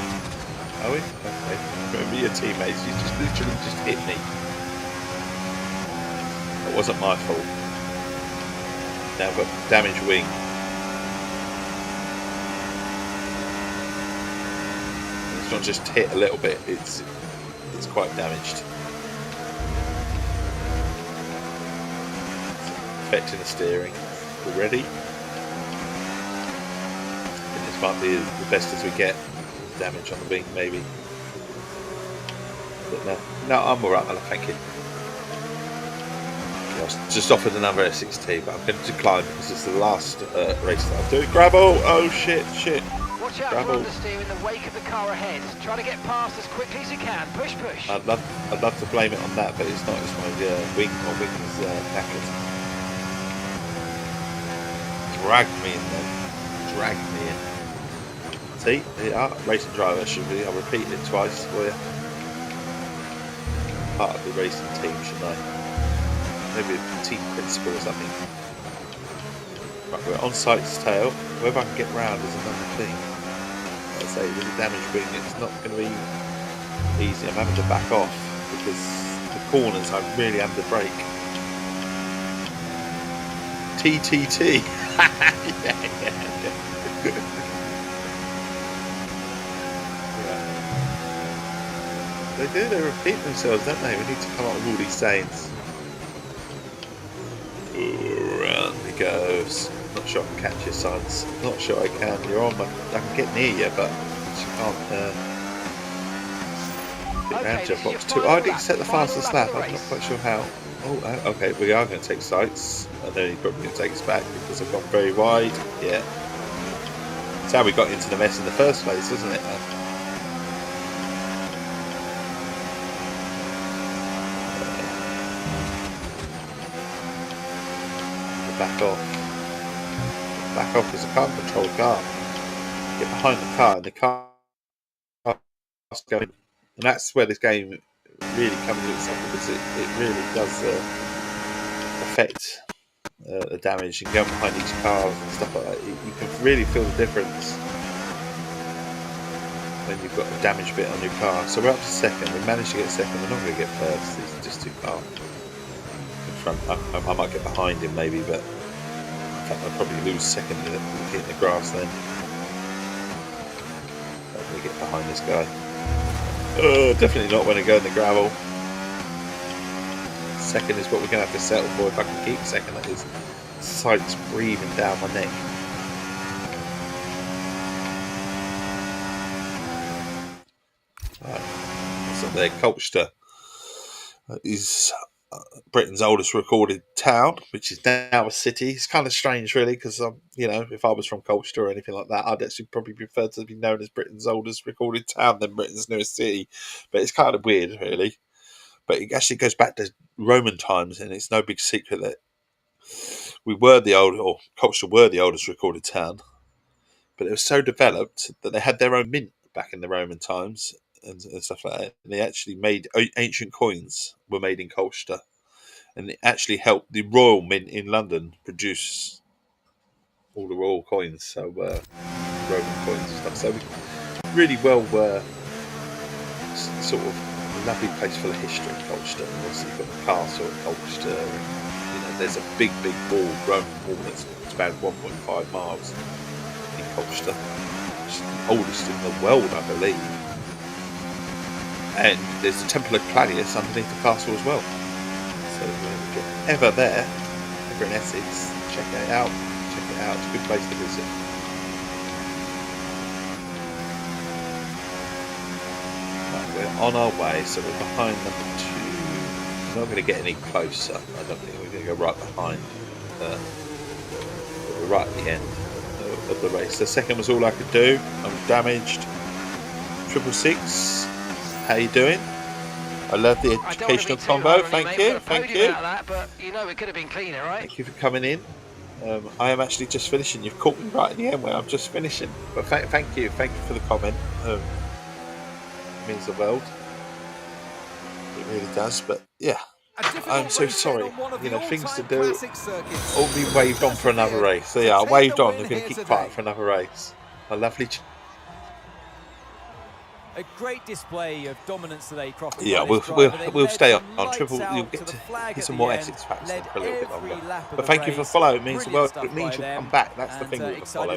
Are we? Okay. Remember your teammates, you just literally just hit me. It wasn't my fault. Now I've got damaged wing. It's not just hit a little bit, it's quite damaged. Affecting the steering. We're ready. And this might be the best as we get. Damage on the wing, maybe. But no, I'm alright, man. Thank you. I was just offered another Essex Tea, but I'm going to decline because it's the last race that I'm doing. Gravel! Oh shit! Watch out Gravel. for understeer in the wake of the car ahead. Try to get past as quickly as you can. Push. I'd love to blame it on that, but it's not. It's my wing. My wing is knackered. Drag me in. See, yeah, racing driver should be. I'll repeat it twice for you. Part of the racing team, shouldn't I? Maybe a team principal or something. Right, we're on Sight's tail. Whether I can get round is another thing. Like I say, with the damaged wing, it's not going to be easy. I'm having to back off because the corners I'm really having to brake. TTT. yeah. They repeat themselves, don't they? We need to come up with all these sayings. Round he goes. Not sure I can catch you, sons. Not sure I can. You're on my. I can get near you, but you can't get round your box too. I didn't set the fastest lap. I'm not quite sure how. Oh, okay. We are going to take sights, and then he's probably going to take us back because I've gone very wide. Yeah. That's how we got into the mess in the first place, isn't it? Back off because I can't control the car. Get behind the car and the car is going, and that's where this game really comes to itself because it really does affect the damage and going behind each car and stuff like that. You can really feel the difference when you've got a damaged bit on your car. So we're up to second. We managed to get second. We're not going to get first. It's just too far in front. I might get behind him maybe, but in fact I'll probably lose second hitting the grass then. Let me get behind this guy. Oh, definitely not when I go in the gravel. Second is what we're going to have to settle for if I can keep second. That is sights breathing down my neck. What's up there? Colchester is Britain's oldest recorded town, which is now a city. It's kind of strange, really, because if I was from Colchester or anything like that, I'd actually probably prefer to be known as Britain's oldest recorded town than Britain's newest city. But it's kind of weird, really. But it actually goes back to Roman times, and it's no big secret that Colchester were the oldest recorded town. But it was so developed that they had their own mint back in the Roman times and stuff like that. And they actually made ancient coins were made in Colchester, and it actually helped the Royal Mint in London produce all the royal coins, so Roman coins and stuff. So really well, sort of lovely place full of history in Colchester. And also you've got the castle at Colchester. And, there's a big wall, Roman wall that's about 1.5 miles in upholster. It's the oldest in the world, I believe. And there's the Temple of Claudius underneath the castle as well. So if you're ever there, ever in Essex, check it out. Check it out. It's a good place to visit. Right, we're on our way, so we're behind number 2. We're not going to get any closer. I don't think we're going to go right behind. We're right at the end of the race. The second was all I could do. I'm damaged. 666. How you doing? I love the educational combo. Thank you. Thank you. That, but you know it could have been cleaner, right? Thank you for coming in. I am actually just finishing. You've caught me right at the end where I'm just finishing. But thank you. Thank you for the comment. It means the world. It really does. But yeah. I'm so sorry. You know, things to do. All be waved on for another race. So yeah, I waved on. We're going to keep quiet for another race. A lovely. A great display of dominance today, Crawford. Yeah, we'll stay on triple. You'll get to get some more Essex facts for a little bit longer. But thank you for following. It means the world. It means you'll come back. That's the thing with the follow.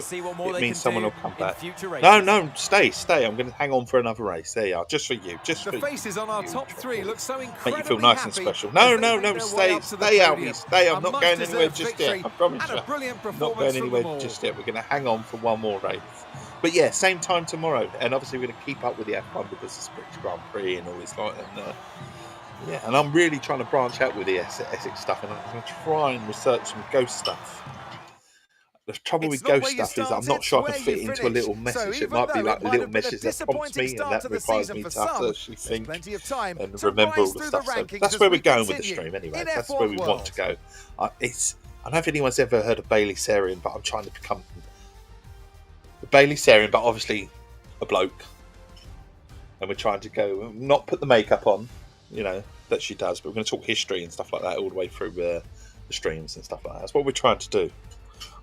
It means someone will come back. No, stay. I'm going to hang on for another race. There you are, just for you, just for you. The faces on our top 3 look so incredibly make you feel nice and special. No, stay, Albie, stay. I'm not going anywhere just yet. I promise you. I'm not going anywhere just yet. We're going to hang on for one more race. But yeah, same time tomorrow, and obviously we're going to keep up with the F1 because it's British Grand Prix and all this like, and I'm really trying to branch out with the Essex stuff, and I'm going to try and research some ghost stuff. The trouble with ghost stuff is I'm not sure I can fit it into a little message. It might be like a little message that prompts me, and that requires me to actually think and remember all the stuff. So that's where we're going with the stream anyway. That's where we want to go. I don't know if anyone's ever heard of Bailey Sarian, but I'm trying to become Bailey Sarian, but obviously a bloke, and we're trying to go not put the makeup on, you know, that she does, but we're going to talk history and stuff like that all the way through the streams and stuff like that. That's what we're trying to do.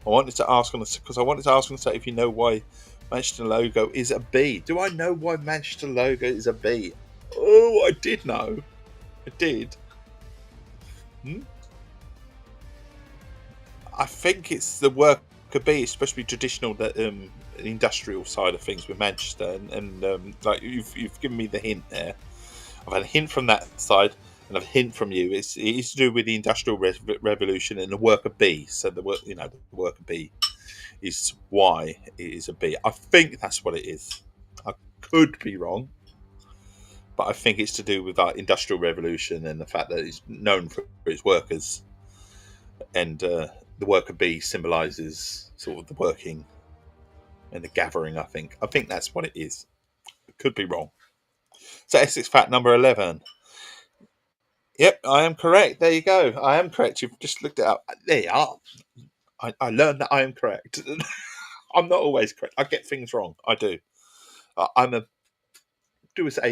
I wanted to ask on the site if you know why Manchester logo is a B. Do I know why Manchester logo is a B? Oh, I did know. I did. I think it's the work could be, especially traditional, that industrial side of things with Manchester, and like you've given me the hint there. I've had a hint from that side, and a hint from you. It is to do with the industrial revolution and the worker bee. So the worker bee is why it is a bee. I think that's what it is. I could be wrong, but I think it's to do with that industrial revolution and the fact that it's known for its workers, and the worker bee symbolises sort of the working and the gathering. I think that's what it is. Could be wrong. So Essex fact number 11. Yep, I am correct. There you go. I am correct. You've just looked it up. There you are. I learned that I am correct. I'm not always correct. I get things wrong. I do. I'm a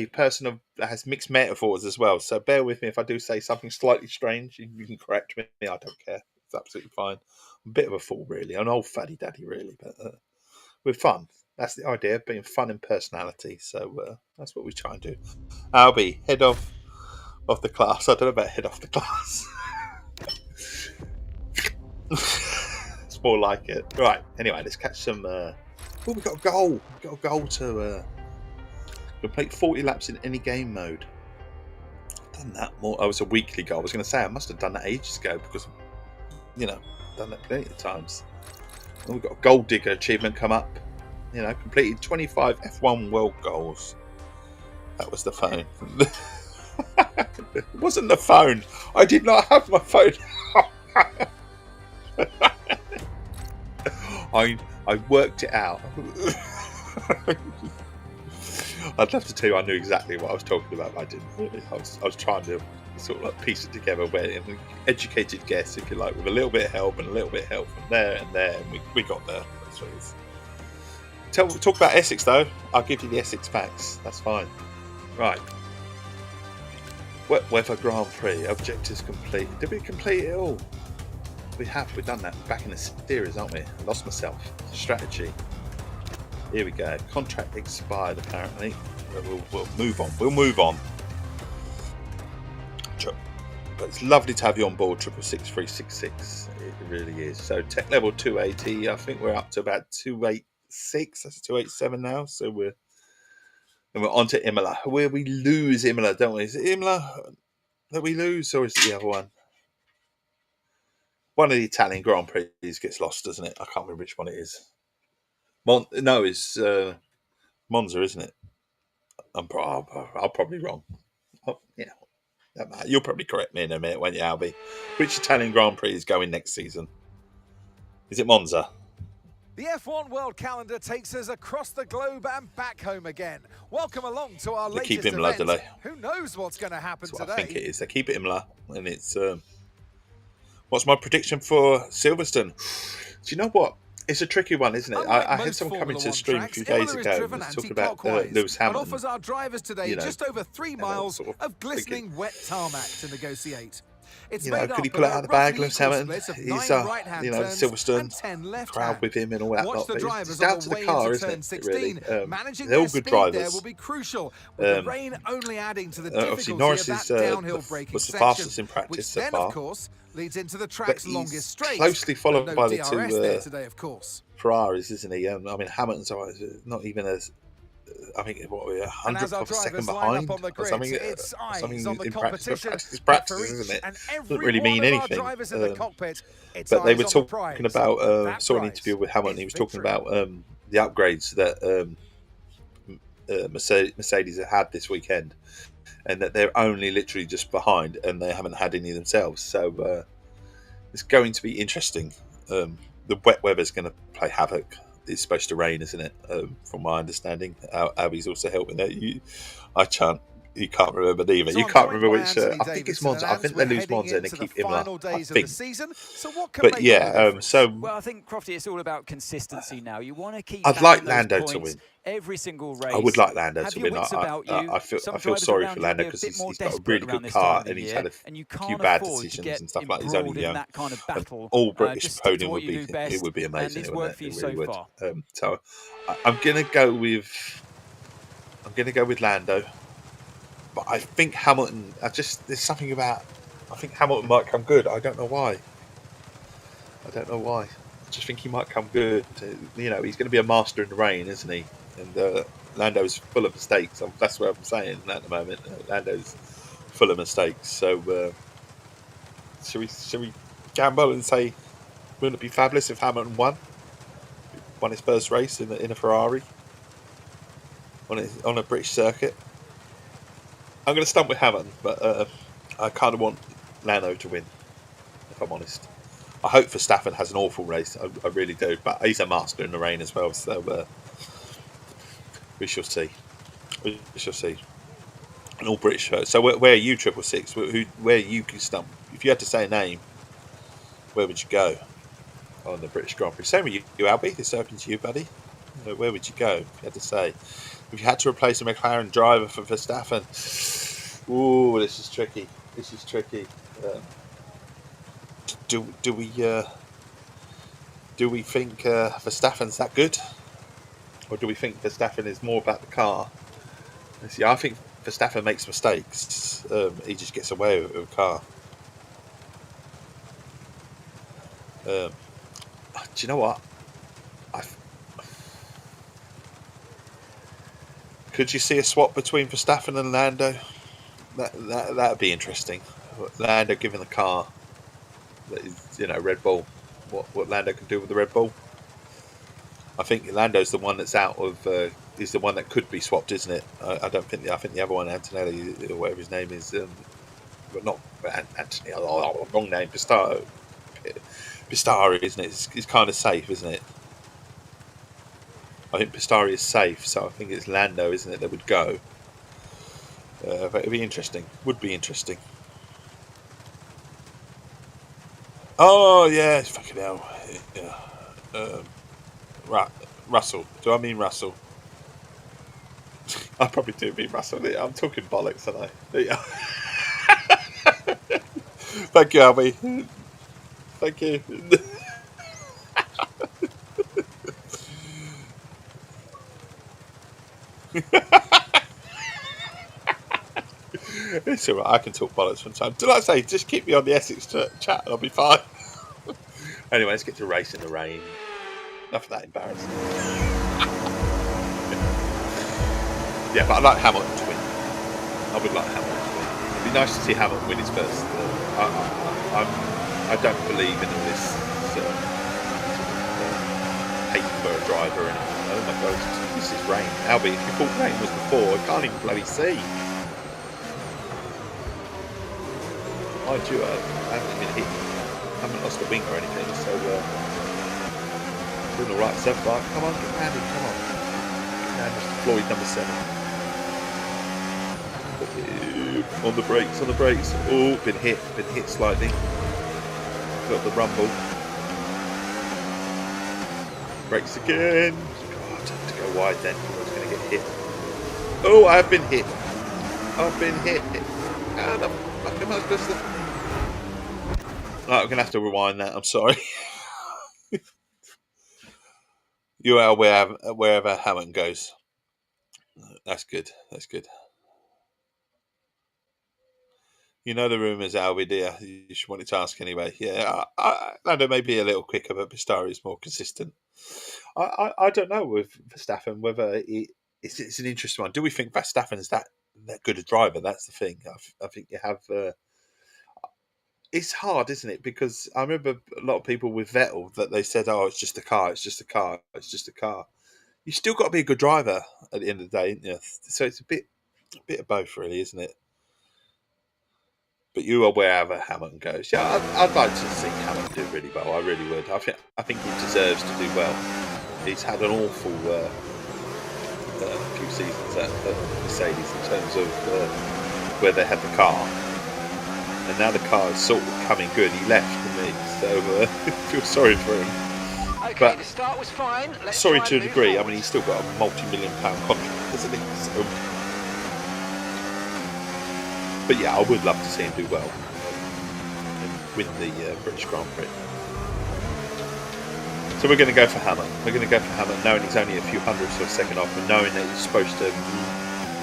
person that has mixed metaphors as well. So bear with me if I do say something slightly strange. You can correct me. I don't care. It's absolutely fine. I'm a bit of a fool, really. An old faddy daddy, really. But we're fun. That's the idea of being fun and personality. So that's what we try and do. Albie, head of the class. I don't know about head off the class. It's more like it. Right. Anyway, let's catch some. We got a goal. We got a goal to complete 40 laps in any game mode. I've done that more. Oh, it's a weekly goal. I was going to say I must have done that ages ago because, done that plenty of times. And we've got a goal digger achievement come up. Completed 25 F1 world goals. That was the phone. It wasn't the phone. I did not have my phone. I worked it out. I'd love to tell you I knew exactly what I was talking about, but I didn't. I was trying to sort of like piece it together, where an educated guess, if you like, with a little bit of help and a little bit of help from there and there, and we got there. That's what it is. Talk about Essex though. I'll give you the Essex facts. That's fine. Right. Wet Weather Grand Prix. Objectives complete. Did we complete it all? We have. We've done that. We're back in the series, aren't we? I lost myself. Strategy. Here we go. Contract expired apparently. We'll move on. We'll move on. But it's lovely to have you on board, 666 366. It really is. So tech level 280. I think we're up to about 280. 286. That's 287 now. So we're on to Imola, where we lose Imola, don't we? Is it Imola that we lose, or is it the other one? One of the Italian Grand Prix gets lost, doesn't it? I can't remember which one it is. No, it's Monza, isn't it? I'm probably wrong. Oh, yeah, you'll probably correct me in a minute, won't you, Albie? Which Italian Grand Prix is going next season? Is it Monza? The F1 World Calendar takes us across the globe and back home again. Welcome along to our latest keep Imola, do event. they? Who knows what's going to happen That's what today? I think it is. They keep it Imola, and it's. What's my prediction for Silverstone? Do you know what? It's a tricky one, isn't it? I had someone come into the stream a few days ago and was talking about Lewis Hamilton. Offers our drivers today just over 3 miles of glistening wet tarmac to negotiate. It's could he pull it out of the bag, Lewis Hamilton? He's, Silverstone crowd with him and all that lot. But it's down to the car, isn't it? Really, they're all good drivers. Will be crucial, with the rain only adding to the obviously, difficulty Norris of that downhill braking was the section, fastest in practice which so then, far. of course, leads into the track's longest straight. Closely followed by the DRS two there today, of course. Ferraris, isn't he? I mean, Hamilton's not even as. I think what we're 100th of a second behind or something. In practice, isn't it? Doesn't really mean anything. But they were talking about. Saw an interview with Hamilton. He was talking about the upgrades that Mercedes have had this weekend, and that they're only literally just behind, and they haven't had any themselves. So it's going to be interesting. The wet weather's going to play havoc. It's supposed to rain, isn't it? From my understanding, Abby's also helping that. You can't remember either. You can't remember which. I think it's Monza. I think they lose Monza and they keep Imola. I think. But yeah, well, I think Crofty, it's all about consistency now. You want to keep. I'd like Lando to win. Every single race. I would like Lando to win. I feel sorry for Lando because he's got a really good car and he's had a few bad decisions and stuff like that. He's only young. All British podium would be amazing. It would. So I'm gonna go with Lando, but I think Hamilton. There's something about. I think Hamilton might come good. I don't know why. I just think he might come good. He's going to be a master in the rain, isn't he? And Lando's full of mistakes. That's what I'm saying at the moment. Lando's full of mistakes. So, should we gamble and say, wouldn't it be fabulous if Hamilton won his first race in a Ferrari on a British circuit? I'm going to stump with Hamilton, but I kind of want Lando to win, if I'm honest. I hope Verstappen has an awful race. I really do, but he's a master in the rain as well. So we shall see. An all British shirt. So where are you, 666? Where you can stump? If you had to say a name, where would you go on the British Grand Prix? Same with you, Albie. It's open to you, buddy. Where would you go if you had to say? If you had to replace a McLaren driver for Verstappen, ooh, this is tricky. Do we think Verstappen's that good, or do we think Verstappen is more about the car? See, I think Verstappen makes mistakes. He just gets away with a car. Do you know what? Could you see a swap between Verstappen and Lando? That'd be interesting. Lando giving the car. That is, Red Bull. What Lando can do with the Red Bull. I think Lando's the one that's out of. Is the one that could be swapped, isn't it? I don't think. I think the other one, Antonelli or whatever his name is, but not Anthony. Wrong name. Pistari, isn't it? It's kind of safe, isn't it? I think Pistari is safe, so I think it's Lando, isn't it? That would go. But it'd be interesting. Would be interesting. Oh, yeah, fucking hell. Yeah. Russell. Do I mean Russell? I probably do mean Russell. I'm talking bollocks, aren't I? Yeah. Thank you, Albie. Thank you. It's alright, I can talk bollocks from time. Like I say, just keep me on the Essex chat and I'll be fine. Anyway, let's get to race in the rain. Enough of that embarrassing. Yeah, but I'd like Hamilton to win. I would like Hamilton to win. It'd be nice to see Hamilton win his first. I don't believe in all this hate for a driver and oh my god, this is rain. Albie, if you thought rain was before, I can't even bloody see. Mind you, I haven't been hit. I haven't lost a wing or anything, so doing alright so far. Come on, get round him, come on. And Mr. Floyd, number 7. On the brakes. Oh, been hit slightly. Got the rumble. Brakes again. God, I have to go wide then. I was going to get hit. Oh, I've been hit. How the fuck am I supposed to... Right, I'm going to have to rewind that. I'm sorry. You are wherever Hamilton goes. That's good. You know the rumours, Albie, dear. You should want to ask anyway. Yeah, I know maybe a little quicker, but Pistari is more consistent. I don't know with Verstappen whether it's an interesting one. Do we think Verstappen is that good a driver? That's the thing. I think you have... it's hard, isn't it? Because I remember a lot of people with Vettel that they said, oh, it's just a car. You still got to be a good driver at the end of the day, isn't you? So it's a bit of both, really, isn't it? But you are wherever Hamilton goes. Yeah, I'd like to see Hamilton do really well. I really would. I think he deserves to do well. He's had an awful few seasons at Mercedes in terms of where they had the car. And now the car is sort of coming good. He left for me, so I feel sorry for him. Okay, but the start was fine. sorry to a degree. I mean, he's still got a multi-million-pound contract, isn't he? So, but yeah, I would love to see him do well and win the British Grand Prix. So we're going to go for Hamilton. Knowing he's only a few hundredths of a second off, and knowing that he's supposed to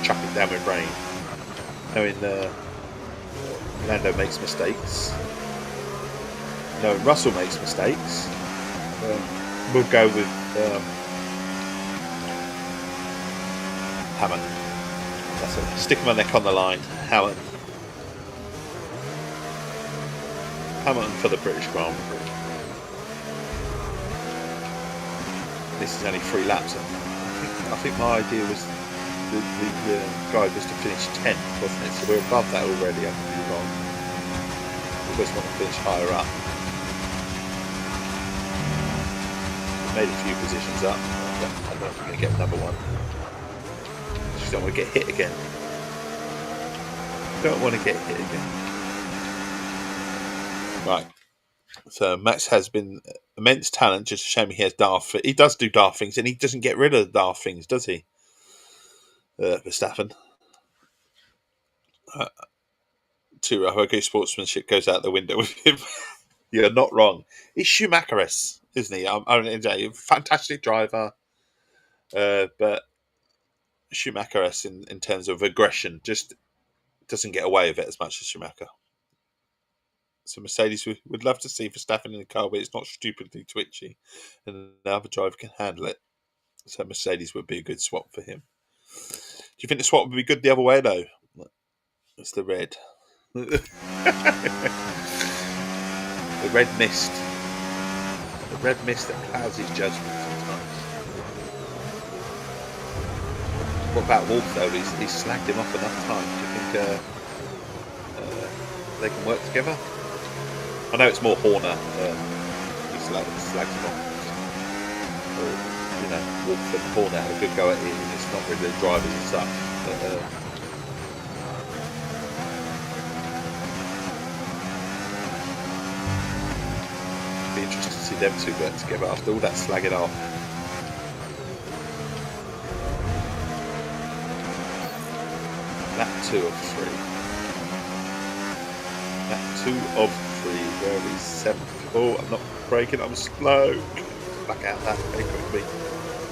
chuck it down with rain. Knowing Lando makes mistakes. Knowing Russell makes mistakes. We'll go with Hamilton. That's it. Stick my neck on the line. Hamilton for the British Grand Prix. This is only 3 laps. I think my idea was the guide was to finish 10th, wasn't it? So we're above that already. I could be wrong. We always want to finish higher up. Made a few positions up. I don't know if we're going to get another one. Just don't want to get hit again. Right. So Max has been immense talent. Just a shame he has daft. He does do daft things, and he doesn't get rid of the daft things, does he? Verstappen. Okay, sportsmanship goes out the window with him. You're not wrong. He's Schumacher-esque, isn't he? A fantastic driver, but Schumacher-esque in terms of aggression, just doesn't get away with it as much as Schumacher. So Mercedes would love to see Verstappen in the car, but it's not stupidly twitchy, and another driver can handle it. So Mercedes would be a good swap for him. Do you think the swap would be good the other way, though? It's the red. The red mist. The red mist that clouds his judgment sometimes. What about Wolf, though? He's slagged him off enough times. Do you think they can work together? I know it's more Horner. He slags him off. Wolf and Horner had a good go at it, and it's not really the drivers and such. But, be interested to see them two work together after all that slagging off. Lap 2 of 3. Lap 2 of 3. Where are we? 7th. Oh, I'm not braking. I'm slow. Back out that very quickly.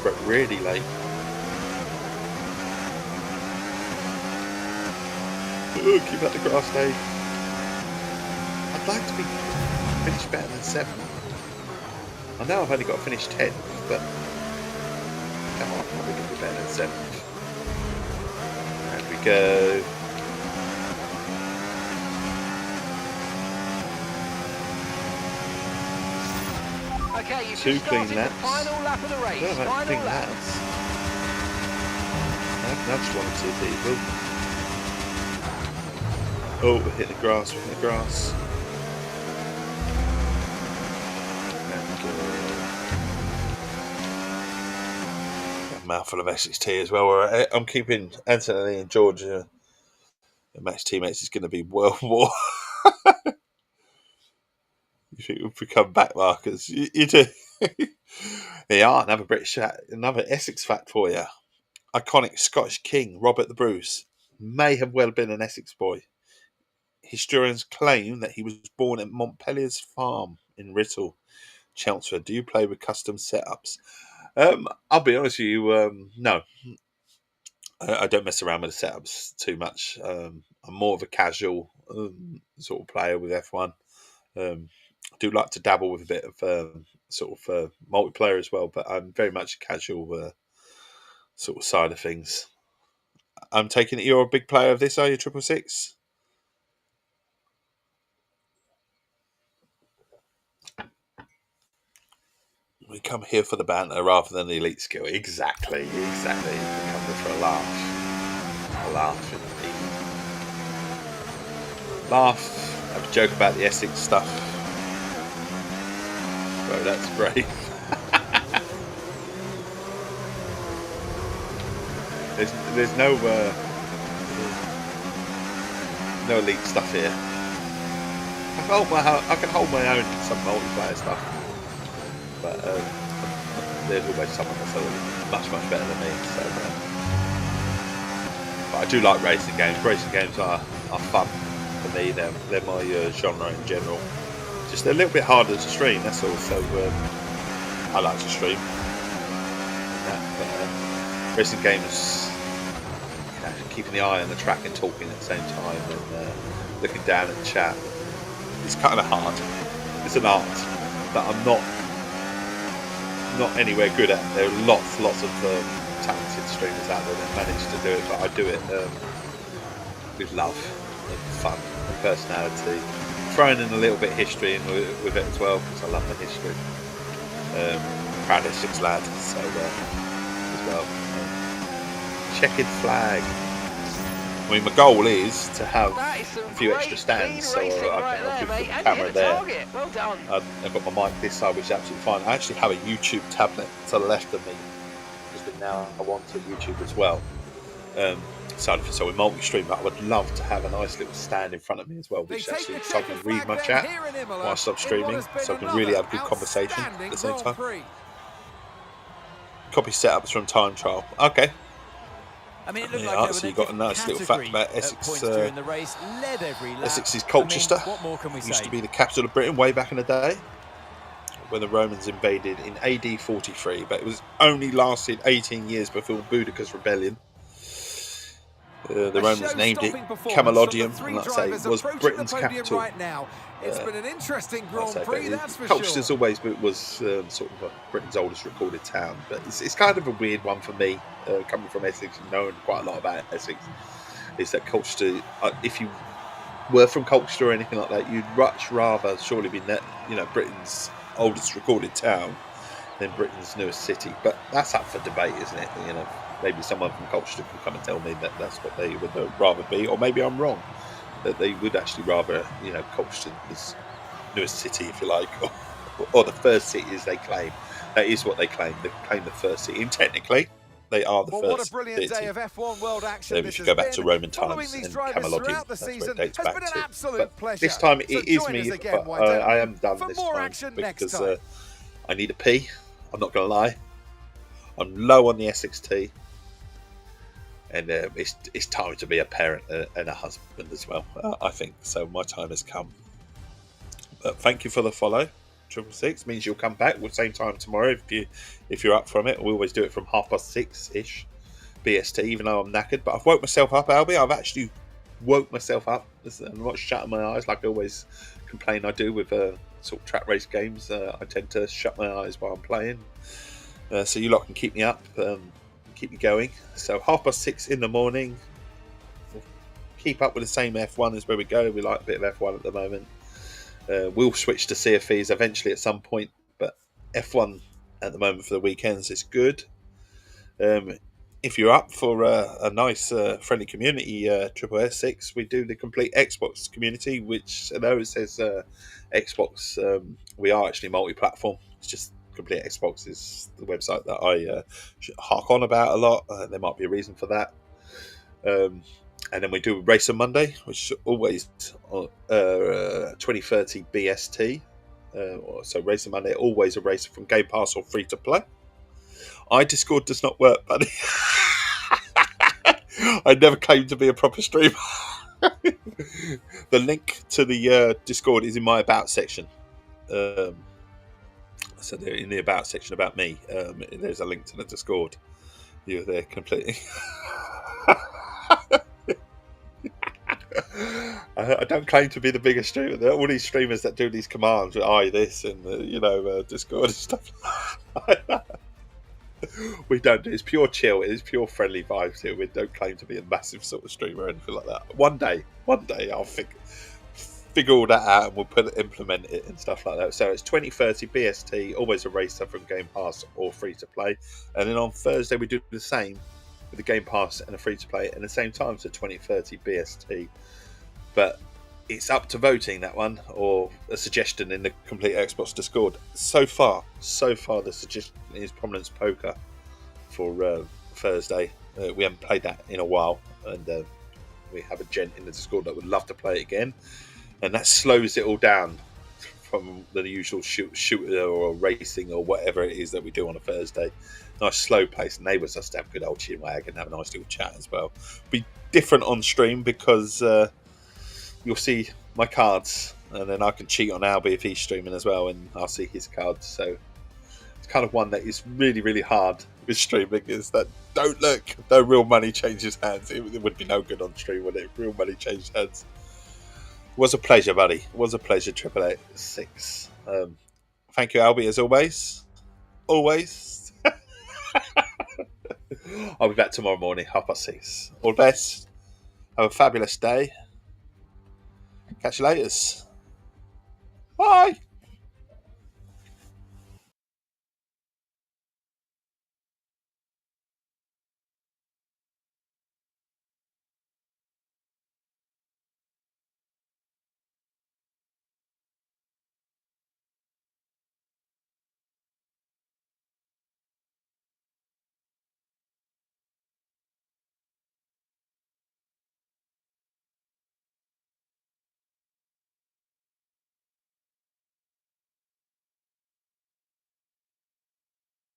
Broke really late. Oh, keep out the grass, Dave. I'd like to be finished better than 7th. I know I've only got to finish 10th, but come on, we can be better than 7th. go. Okay, you've Two just clean started the laps. final lap of the race. Yeah, that Final clean lap. laps. That's one or two people. Oh, we hit the grass, we hit the grass. And a mouthful of Essex Tea as well. I'm keeping Anthony and George, Max teammates, is going to be World War. You think we'll become backmarkers? You do. Yeah, another Essex fact for you. Iconic Scottish king Robert the Bruce may have well been an Essex boy. Historians claim that he was born at Montpellier's farm in Writtle, Chelmsford. Do you play with custom setups? I'll be honest with you, no. I don't mess around with the setups too much. I'm more of a casual sort of player with F1. I do like to dabble with a bit of multiplayer as well, but I'm very much a casual sort of side of things. I'm taking it you're a big player of this, are you, 666? We come here for the banter rather than the elite skill. Exactly. We come here for a laugh. A laugh indeed. Laugh. Have a joke about the Essex stuff. Bro, that's great. There's no elite stuff here. I can hold my own in some multiplayer stuff, but there's always someone that's much better than me. So, but I do like racing games. Racing games are fun for me. They're my genre in general. Just they're a little bit harder to stream. That's all. So I like to stream. Racing games, keeping the eye on the track and talking at the same time and looking down at the chat. It's kind of hard. It's an art that I'm not anywhere good at. There are lots of talented streamers out there that manage to do it, but I do it with love and fun and personality. Throwing in a little bit of history in with it as well, because I love the history. Proud Essex lad, so as well. Checkered flag. I mean, my goal is to have a few extra stands, so I can put the camera there. Well done. I've got my mic this side, which is absolutely fine. I actually have a YouTube tablet to the left of me, because now I want to YouTube as well. So we multi-stream, but I would love to have a nice little stand in front of me as well, which actually so I can read my chat whilst I'm streaming, so I can really have good conversation at the same time. Copy setups from time trial. Okay. I mean, it looked like so you got a nice little fact about Essex. Essex's Colchester. What more can we say? Used to be the capital of Britain way back in the day, when the Romans invaded in AD 43, but it was only lasted 18 years before Boudicca's rebellion. The Romans named it Camalodunum, and like I say, it was Britain's capital. Right now. It's been an interesting Grand Prix, that's for Colchester's sure. always was sort of Britain's oldest recorded town, but it's kind of a weird one for me, coming from Essex and knowing quite a lot about Essex, is that Colchester, if you were from Colchester or anything like that, you'd much rather surely be Britain's oldest recorded town than Britain's newest city. But that's up for debate, isn't it? Maybe someone from Colchester could come and tell me that that's what they would rather be, or maybe I'm wrong, that they would actually rather, Colchester's newest city, if you like, or the first city as they claim. That is what they claim. They claim the first city, and technically they are the first. What a brilliant city. day of F1 world action. If you go back to Roman times and Camalodunum, that's where it dates back to. But this time it is me. I am done this time because I need a pee. I'm not going to lie. I'm low on the Essex Tea. And it's time to be a parent and a husband as well, I think. So my time has come. But thank you for the follow. 666 means you'll come back at the same time tomorrow if you're up from it. We always do it from 6:30ish BST, even though I'm knackered. But I've woke myself up, Albie. I've actually woke myself up. I'm not shutting my eyes like I always complain I do with sort of track race games. I tend to shut my eyes while I'm playing. So you lot can keep me up. Keep me going. So 6:30 in the morning, keep up with the same F1 is where we go. We like a bit of F1 at the moment. We'll switch to CFEs eventually at some point, but F1 at the moment for the weekends is good. If you're up for a nice friendly community, Triple S6, we do the complete Xbox community, which I know it says Xbox. We are actually multi-platform. It's just complete Xbox is the website that I hark on about a lot. There might be a reason for that. And then we do Race on Monday, which is always 2030 BST. So Race on Monday, always a race from Game Pass or free to play. Discord does not work, buddy. I never claimed to be a proper streamer. The link to the Discord is in my About section. So in the About section about me, there's a link to the Discord. You're there completely. I don't claim to be the biggest streamer. There are all these streamers that do these commands with this and Discord and stuff. We don't do. It's pure chill. It is pure friendly vibes here. We don't claim to be a massive sort of streamer or anything like that. One day I'll figure all that out and we'll implement it and stuff like that. So it's 2030 BST, always a racer from Game Pass or free to play. And then on Thursday we do the same with the Game Pass and a free to play at the same time, so 2030 BST. But it's up to voting, that one, or a suggestion in the complete Xbox Discord. So far the suggestion is Prominence Poker for Thursday. We haven't played that in a while, and we have a gent in the Discord that would love to play it again, and that slows it all down from the usual shooter or racing or whatever it is that we do on a Thursday. Nice slow pace, enables us to have a good old chinwag and have a nice little chat as well. Be different on stream because you'll see my cards, and then I can cheat on Albie if he's streaming as well, and I'll see his cards. So it's kind of one that is really, really hard with streaming, is that don't look, no real money changes hands. It would be no good on stream when real money changed hands. It was a pleasure, buddy. It was a pleasure, Triple Eight 6. Thank you, Albie, as always. Always. I'll be back tomorrow morning, 6:30. All the best. Have a fabulous day. Catch you later. Bye.